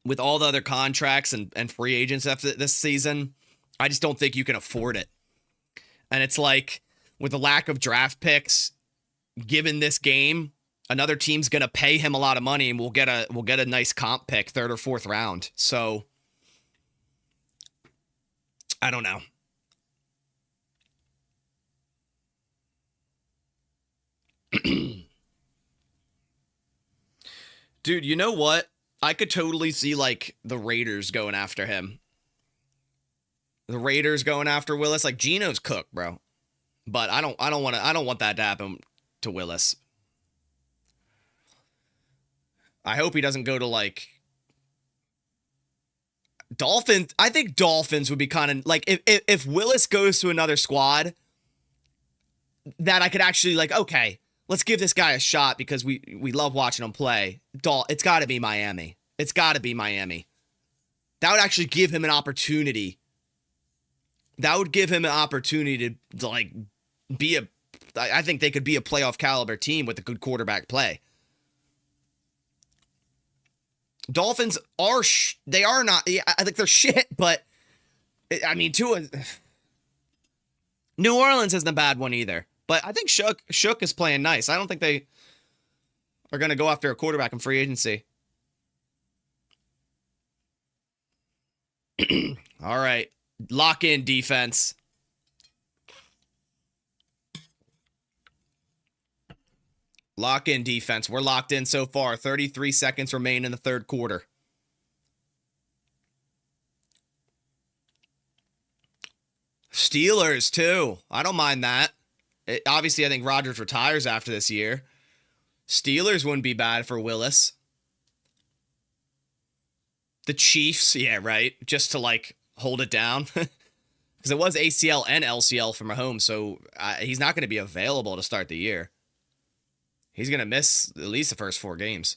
With all the other contracts and free agents after this season, I just don't think you can afford it. And it's like, with the lack of draft picks, given this game, another team's gonna pay him a lot of money, and we'll get a nice comp pick, 3rd or 4th round. So I don't know. Dude, you know what? I could totally see, like, the Raiders going after him. The Raiders going after Willis. Like, Geno's cooked, bro. But I don't want that to happen to Willis. I hope he doesn't go to, like, Dolphins. I think Dolphins would be kind of like, if Willis goes to another squad, that I could actually, like, okay, let's give this guy a shot because we love watching him play. It's got to be Miami. It's got to be Miami. That would actually give him an opportunity. That would give him an opportunity to like, I think they could be a playoff caliber team with a good quarterback play. Dolphins are, they are not, I think they're shit, but, I mean, New Orleans isn't a bad one either. But I think Shook is playing nice. I don't think they are going to go after a quarterback in free agency. All right. Lock in defense. Lock in defense. We're locked in so far. 33 seconds remain in the 3rd quarter. Steelers, too. I don't mind that. Obviously, I think Rodgers retires after this year. Steelers wouldn't be bad for Willis. The Chiefs, yeah, right. Just to, like, hold it down. Because it was ACL and LCL for Mahomes, so he's not going to be available to start the year. He's going to miss at least the first 4 games.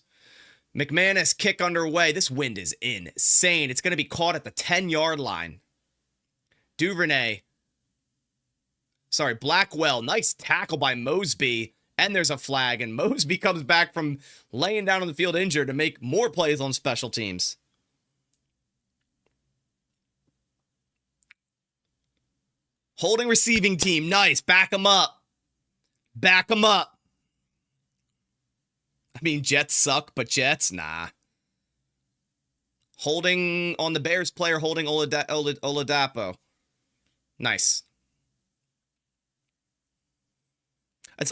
McManus, kick underway. This wind is insane. It's going to be caught at the 10-yard line. Duvernay. Sorry, Blackwell. Nice tackle by Mosby. And there's a flag. And Mosby comes back from laying down on the field injured to make more plays on special teams. Holding receiving team. Nice. Back them up. Back them up. I mean, Jets suck, but Jets, nah. Holding on the Bears player, holding Oladapo. Nice.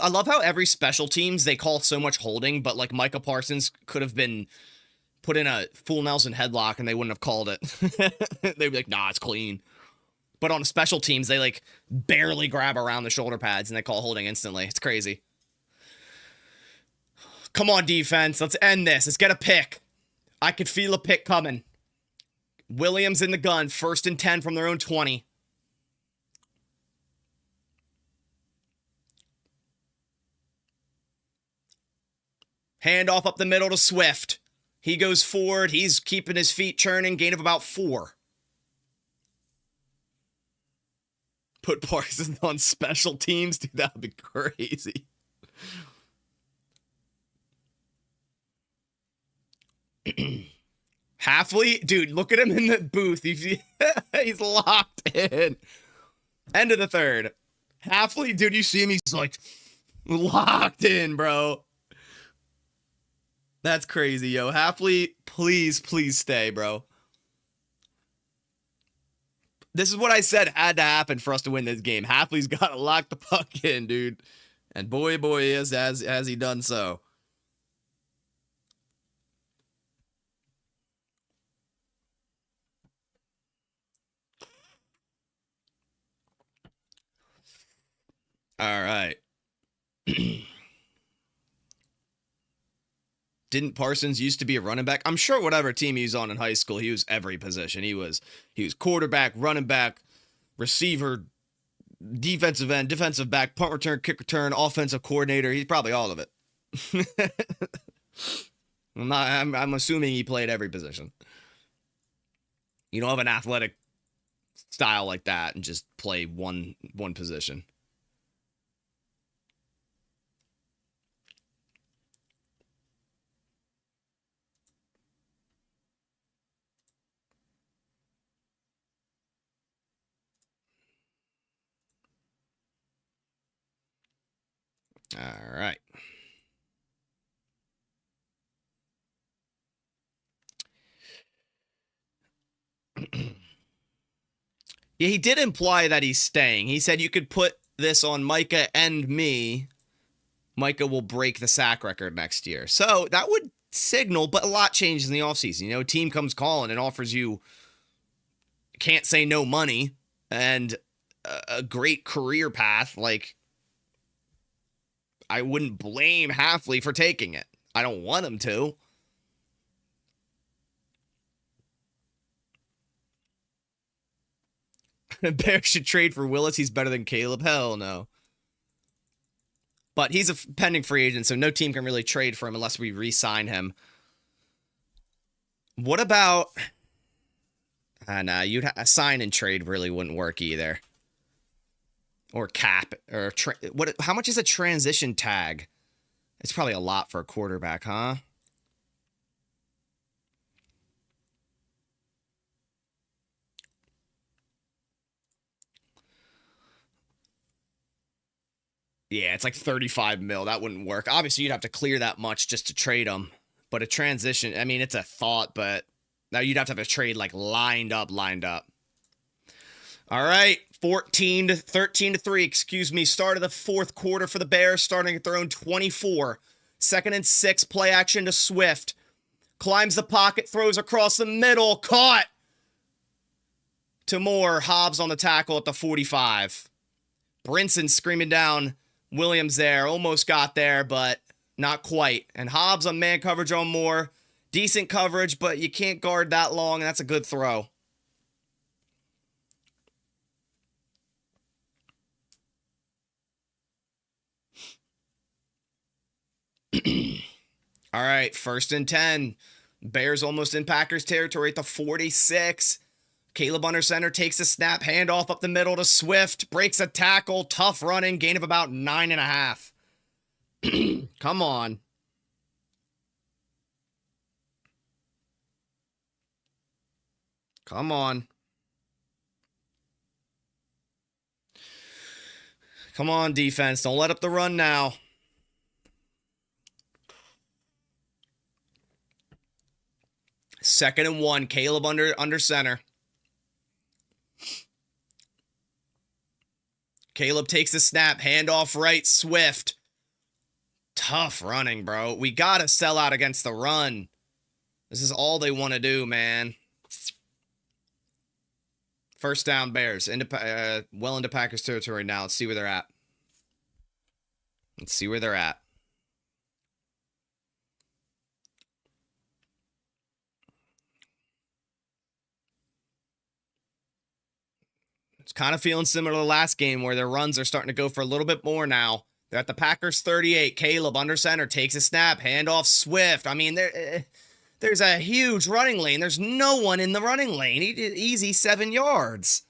I love how every special teams, they call so much holding, but like Micah Parsons could have been put in a full Nelson headlock and they wouldn't have called it. They'd be like, nah, it's clean. But on special teams, they like barely grab around the shoulder pads and they call holding instantly. It's crazy. Come on, defense. Let's end this. Let's get a pick. I could feel a pick coming. Williams in the gun. 1st and 10 from their own 20. Handoff up the middle to Swift. He goes forward. He's keeping his feet churning. Gain of about 4. Put Parsons on special teams. Dude, that would be crazy. Halfley, dude, look at him in the booth. He's locked in. End of the 3rd. Halfley, dude, you see him? He's like locked in, bro. That's crazy, yo. Halfley, please stay, bro. This is what I said had to happen for us to win this game. Halfley's got to lock the puck in, dude. And boy, has he done so. All right. Didn't Parsons used to be a running back? I'm sure whatever team he was on in high school, he was every position. He was quarterback, running back, receiver, defensive end, defensive back, punt return, kick return, offensive coordinator. He's probably all of it. I'm assuming he played every position. You don't have an athletic style like that and just play one position. All right. Yeah, he did imply that he's staying. He said you could put this on Micah and me. Micah will break the sack record next year. So that would signal, but a lot changes in the offseason. You know, a team comes calling and offers you can't say no money and a great career path. Like, I wouldn't blame Halfley for taking it. I don't want him to. Bears should trade for Willis. He's better than Caleb. Hell no. But he's a pending free agent, so no team can really trade for him unless we re-sign him. What about... nah, a sign and trade really wouldn't work either. Or cap. Or how much is a transition tag? It's probably a lot for a quarterback, huh? Yeah, it's like 35 mil. That wouldn't work. Obviously, you'd have to clear that much just to trade them. But a transition, I mean, it's a thought, but now you'd have to have a trade like lined up. All right, 13 to 3, excuse me. Start of the 4th quarter for the Bears, starting at their own 24. 2nd and 6, play action to Swift. Climbs the pocket, throws across the middle, caught. To Moore, Hobbs on the tackle at the 45. Brinson screaming down Williams there, almost got there, but not quite. And Hobbs on man coverage on Moore. Decent coverage, but you can't guard that long, and that's a good throw. All right, 1st and 10. Bears almost in Packers territory at the 46. Caleb under center takes a snap, handoff up the middle to Swift, breaks a tackle, tough running, gain of about 9.5. Come on. Come on. Come on, defense. Don't let up the run now. Second and 1. Caleb under center. Caleb takes the snap. Handoff right. Swift. Tough running, bro. We got to sell out against the run. This is all they want to do, man. First down, Bears. Well into Packers territory now. Let's see where they're at. Let's see where they're at. It's kind of feeling similar to the last game where their runs are starting to go for a little bit more now. They're at the Packers 38. Caleb under center takes a snap. Handoff Swift. I mean, there's a huge running lane. There's no one in the running lane. Easy 7 yards.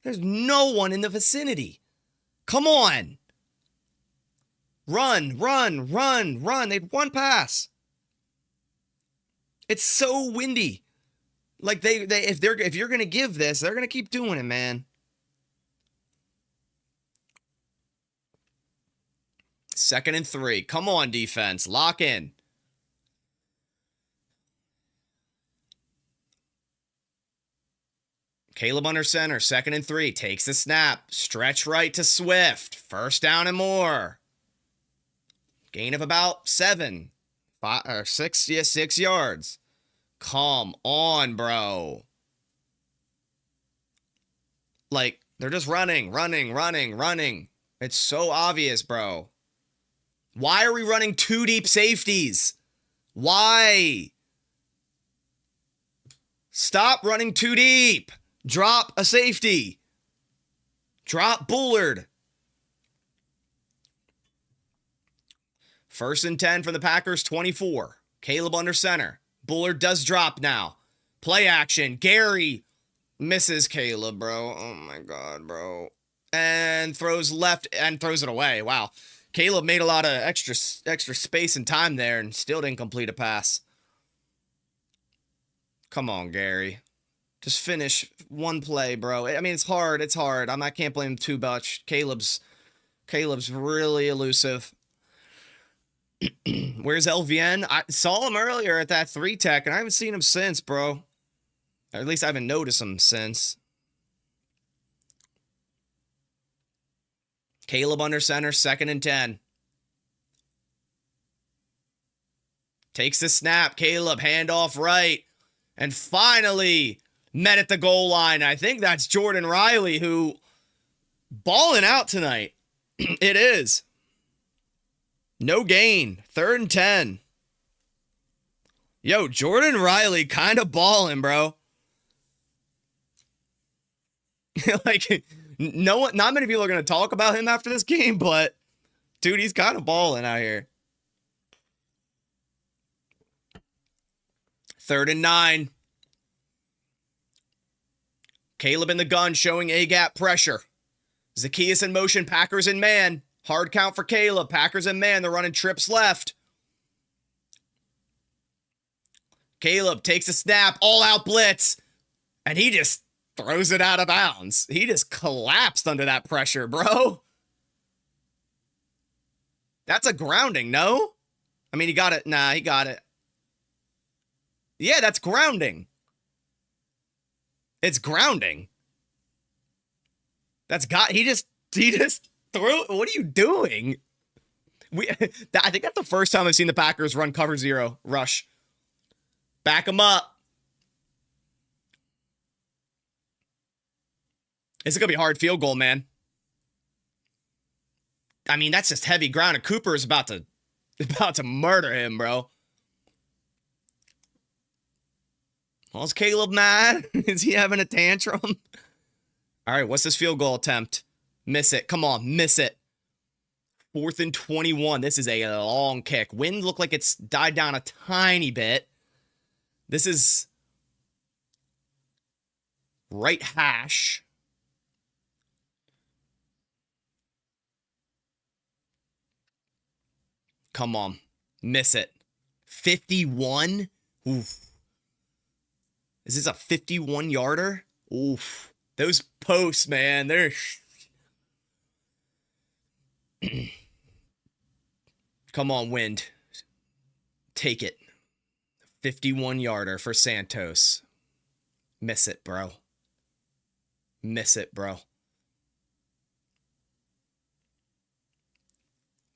There's no one in the vicinity. Come on. Run. They had one pass. It's so windy. Like if you're gonna give this, they're gonna keep doing it, man. Second and 3. Come on, defense. Lock in. Caleb under center. Second and 3. Takes the snap. Stretch right to Swift. First down and more. Gain of about 7. 5 or 6. Yeah, 6 yards. Come on, bro. Like, they're just running. It's so obvious, bro. Why are we running 2 deep safeties? Why? Stop running 2 deep. Drop a safety. Drop Bullard. First and 10 from the Packers, 24. Caleb under center. Bullard does drop now. Play action. Gary misses Caleb, bro. Oh my God, bro. And throws left and throws it away. Wow. Caleb made a lot of extra space and time there and still didn't complete a pass. Come on, Gary. Just finish one play, bro. I mean, it's hard. I can't blame him too much. Caleb's really elusive. Where's LVN? I saw him earlier at that 3 tech, and I haven't seen him since, bro. Or at least I haven't noticed him since. Caleb under center, second and 10. Takes the snap. Caleb, handoff right. And finally met at the goal line. I think that's Jordan Riley, who balling out tonight. It is. No gain. Third and 10. Yo, Jordan Riley kind of balling, bro. Like, not many people are going to talk about him after this game, but dude, he's kind of balling out here. Third and 9. Caleb in the gun showing A-gap pressure. Zacchaeus in motion, Packers in man. Hard count for Caleb. Packers in man. They're running trips left. Caleb takes a snap. All out blitz. And he just throws it out of bounds. He just collapsed under that pressure, bro. That's a grounding, no? I mean, he got it. Nah, he got it. Yeah, that's grounding. It's grounding. He just threw. What are you doing? I think that's the first time I've seen the Packers run cover 0 rush. Back them up. It's going to be a hard field goal, man. I mean, that's just heavy ground, and Cooper is about to murder him, bro. Well, is Caleb mad? Is he having a tantrum? All right, what's this field goal attempt? Miss it. Come on, miss it. 4th and 21. This is a long kick. Wind looked like it's died down a tiny bit. This is right hash. Come on. Miss it. 51? Oof. Is this a 51-yarder? Oof. Those posts, man, they're... Come on, wind. Take it. 51-yarder for Santos. Miss it, bro. Miss it, bro.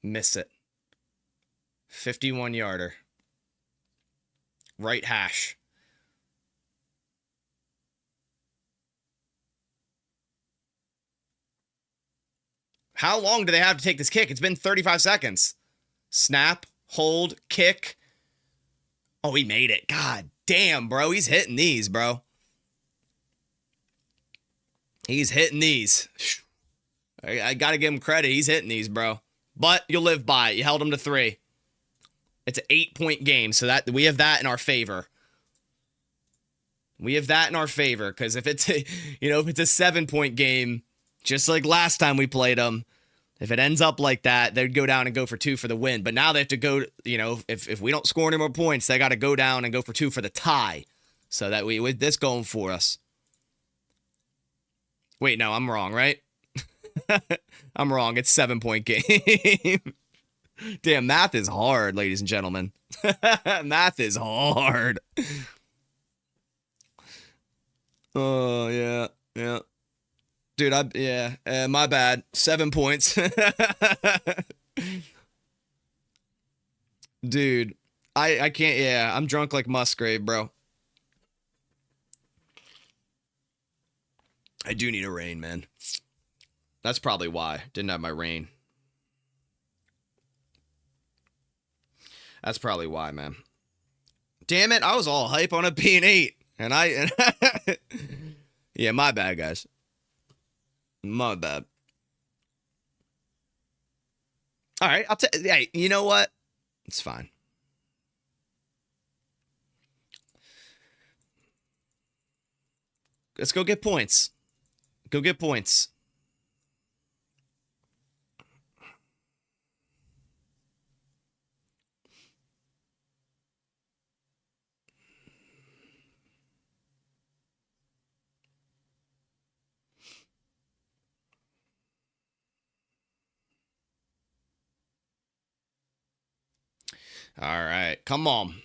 Miss it. 51-yarder. Right hash. How long do they have to take this kick? It's been 35 seconds. Snap, hold, kick. Oh, he made it. God damn, bro. He's hitting these, bro. He's hitting these. I got to give him credit. He's hitting these, bro. But you'll live by it. You held him to 3. It's an 8-point game, so that we have that in our favor. We have that in our favor, because if it's a, if it's a 7-point game, just like last time we played them, if it ends up like that, they'd go down and go for 2 for the win. But now they have to go, if we don't score any more points, they got to go down and go for 2 for the tie. So that with this going for us. Wait, no, I'm wrong, right? I'm wrong. It's 7-point game. Damn, math is hard, ladies and gentlemen. Math is hard. Oh, yeah. Dude, my bad. 7 points. Dude, I can't, I'm drunk like Musgrave, bro. I do need a rain, man. That's probably why. Didn't have my rain. That's probably why, man. Damn it, I was all hype on it being 8. And yeah, my bad, guys. My bad. All right, hey, you know what? It's fine. Let's go get points. Go get points. All right, come on.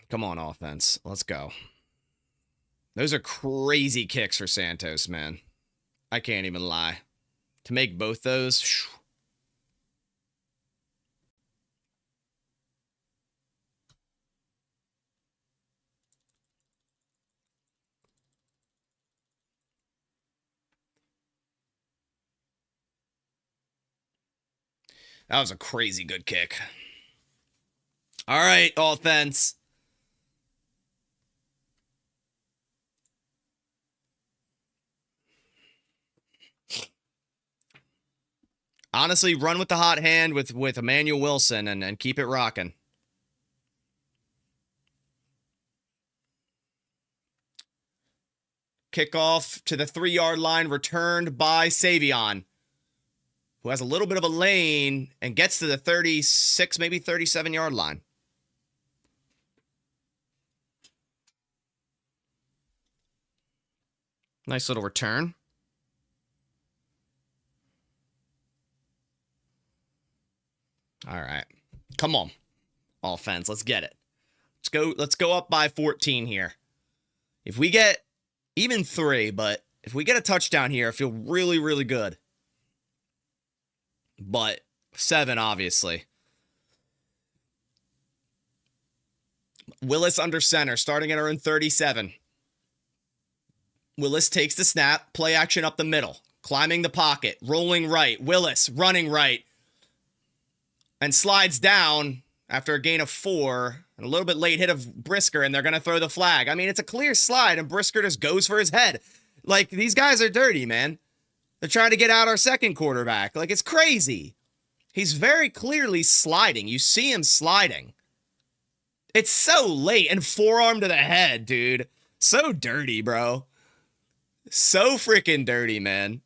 Come on, offense. Let's go. Those are crazy kicks for Santos, man. I can't even lie. To make both those... Whew. That was a crazy good kick. All right, offense. Honestly, run with the hot hand with Emmanuel Wilson and keep it rocking. Kickoff to the 3-yard line, returned by Savion, who has a little bit of a lane and gets to the 36, maybe 37-yard line. Nice little return. All right. Come on. Offense, let's get it. Let's go up by 14 here. If we get even 3, but if we get a touchdown here, I feel really, really good. But 7, obviously. Willis under center, starting at our own 37. Willis takes the snap, play action up the middle, climbing the pocket, rolling right. Willis running right, and slides down after a gain of 4, and a little bit late hit of Brisker, and they're going to throw the flag. I mean, it's a clear slide, and Brisker just goes for his head. Like, these guys are dirty, man. They're trying to get out our second quarterback. Like, it's crazy. He's very clearly sliding. You see him sliding. It's so late, and forearm to the head, dude. So dirty, bro. So freaking dirty, man.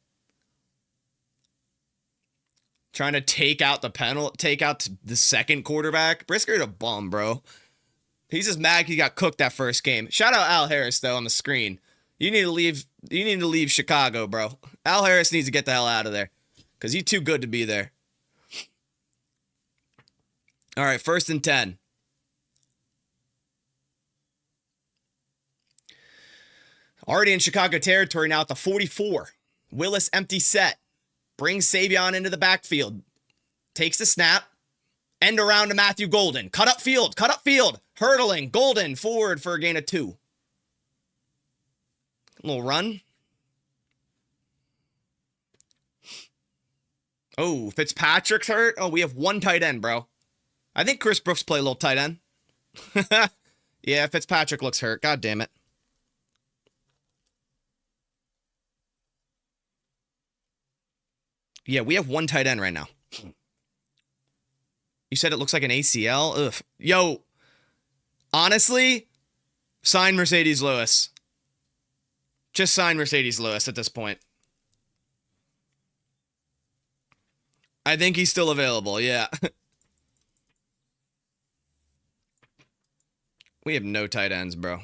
Trying to take out the second quarterback. Brisker's a bum, bro. He's just mad he got cooked that first game. Shout out Al Harris though on the screen. You need to leave. You need to leave Chicago, bro. Al Harris needs to get the hell out of there because he's too good to be there. All right, 1st and 10. Already in Chicago territory now at the 44. Willis empty set. Brings Savion into the backfield. Takes the snap. End around to Matthew Golden. Cut up field. Hurdling. Golden forward for a gain of 2. A little run. Oh, Fitzpatrick's hurt. Oh, we have 1 tight end, bro. I think Chris Brooks play a little tight end. Yeah, Fitzpatrick looks hurt. God damn it. Yeah, we have 1 tight end right now. You said it looks like an ACL? Ugh. Yo, honestly, sign Mercedes Lewis. Just sign Mercedes Lewis at this point. I think he's still available, yeah. We have no tight ends, bro.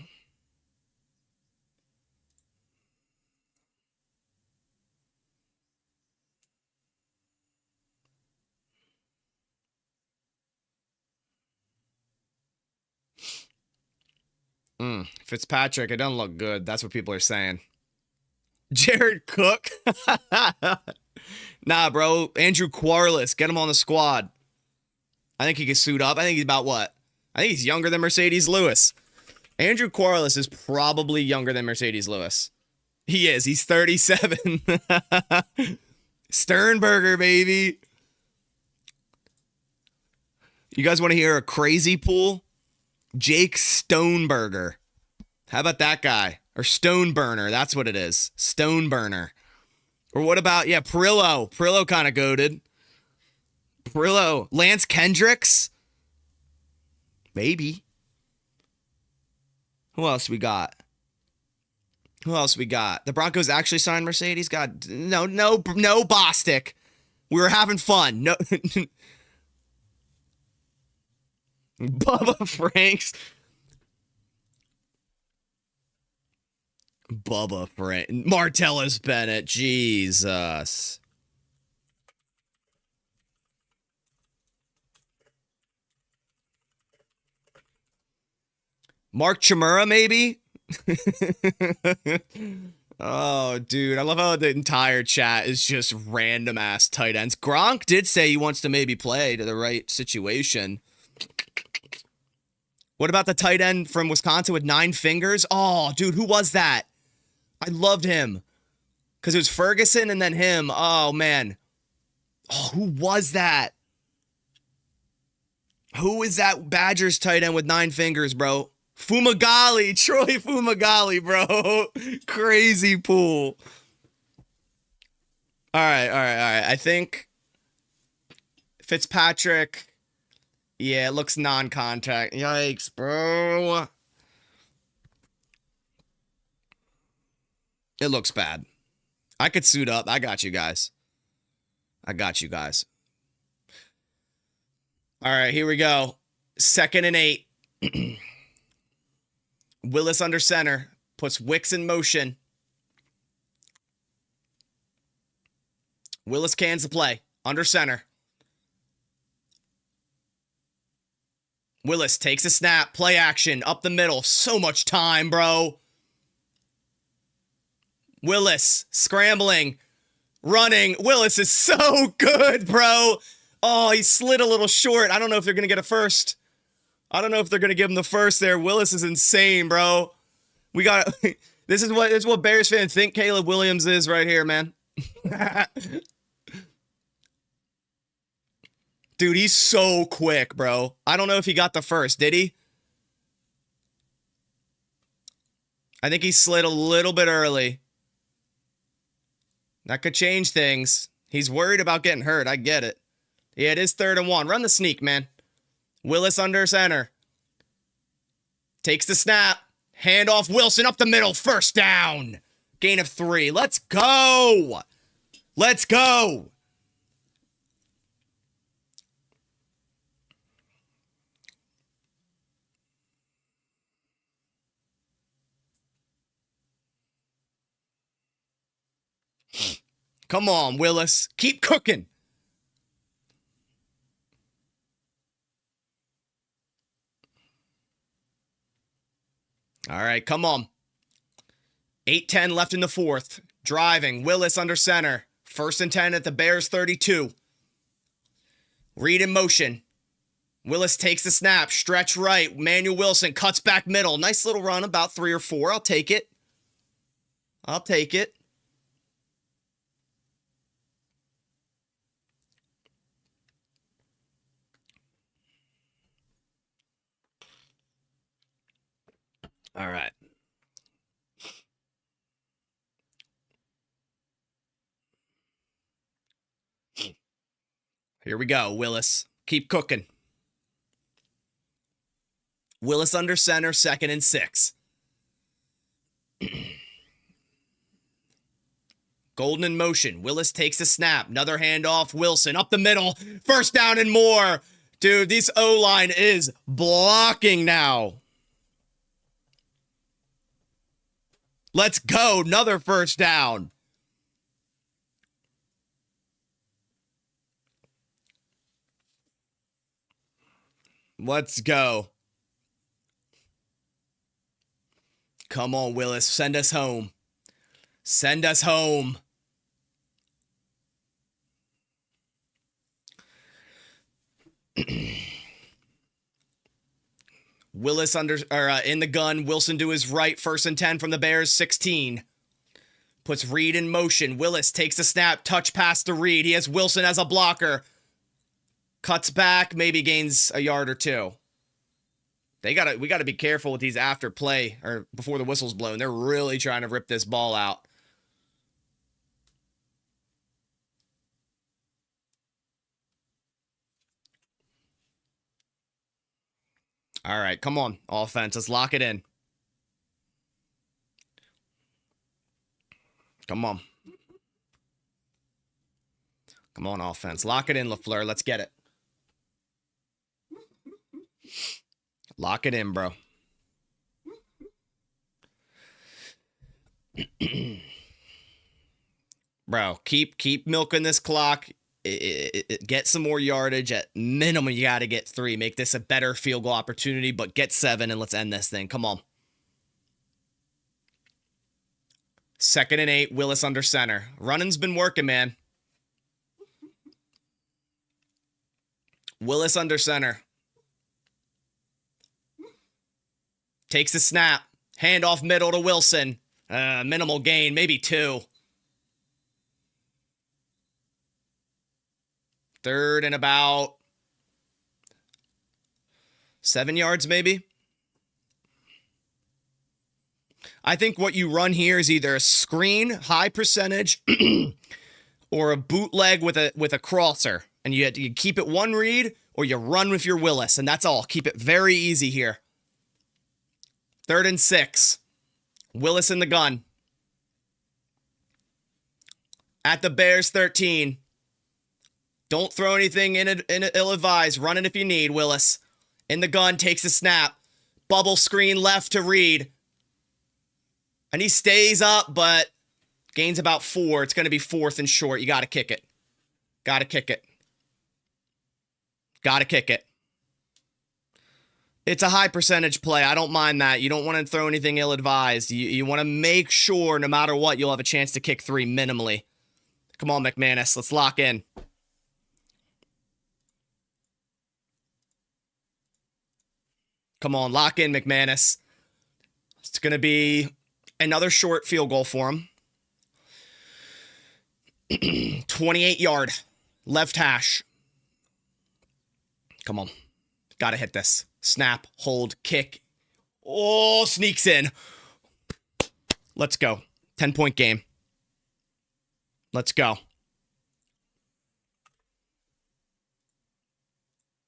Fitzpatrick, it doesn't look good. That's what people are saying. Jared Cook? Nah, bro. Andrew Quarles. Get him on the squad. I think he can suit up. I think he's about what? I think he's younger than Mercedes Lewis. Andrew Quarles is probably younger than Mercedes Lewis. He is. He's 37. Sternberger, baby. You guys want to hear a crazy pool? Jake Stoneberger. How about that guy? Or Stoneburner. That's what it is. Stoneburner. Or what about, yeah, Perillo. Perillo kind of goated. Perillo. Lance Kendricks? Maybe. Who else we got? The Broncos actually signed Mercedes? God, no, Bostic. We were having fun. No. Bubba Franks. Martellus Bennett. Jesus. Mark Chimura, maybe? Oh, dude. I love how the entire chat is just random ass tight ends. Gronk did say he wants to maybe play to the right situation. What about the tight end from Wisconsin with 9 fingers? Oh, dude, who was that? I loved him. Because it was Ferguson and then him. Oh, man. Oh, who was that? Who is that Badgers tight end with 9 fingers, bro? Fumagalli. Troy Fumagalli, bro. Crazy pool. All right. I think Fitzpatrick... Yeah, it looks non-contact. Yikes, bro. It looks bad. I could suit up. I got you guys. All right, here we go. 2nd and 8. Willis under center. Puts Wicks in motion. Willis cans the play. Under center. Willis takes a snap, play action, up the middle. So much time, bro. Willis, scrambling, running. Willis is so good, bro. Oh, he slid a little short. I don't know if they're going to get a first. I don't know if they're going to give him the first there. Willis is insane, bro. We got... This is what Bears fans think Caleb Williams is right here, man. Dude, he's so quick, bro. I don't know if he got the first. Did he? I think he slid a little bit early. That could change things. He's worried about getting hurt. I get it. Yeah, it is 3rd and 1. Run the sneak, man. Willis under center. Takes the snap. Hand off Wilson up the middle. First down. Gain of 3. Let's go. Let's go. Come on, Willis. Keep cooking. All right, come on. 8:10 left in the fourth. Driving. Willis under center. 1st and 10 at the Bears 32. Read in motion. Willis takes the snap. Stretch right. Manuel Wilson cuts back middle. Nice little run, about 3 or 4. I'll take it. I'll take it. All right. Here we go, Willis. Keep cooking. Willis under center, 2nd and 6. Golden in motion. Willis takes the snap. Another handoff. Wilson up the middle. 1st down and more. Dude, this O-line is blocking now. Let's go. Another 1st down. Let's go. Come on, Willis. Send us home. Send us home. Willis in the gun. Wilson to his right. 1st and 10 from the Bears 16. Puts Reed in motion. Willis takes the snap. Touch pass to Reed. He has Wilson as a blocker. Cuts back. Maybe gains a yard or 2. We gotta be careful with these after play or before the whistle's blown. They're really trying to rip this ball out. All right, come on, offense. Let's lock it in. Come on. Come on, offense. Lock it in, LaFleur. Let's get it. Lock it in, bro. Bro, keep milking this clock. Get some more yardage. At minimum, you got to get 3. Make this a better field goal opportunity, but get 7 and let's end this thing. Come on. 2nd and 8, Willis under center. Running's been working, man. Willis under center. Takes the snap. Handoff middle to Wilson. Minimal gain, maybe 2. 3rd and about 7 yards, maybe. I think what you run here is either a screen, high percentage, or a bootleg with a crosser. And you keep it one read, or you run with your Willis, and that's all. Keep it very easy here. 3rd and 6. Willis in the gun. At the Bears 13. Don't throw anything in it ill-advised. Run it if you need, Willis. In the gun, takes a snap. Bubble screen left to Reed. And he stays up, but gains about 4. It's going to be 4th and short. You got to kick it. Got to kick it. Got to kick it. It's a high percentage play. I don't mind that. You don't want to throw anything ill-advised. You want to make sure, no matter what, you'll have a chance to kick 3 minimally. Come on, McManus. Let's lock in. Come on, lock in, McManus. It's going to be another short field goal for him. 28-yard. Left hash. Come on. Got to hit this. Snap, hold, kick. Oh, sneaks in. Let's go. 10-point game. Let's go.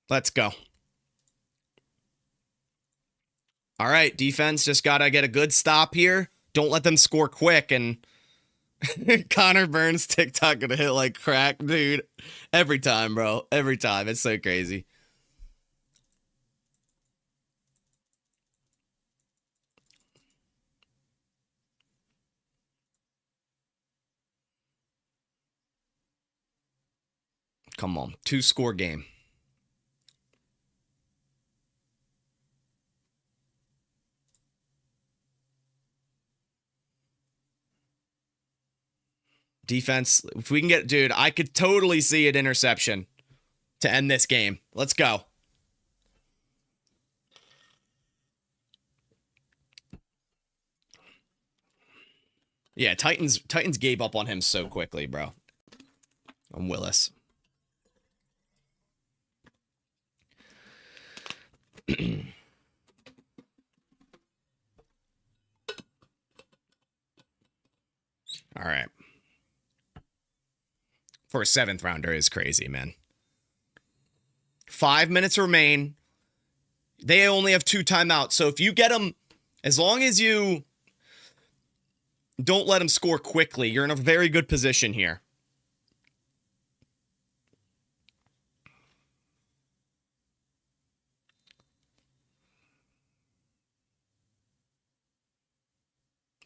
Let's go. All right, defense just got to get a good stop here. Don't let them score quick. And Connor Burns TikTok gonna hit like crack, dude. Every time, bro. Every time. It's so crazy. Come on. 2-score game. Defense, if we can get, dude, I could totally see an interception to end this game. Let's go. Yeah, Titans gave up on him so quickly, bro. On Willis. All right. For a 7th rounder is crazy, man. 5 minutes remain. They only have 2 timeouts. So if you get them, as long as you don't let them score quickly, you're in a very good position here.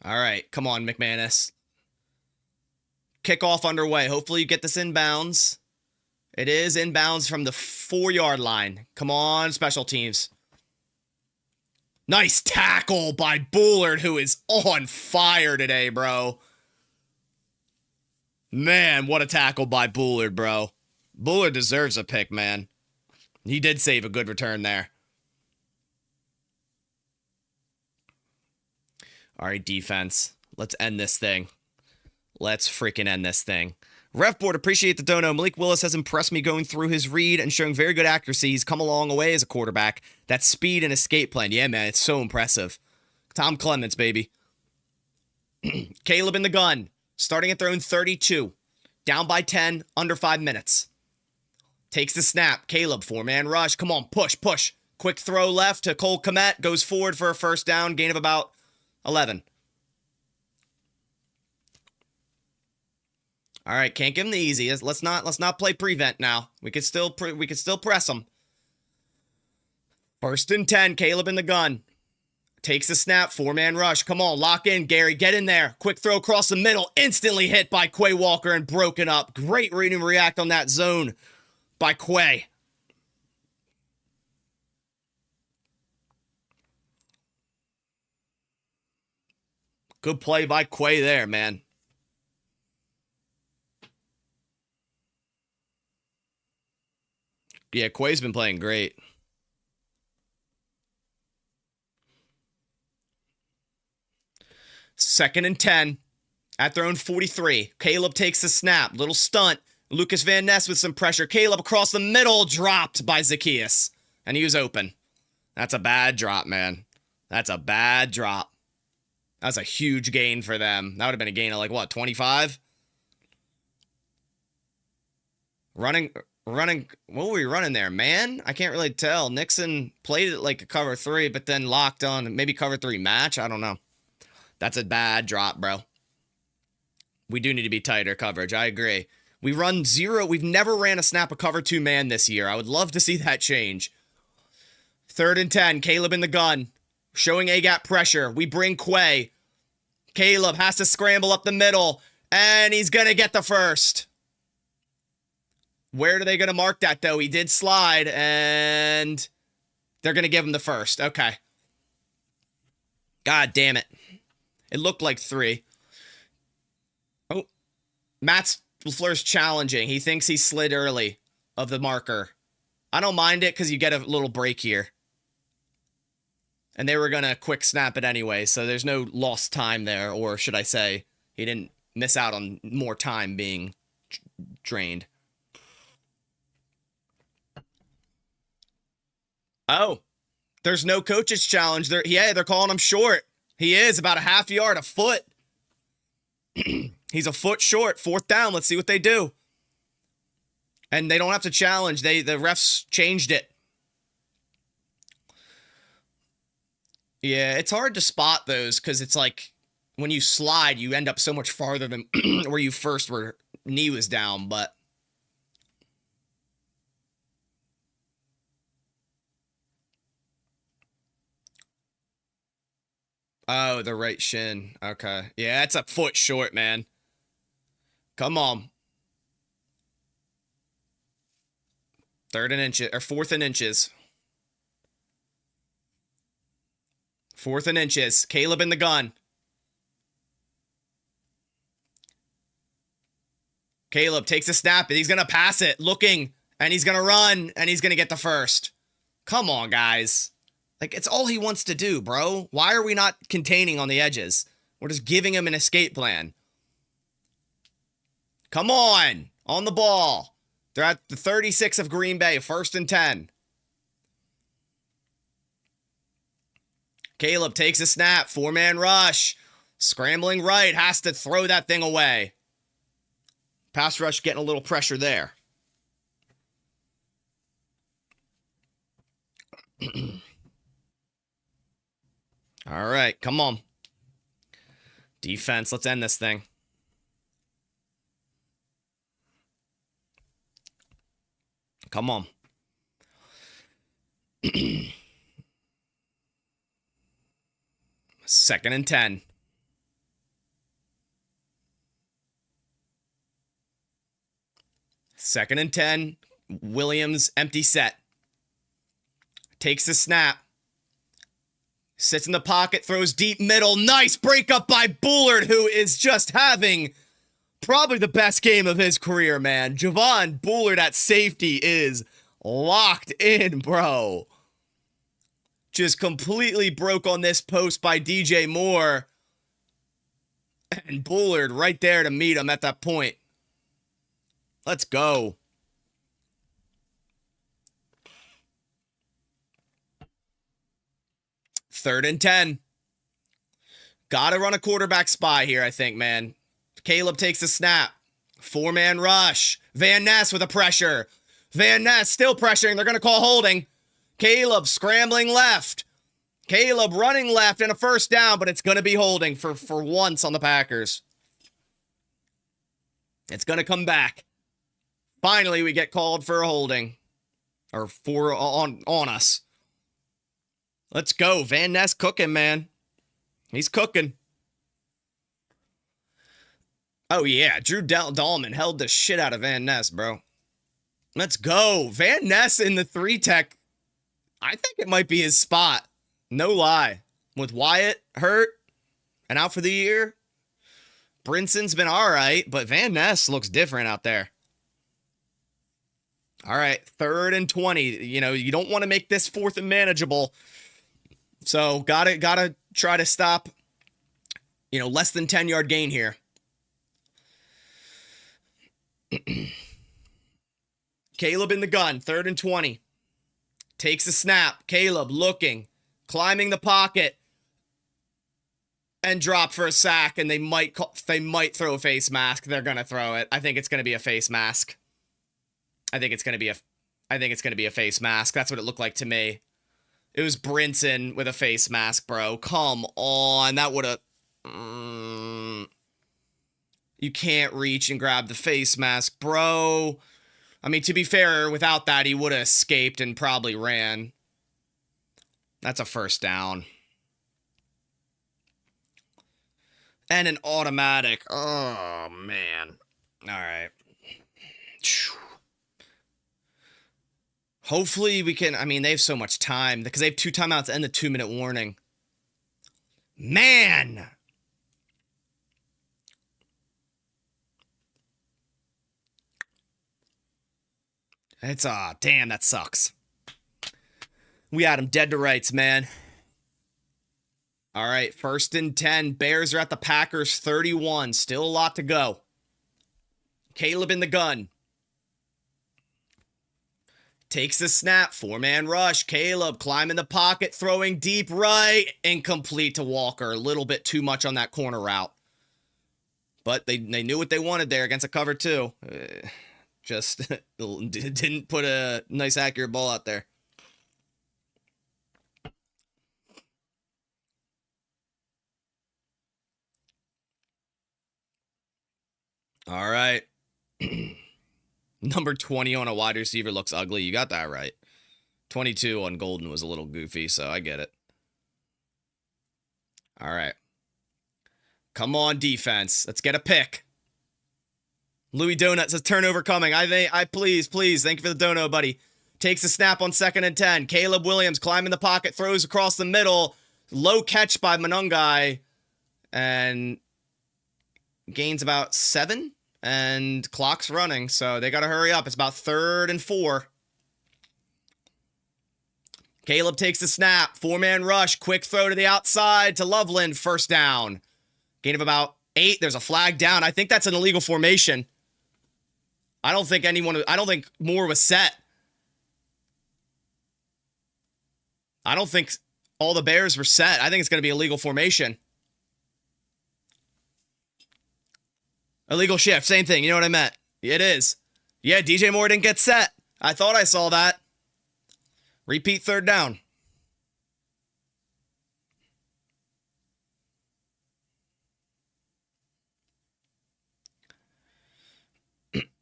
All right, come on, McManus. Kickoff underway. Hopefully you get this inbounds. It is inbounds from the 4-yard line. Come on, special teams. Nice tackle by Bullard, who is on fire today, bro. Man, what a tackle by Bullard, bro. Bullard deserves a pick, man. He did save a good return there. All right, defense. Let's end this thing. Let's freaking end this thing. Ref board, appreciate the dono. Malik Willis has impressed me going through his read and showing very good accuracy. He's come a long way as a quarterback. That speed and escape plan. Yeah, man, it's so impressive. Tom Clements, baby. Caleb in the gun. Starting at their own 32. Down by 10, under 5 minutes. Takes the snap. Caleb, 4-man rush. Come on, push, push. Quick throw left to Cole Kmet. Goes forward for a first down. Gain of about 11. All right, can't give them the easy. Let's not play prevent now. We could still press them. 1st and 10. Caleb in the gun. Takes the snap. 4-man rush. Come on, lock in, Gary. Get in there. Quick throw across the middle. Instantly hit by Quay Walker and broken up. Great read and react on that zone by Quay. Good play by Quay there, man. Yeah, Quay's been playing great. Second and 10 at their own 43. Caleb takes the snap. Little stunt. Lucas Van Ness with some pressure. Caleb across the middle, dropped by Zacchaeus. And he was open. That's a bad drop, man. That's a bad drop. That's a huge gain for them. That would have been a gain of like, what, 25? Running, what were we running there, man? I can't really tell. Nixon played it like a cover 3, but then locked on maybe cover 3 match. I don't know. That's a bad drop, bro. We do need to be tighter coverage. I agree. We run 0. We've never ran a snap of cover 2 man this year. I would love to see that change. 3rd and 10. Caleb in the gun. Showing A-gap pressure. We bring Quay. Caleb has to scramble up the middle. And he's going to get the first. Where are they going to mark that, though? He did slide, and they're going to give him the first. Okay. God damn it. It looked like 3. Oh. Matt LaFleur's challenging. He thinks he slid early of the marker. I don't mind it because you get a little break here. And they were going to quick snap it anyway, so there's no lost time there. Or should I say, he didn't miss out on more time being drained. Oh, there's no coach's challenge. They're calling him short. He is about a half yard, a foot. He's a foot short. 4th down. Let's see what they do. And they don't have to challenge. The refs changed it. Yeah, it's hard to spot those because it's like when you slide, you end up so much farther than where you first were. Knee was down, but. Oh, the right shin. Okay. Yeah, it's a foot short, man. Come on. Third and inches, or fourth and inches. Fourth and inches. Caleb in the gun. Caleb takes a snap, and he's going to pass it, looking, and he's going to run, and he's going to get the first. Come on, guys. Like, it's all he wants to do, bro. Why are we not containing on the edges? We're just giving him an escape plan. Come on the ball. They're at the 36 of Green Bay, 1st and 10. Caleb takes a snap, 4-man rush. Scrambling right, has to throw that thing away. Pass rush getting a little pressure there. All right, come on. Defense, let's end this thing. Come on. 2nd and 10. Second and 10. Williams, empty set. Takes the snap. Sits in the pocket, throws deep middle. Nice breakup by Bullard, who is just having probably the best game of his career, man. Javon Bullard at safety is locked in, bro. Just completely broke on this post by DJ Moore. And Bullard right there to meet him at that point. Let's go. Third and 10. Gotta run a quarterback spy here, I think, man. Caleb takes the snap. 4-man rush. Van Ness with a pressure. Van Ness still pressuring. They're going to call holding. Caleb scrambling left. Caleb running left and a first down, but it's going to be holding for once on the Packers. It's going to come back. Finally, we get called for a holding. Or for on us. Let's go. Van Ness cooking, man. He's cooking. Oh, yeah. Drew Dahlman held the shit out of Van Ness, bro. Let's go. Van Ness in the 3-tech. I think it might be his spot. No lie. With Wyatt hurt and out for the year, Brinson's been all right, but Van Ness looks different out there. All right, 3rd and 20. You know, you don't want to make this 4th and manageable. So, gotta try to stop, you know, less than 10-yard gain here. Caleb in the gun, 3rd and 20. Takes a snap. Caleb looking, climbing the pocket, and drop for a sack, and they might throw a face mask. They're gonna throw it. I think it's gonna be a face mask. I think it's gonna be a face mask. That's what it looked like to me. It was Brinson with a face mask, bro. Come on. That would have... You can't reach and grab the face mask, bro. I mean, to be fair, without that, he would have escaped and probably ran. That's a first down. And an automatic. Oh, man. All right. Hopefully we can, I mean, they have so much time because they have 2 timeouts and the 2-minute warning. Man! It's, damn, that sucks. We had him dead to rights, man. All right, 1st and 10. Bears are at the Packers 31. Still a lot to go. Caleb in the gun. Takes the snap, 4-man rush. Caleb climbing the pocket, throwing deep right, incomplete to Walker. A little bit too much on that corner route. But they knew what they wanted there against a cover 2. Just didn't put a nice accurate ball out there. All right. Number 20 on a wide receiver looks ugly. You got that right. 22 on Golden was a little goofy, so I get it. All right. Come on, defense. Let's get a pick. Louis Donut says turnover coming. I please. Thank you for the dono, buddy. takes a snap on 2nd and 10. Caleb Williams climbing the pocket, throws across the middle. Low catch by Monungai. And gains about 7. And clock's running, so they got to hurry up. It's about 3rd and 4. Caleb takes the snap. 4-man rush. Quick throw to the outside to Loveland. First down. Gain of about 8. There's a flag down. I think that's an illegal formation. I don't think Moore was set. I don't think all the Bears were set. I think it's going to be a legal formation. Illegal shift. Same thing. You know what I meant? It is. Yeah, DJ Moore didn't get set. I thought I saw that. Repeat 3rd down.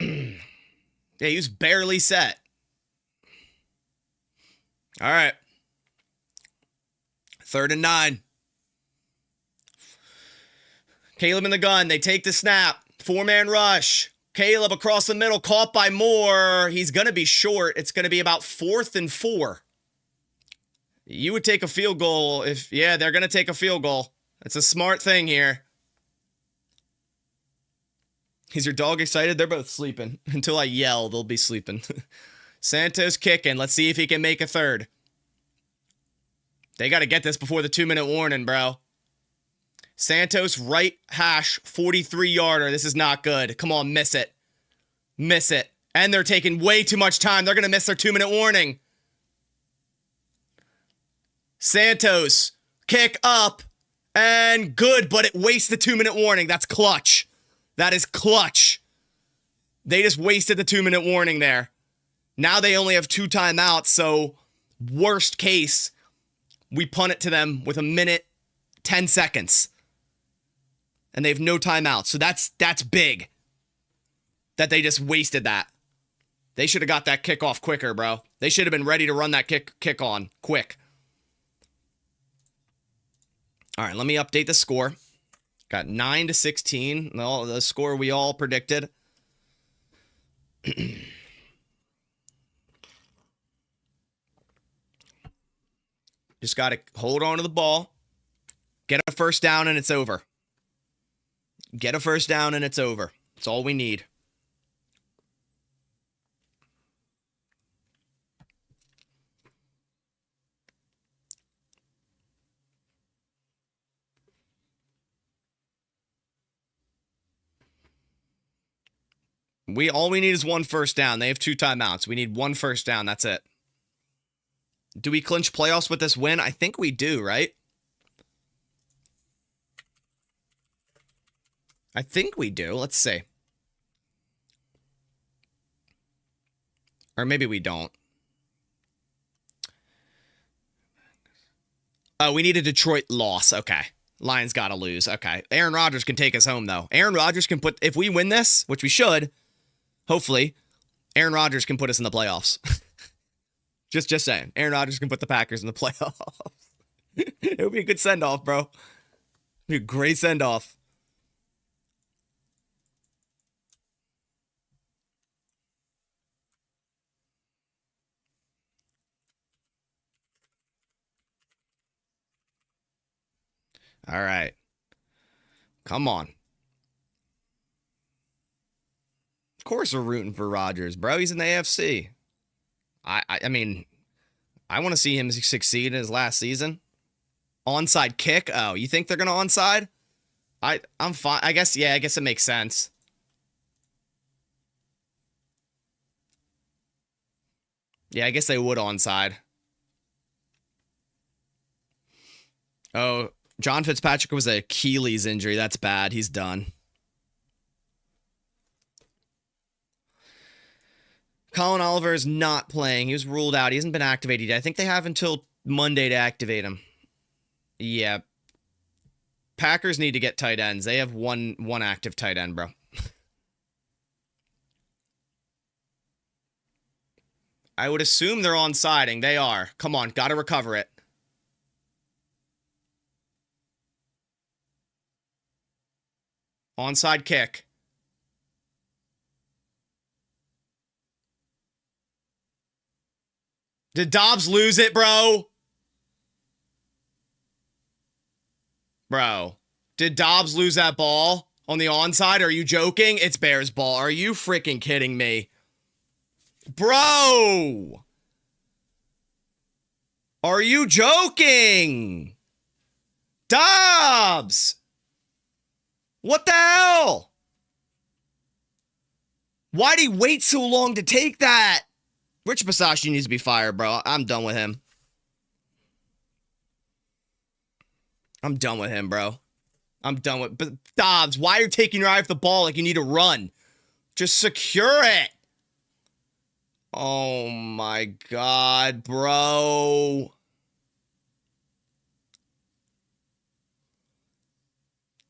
Yeah, he was barely set. All right. 3rd and 9. Caleb in the gun. They take the snap. 4-man rush. Caleb across the middle, caught by Moore. He's going to be short. It's going to be about 4th and 4. You would take a field goal if, yeah, they're going to take a field goal. It's a smart thing here. Is your dog excited? They're both sleeping. Until I yell, they'll be sleeping. Santos kicking. Let's see if he can make a 3rd. They got to get this before the 2-minute warning, bro. Santos right hash 43-yarder. This is not good. Come on, miss it. Miss it. And they're taking way too much time. They're going to miss their 2-minute warning. Santos, kick up, and good, but it wastes the 2-minute warning. That's clutch. That is clutch. They just wasted the 2-minute warning there. Now they only have 2 timeouts, so worst case, we punt it to them with 1minute, 10 seconds. And they have no timeouts. So that's big. That they just wasted that. They should have got that kickoff quicker, bro. They should have been ready to run that kick on quick. All right, let me update the score. Got 9-16. The score we all predicted. Just got to hold on to the ball. Get a first down and it's over. Get a first down and it's over. That's all we need. All we need is 1 first down. They have 2 timeouts. We need 1 first down. That's it. Do we clinch playoffs with this win? I think we do, right? I think we do. Let's see. Or maybe we don't. Oh, we need a Detroit loss. Okay. Lions got to lose. Okay. Aaron Rodgers can take us home, though. Aaron Rodgers can put... If we win this, which we should, hopefully, Aaron Rodgers can put us in the playoffs. Just saying. Aaron Rodgers can put the Packers in the playoffs. It would be a good send-off, bro. It would be a great send-off. All right. Come on. Of course we're rooting for Rodgers, bro. He's in the AFC. I mean, I want to see him succeed in his last season. Onside kick? Oh, you think they're going to onside? I'm fine. I guess it makes sense. Yeah, I guess they would onside. Oh, John Fitzpatrick was an Achilles injury. That's bad. He's done. Colin Oliver is not playing. He was ruled out. He hasn't been activated yet. I think they have until Monday to activate him. Yeah. Packers need to get tight ends. They have one active tight end, bro. I would assume they're on-siding. They are. Come on. Got to recover it. Onside kick. Did Dobbs lose it, bro? Bro, did Dobbs lose that ball on the onside? Are you joking? It's Bears ball. Are you freaking kidding me? Bro! Are you joking? Dobbs! What the hell? Why'd he wait so long to take that? Rich Basashi needs to be fired, bro. I'm done with him. I'm done with him, bro. I'm done with... But Dobbs, why are you taking your eye off the ball like you need to run? Just secure it. Oh, my God, bro.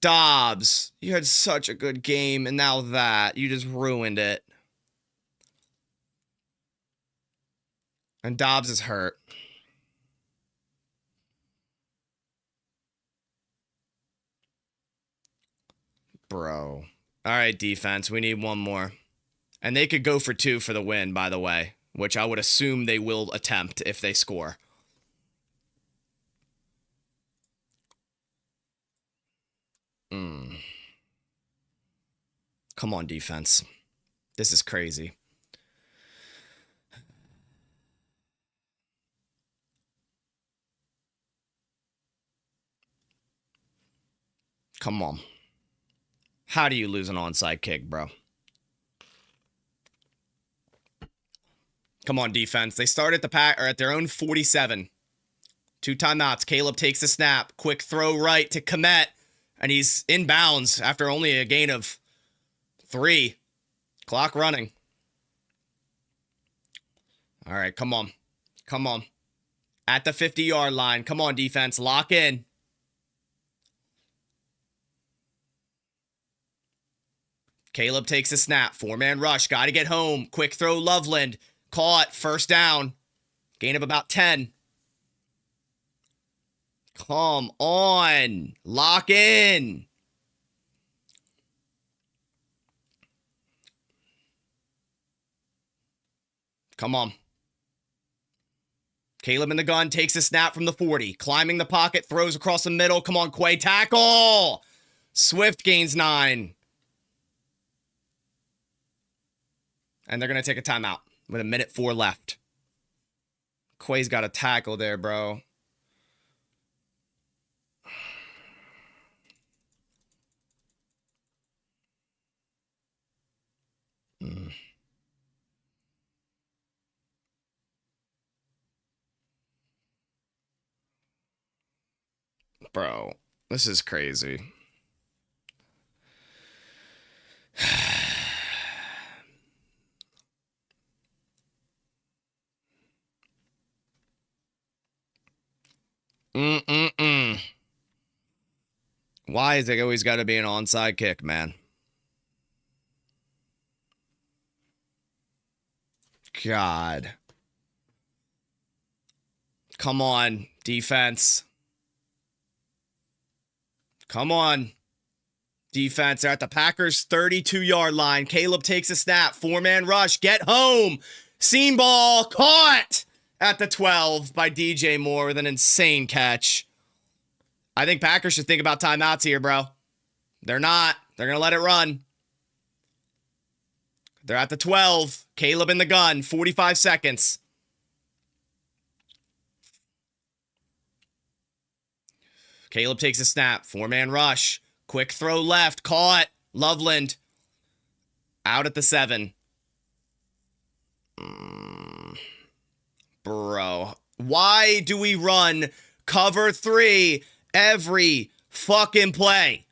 Dobbs, you had such a good game, and now that. You just ruined it. And Dobbs is hurt. Bro. All right, defense. We need one more. And they could go for 2 for the win, by the way, which I would assume they will attempt if they score. Come on, defense. This is crazy. Come on. How do you lose an onside kick, bro? Come on, defense. They start at the pack or at their own 47. 2 timeouts. Caleb takes the snap. Quick throw right to Komet. And he's in bounds after only a gain of 3. Clock running. All right, come on. Come on. At the 50-yard line. Come on, defense. Lock in. Caleb takes a snap. 4-man rush. Got to get home. Quick throw, Loveland. Caught. First down. Gain of about 10. Come on. Lock in. Come on. Caleb in the gun takes a snap from the 40. Climbing the pocket. Throws across the middle. Come on, Quay. Tackle. Swift gains 9. And they're going to take a timeout with 1:04 left. Quay's got a tackle there, bro. Bro, this is crazy. Why is it always got to be an onside kick, man? God. Come on, defense. Come on. Defense, they're at the Packers' 32-yard line. Caleb takes a snap. 4-man rush. Get home. Seam ball. Caught at the 12 by DJ Moore with an insane catch. I think Packers should think about timeouts here, bro. They're not. They're going to let it run. They're at the 12. Caleb in the gun. 45 seconds. Caleb takes a snap. 4-man rush. Quick throw left. Caught. Loveland. Out at the 7. Bro. Why do we run cover 3 every fucking play?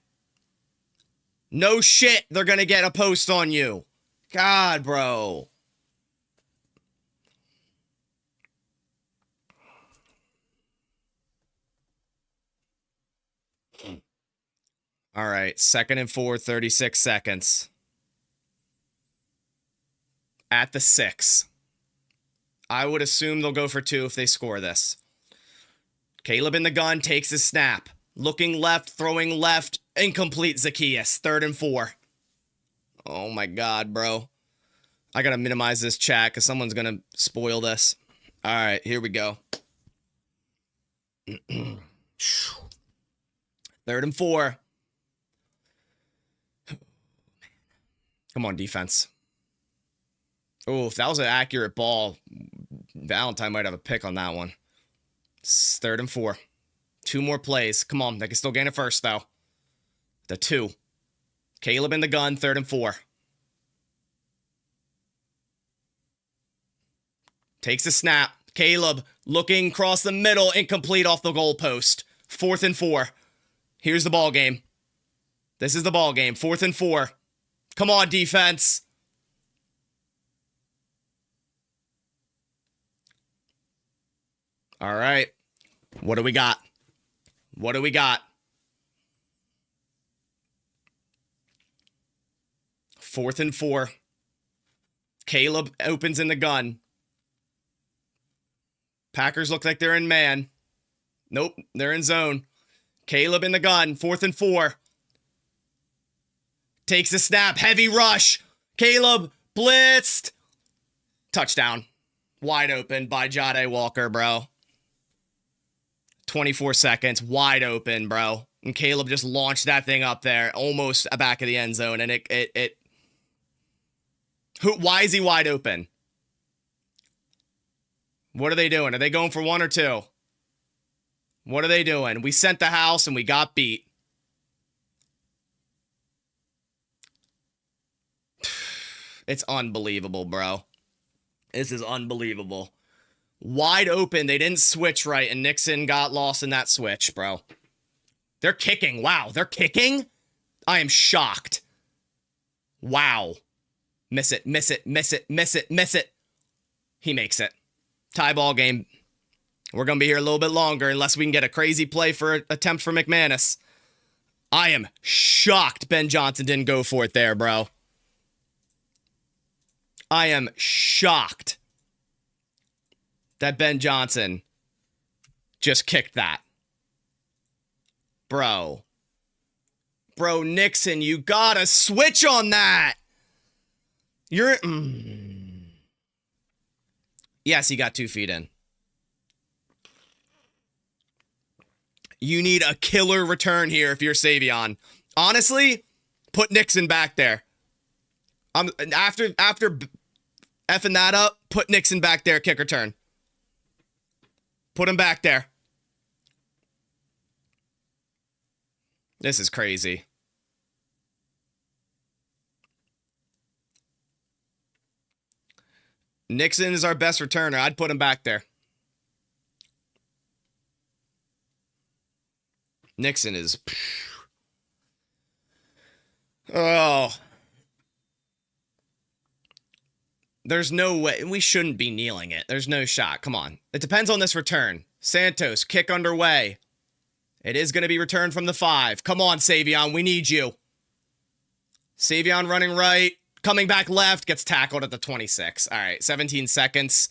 No shit, they're going to get a post on you. God, bro. All right, 2nd and 4, 36 seconds. At the 6. I would assume they'll go for 2 if they score this. Caleb in the gun takes his snap. Looking left, throwing left. Incomplete Zacchaeus. 3rd and 4. Oh my God, bro. I gotta minimize this chat because someone's gonna spoil this. All right, here we go. 3rd and 4. Come on, defense. Oh, if that was an accurate ball, Valentine might have a pick on that one. It's 3rd and 4. 2 more plays. Come on, they can still gain it first, though. The 2. Caleb in the gun, 3rd and 4. Takes a snap. Caleb looking across the middle, incomplete off the goalpost. 4th and 4. Here's the ball game. This is the ball game. 4th and 4. Come on, defense. All right. What do we got? What do we got? 4th and 4. Caleb opens in the gun. Packers look like they're in man. Nope, they're in zone. Caleb in the gun. 4th and 4. Takes the snap. Heavy rush. Caleb blitzed. Touchdown. Wide open by Jade Walker, bro. 24 seconds. Wide open, bro. And Caleb just launched that thing up there. Almost back of the end zone. And why is he wide open? What are they doing? Are they going for 1 or 2? What are they doing? We sent the house and we got beat. It's unbelievable, bro. This is unbelievable. Wide open. They didn't switch right, and Nixon got lost in that switch, bro. They're kicking. Wow, they're kicking? I am shocked. Wow. Miss it, miss it, miss it, miss it, miss it. He makes it. Tie ball game. We're going to be here a little bit longer unless we can get a crazy play for attempt for McManus. I am shocked Ben Johnson didn't go for it there, bro. I am shocked that Ben Johnson just kicked that. Bro, Nixon, you gotta switch on that. You're... Yes, he got 2 feet in. You need a killer return here if you're Savion. Honestly, put Nixon back there. After effing that up, put Nixon back there, kick return. Put him back there. This is crazy. Nixon is our best returner. I'd put him back there. Nixon is... Oh. There's no way. We shouldn't be kneeling it. There's no shot. Come on. It depends on this return. Santos, kick underway. It is going to be returned from the 5. Come on, Savion. We need you. Savion running right. Coming back left. Gets tackled at the 26. All right. 17 seconds.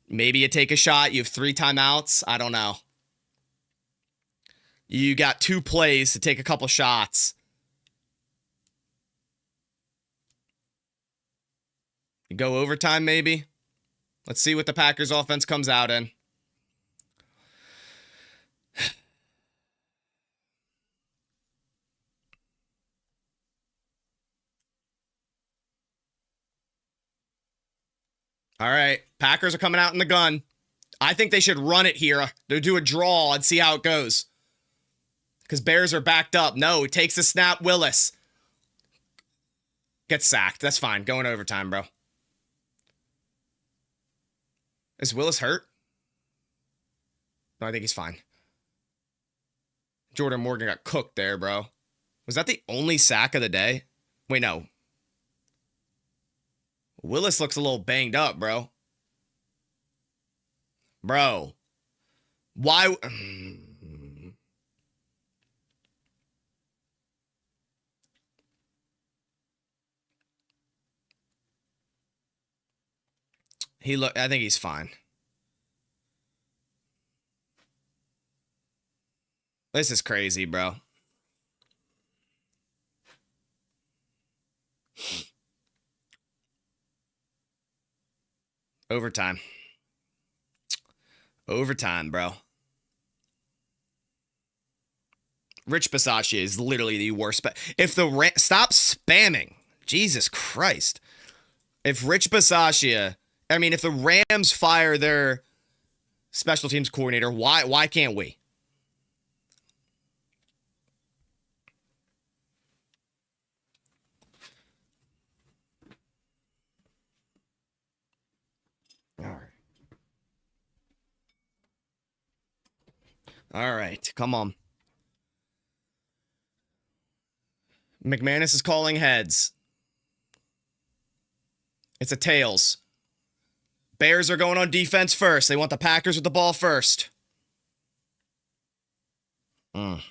Maybe you take a shot. You have 3 timeouts. I don't know. You got 2 plays to take a couple shots. You go overtime, maybe. Let's see what the Packers offense comes out in. All right. Packers are coming out in the gun. I think they should run it here. They'll do a draw and see how it goes. Because Bears are backed up. No, he takes the snap. Willis gets sacked. That's fine. Going overtime, bro. Is Willis hurt? No, I think he's fine. Jordan Morgan got cooked there, bro. Was that the only sack of the day? Wait, no. Willis looks a little banged up, bro. Bro. Why? I think he's fine. This is crazy, bro. Overtime. Overtime, bro. Rich Bisaccia is literally the worst. If the stop spamming, Jesus Christ. If Rich Bisaccia, if the Rams fire their special teams coordinator, why can't we? All right, come on. McManus is calling heads. It's a tails. Bears are going on defense first. They want the Packers with the ball first. Dude.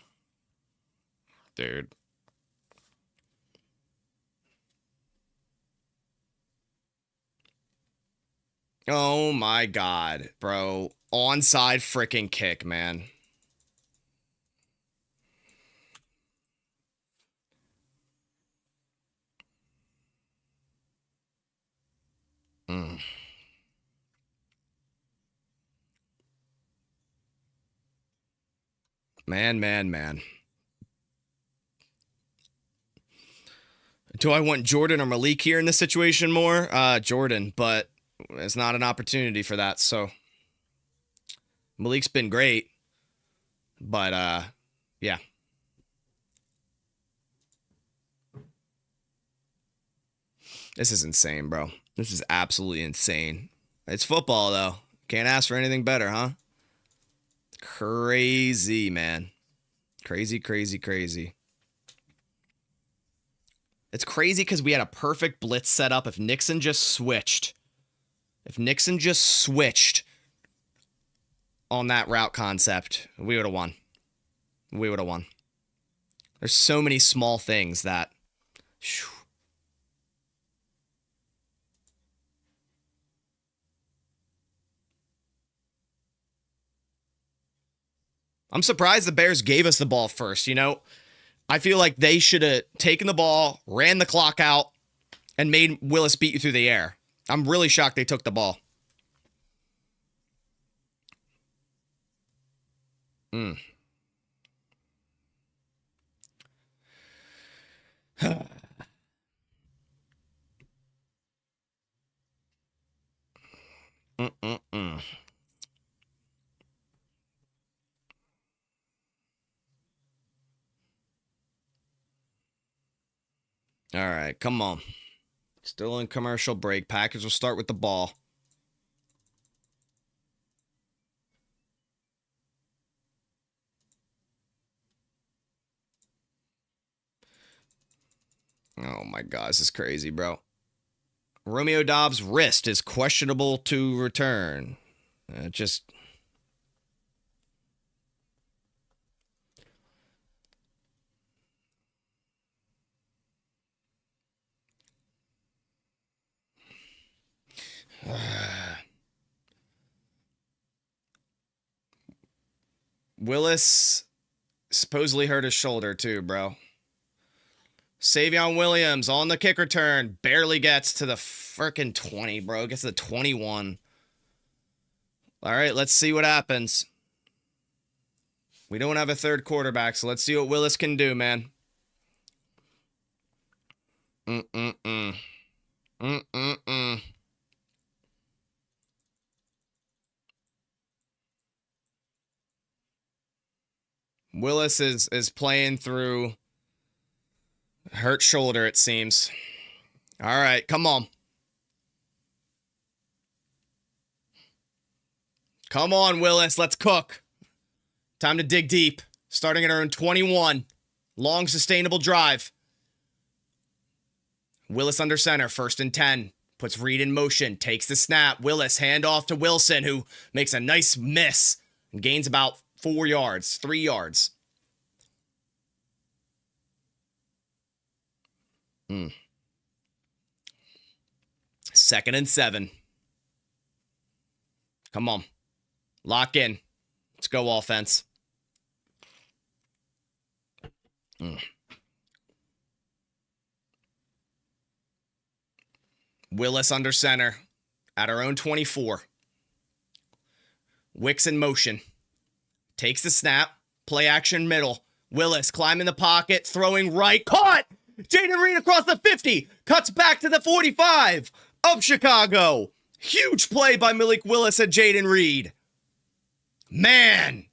Oh my God, bro. Onside freaking kick, man. Man. Do I want Jordan or Malik here in this situation more? Jordan, but it's not an opportunity for that, so Malik's been great, but yeah. This is insane, bro. This is absolutely insane. It's football, though. Can't ask for anything better, huh? Crazy, man. Crazy. It's crazy because we had a perfect blitz set up. If Nixon just switched on that route concept, we would have won. There's so many small things that... Whew. I'm surprised the Bears gave us the ball first, I feel like they should have taken the ball, ran the clock out, and made Willis beat you through the air. I'm really shocked they took the ball. All right, come on. Still in commercial break. Packers will start with the ball. Oh my God, this is crazy, bro. Romeo Dobbs' wrist is questionable to return. Just... Willis supposedly hurt his shoulder too, bro. Savion Williams on the kick return. Barely gets to the frickin' 20, bro. Gets to the 21. All right, let's see what happens. We don't have a third quarterback, so let's see what Willis can do, man. Willis is playing through hurt shoulder, it seems. All right, come on. Come on, Willis, let's cook. Time to dig deep. Starting at our own 21. Long, sustainable drive. Willis under center, 1st and 10. Puts Reed in motion, takes the snap. Willis, handoff to Wilson, who makes a nice miss and gains about 4 yards, 3 yards. 2nd and 7. Come on. Lock in. Let's go, offense. Willis under center at our own 24. Wicks in motion. Takes the snap. Play action middle. Willis climbing the pocket. Throwing right. Caught! Jaden Reed across the 50. Cuts back to the 45 of Chicago. Huge play by Malik Willis and Jaden Reed. Man.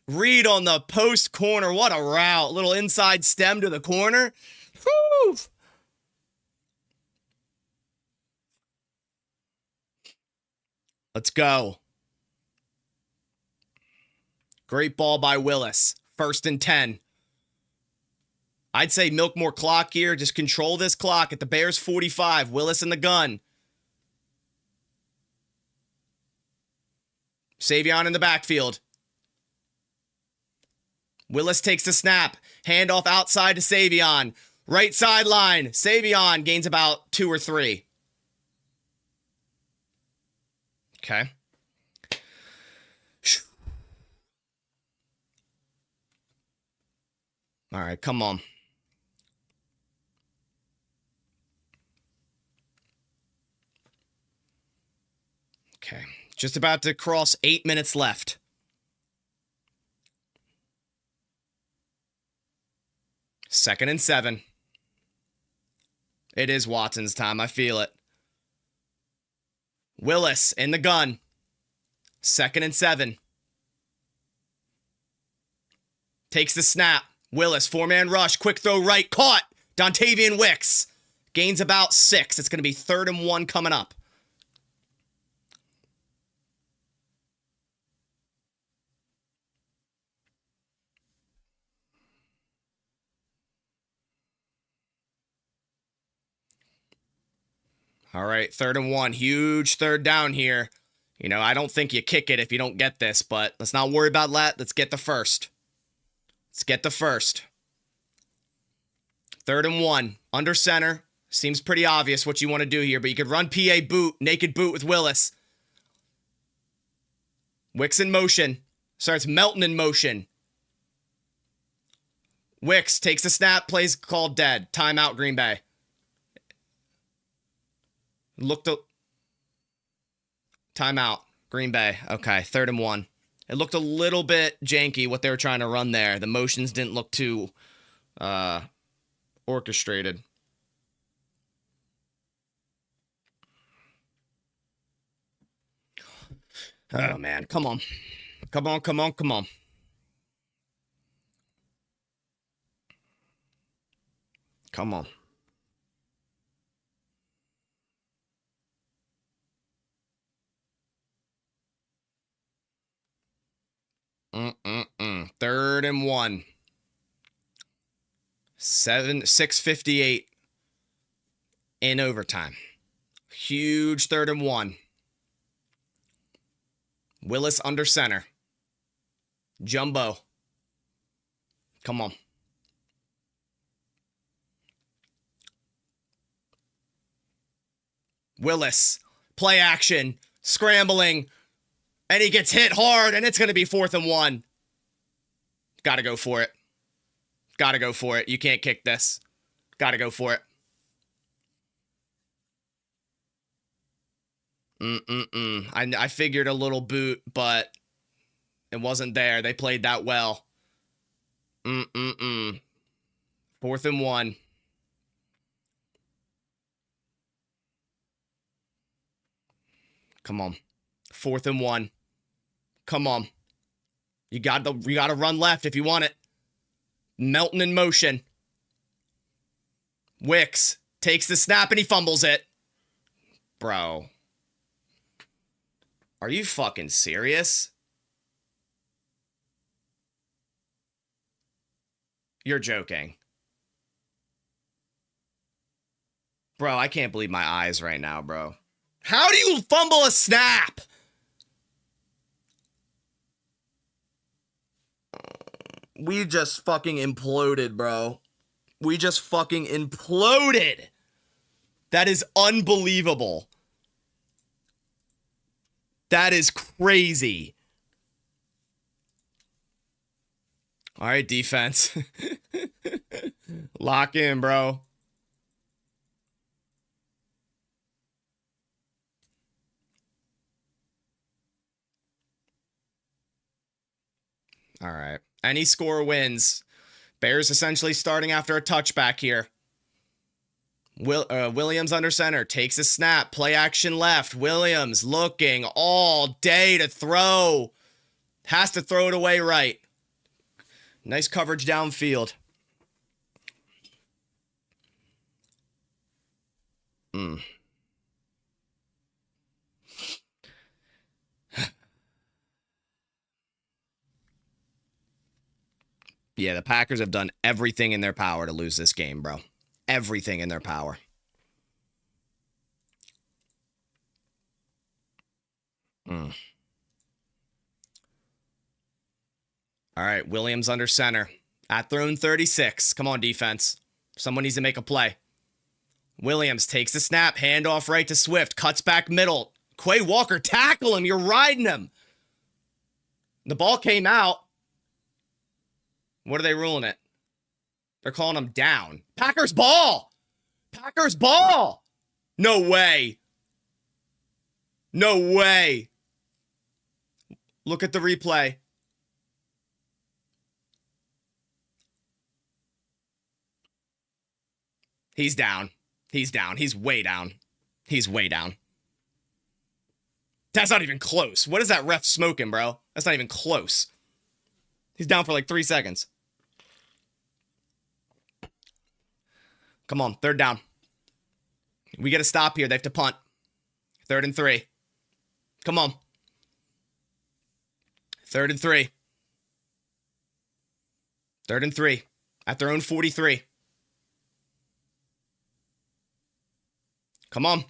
Reed on the post corner. What a route. Little inside stem to the corner. Whew. Let's go. Great ball by Willis. 1st and 10. I'd say milk more clock here. Just control this clock at the Bears 45. Willis in the gun. Savion in the backfield. Willis takes the snap. Handoff outside to Savion. Right sideline. Savion gains about 2 or 3. Okay. All right, come on. Okay, just about to cross 8 minutes left. Second and 7. It is Watson's time. I feel it. Willis in the gun. 2nd and 7. Takes the snap. Willis, 4-man rush. Quick throw right. Caught. Dontavian Wicks. Gains about 6. It's going to be 3rd and 1 coming up. All right, 3rd and 1. Huge 3rd down here. You know, I don't think you kick it if you don't get this, but let's not worry about that. Let's get the first. Let's get the first. 3rd and 1. Under center. Seems pretty obvious what you want to do here, but you could run PA boot, naked boot with Willis. Wicks in motion. Starts Melton in motion. Wicks takes the snap, plays called dead. Timeout, Green Bay. Timeout, Green Bay. Okay, 3rd and 1. It looked a little bit janky what they were trying to run there. The motions didn't look too orchestrated. Oh, man. Come on. Come on, come on, come on. Come on. Third and 1. 6:58 in overtime. Huge 3rd and 1. Willis under center. Jumbo. Come on. Willis. Play action. Scrambling. And he gets hit hard, and it's going to be 4th and 1. Got to go for it. Got to go for it. You can't kick this. Got to go for it. I figured a little boot, but it wasn't there. They played that well. 4th and 1. Come on. 4th and 1. Come on. You got to run left if you want it. Melton in motion. Wicks takes the snap and he fumbles it. Bro. Are you fucking serious? You're joking. Bro, I can't believe my eyes right now, bro. How do you fumble a snap? We just fucking imploded, bro. We just fucking imploded. That is unbelievable. That is crazy. All right, defense. Lock in, bro. All right. Any score wins. Bears essentially starting after a touchback here. Williams under center. Takes a snap. Play action left. Williams looking all day to throw. Has to throw it away right. Nice coverage downfield. Yeah, the Packers have done everything in their power to lose this game, bro. Everything in their power. All right, Williams under center. At their own 36. Come on, defense. Someone needs to make a play. Williams takes the snap. Handoff right to Swift. Cuts back middle. Quay Walker, tackle him. You're riding him. The ball came out. What are they ruling it? They're calling him down. Packers ball. Packers ball. No way. No way. Look at the replay. He's down. He's down. He's way down. He's way down. That's not even close. What is that ref smoking, bro? That's not even close. He's down for like 3 seconds. Come on, third down. We got to stop here. They have to punt. 3rd and 3. Come on. 3rd and 3. 3rd and 3. At their own 43. Come on.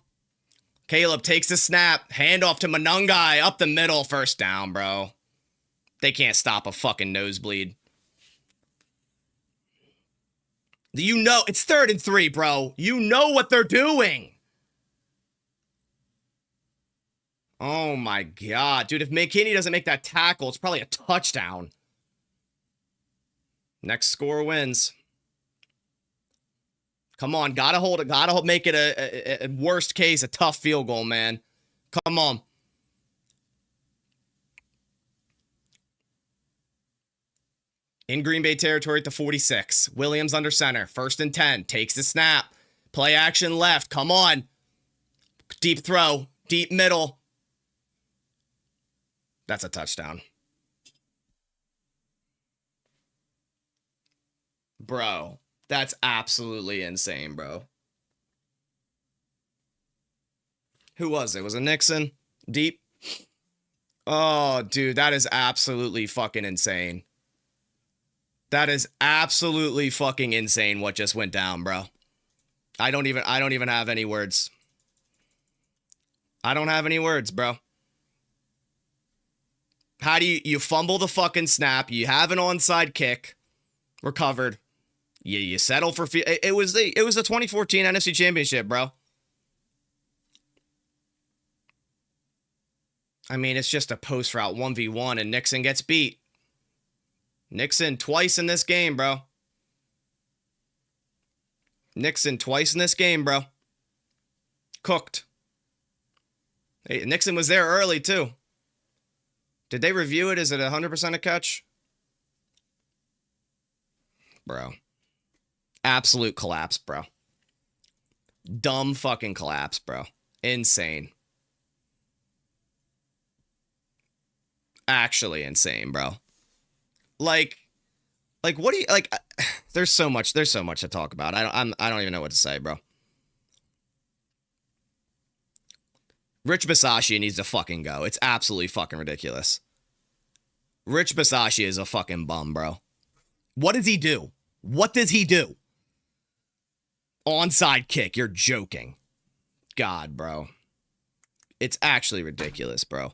Caleb takes the snap. Handoff to Manungai. Up the middle. First down, bro. They can't stop a fucking nosebleed. You know, it's 3rd and 3, bro. You know what they're doing. Oh my God. Dude, if McKinney doesn't make that tackle, it's probably a touchdown. Next score wins. Come on, gotta hold it. Gotta make it a worst case, a tough field goal, man. Come on. In Green Bay territory at the 46. Williams under center. 1st and 10. Takes the snap. Play action left. Come on. Deep throw. Deep middle. That's a touchdown. Bro, that's absolutely insane, bro. Who was it? Was it Nixon? Deep? Oh, dude, that is absolutely fucking insane. That is absolutely fucking insane what just went down, bro. I don't even have any words. I don't have any words, bro. How do you fumble the fucking snap? You have an onside kick. Recovered. You settle for it was the 2014 NFC Championship, bro. I mean, it's just a post route 1v1 and Nixon gets beat. Nixon twice in this game, bro. Nixon twice in this game, bro. Cooked. Hey, Nixon was there early, too. Did they review it? Is it 100% a catch? Bro. Absolute collapse, bro. Dumb fucking collapse, bro. Insane. Actually insane, bro. Like what do you like? There's so much to talk about. I don't even know what to say, bro. Rich Bisaccia needs to fucking go. It's absolutely fucking ridiculous. Rich Bisaccia is a fucking bum, bro. What does he do? What does he do? Onside kick. You're joking. God, bro. It's actually ridiculous, bro.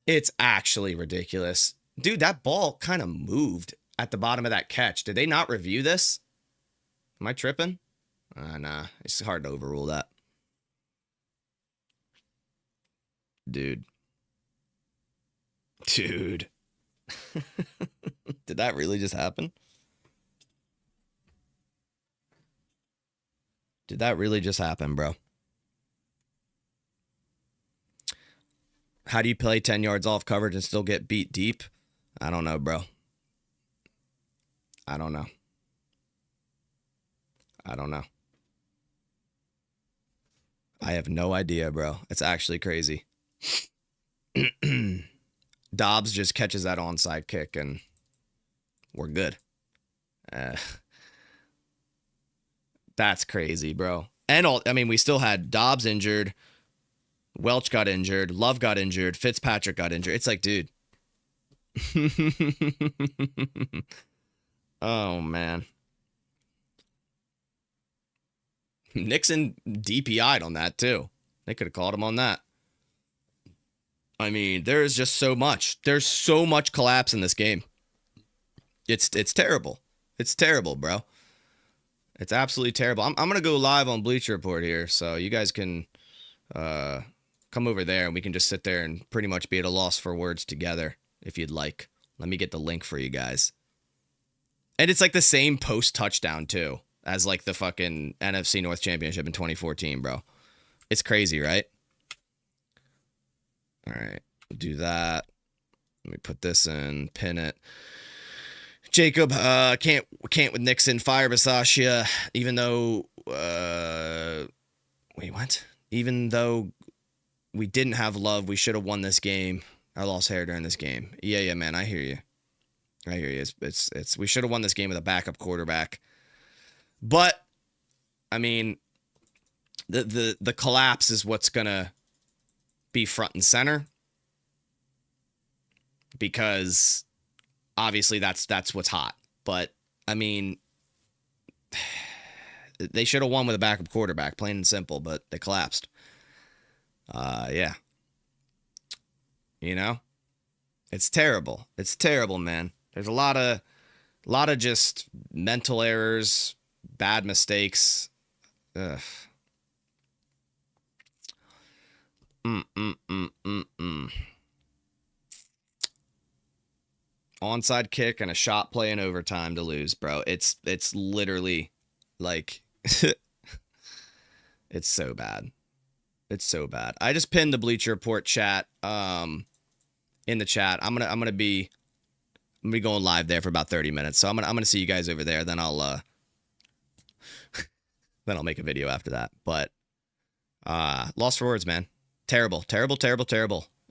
It's actually ridiculous. Dude, that ball kind of moved at the bottom of that catch. Did they not review this? Am I tripping? Nah. It's hard to overrule that. Dude. Did that really just happen? Did that really just happen, bro? How do you play 10 yards off coverage and still get beat deep? I don't know, bro. I don't know. I have no idea, bro. It's actually crazy. Dobbs just catches that onside kick and we're good. That's crazy, bro. And we still had Dobbs injured, Welch got injured, Love got injured, Fitzpatrick got injured. It's like, dude. Oh, man. Nixon DPI'd on that, too. They could have called him on that. I mean, there's just so much. There's so much collapse in this game. It's terrible. It's terrible, bro. It's absolutely terrible. I'm going to go live on Bleacher Report here, so you guys can come over there, and we can just sit there and pretty much be at a loss for words together, if you'd like. Let me get the link for you guys. And it's like the same post-touchdown, too, as like the fucking NFC North Championship in 2014, bro. It's crazy, right? All right, we'll do that. Let me put this in, pin it. Jacob, can't with Nixon, fire Basashia, even though, wait, what? Even though we didn't have Love, we should have won this game. I lost hair during this game. Yeah, man, I hear you. It's we should have won this game with a backup quarterback. But, I mean, the collapse is what's going to be front and center. Because obviously that's what's hot. But, I mean, they should have won with a backup quarterback, plain and simple, but they collapsed. Yeah. You know? It's terrible. It's terrible, man. There's a lot of just mental errors, bad mistakes. Ugh. Onside kick and a shot play in overtime to lose, bro. It's literally like it's so bad. It's so bad. I just pinned the Bleacher Report chat in the chat. I'm gonna be going live there for about 30 minutes. So I'm gonna see you guys over there. Then I'll then I'll make a video after that. But lost for words, man. Terrible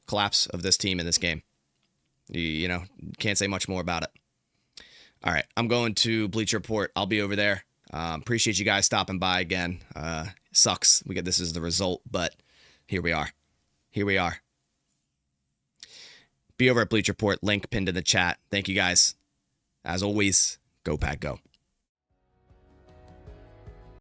collapse of this team in this game. You know, can't say much more about it. All right, I'm going to Bleacher Report. I'll be over there. Appreciate you guys stopping by again. Sucks we get this as the result, but here we are. Be over at Bleacher Report. Link pinned in the chat. Thank you guys. As always, go Pack Go.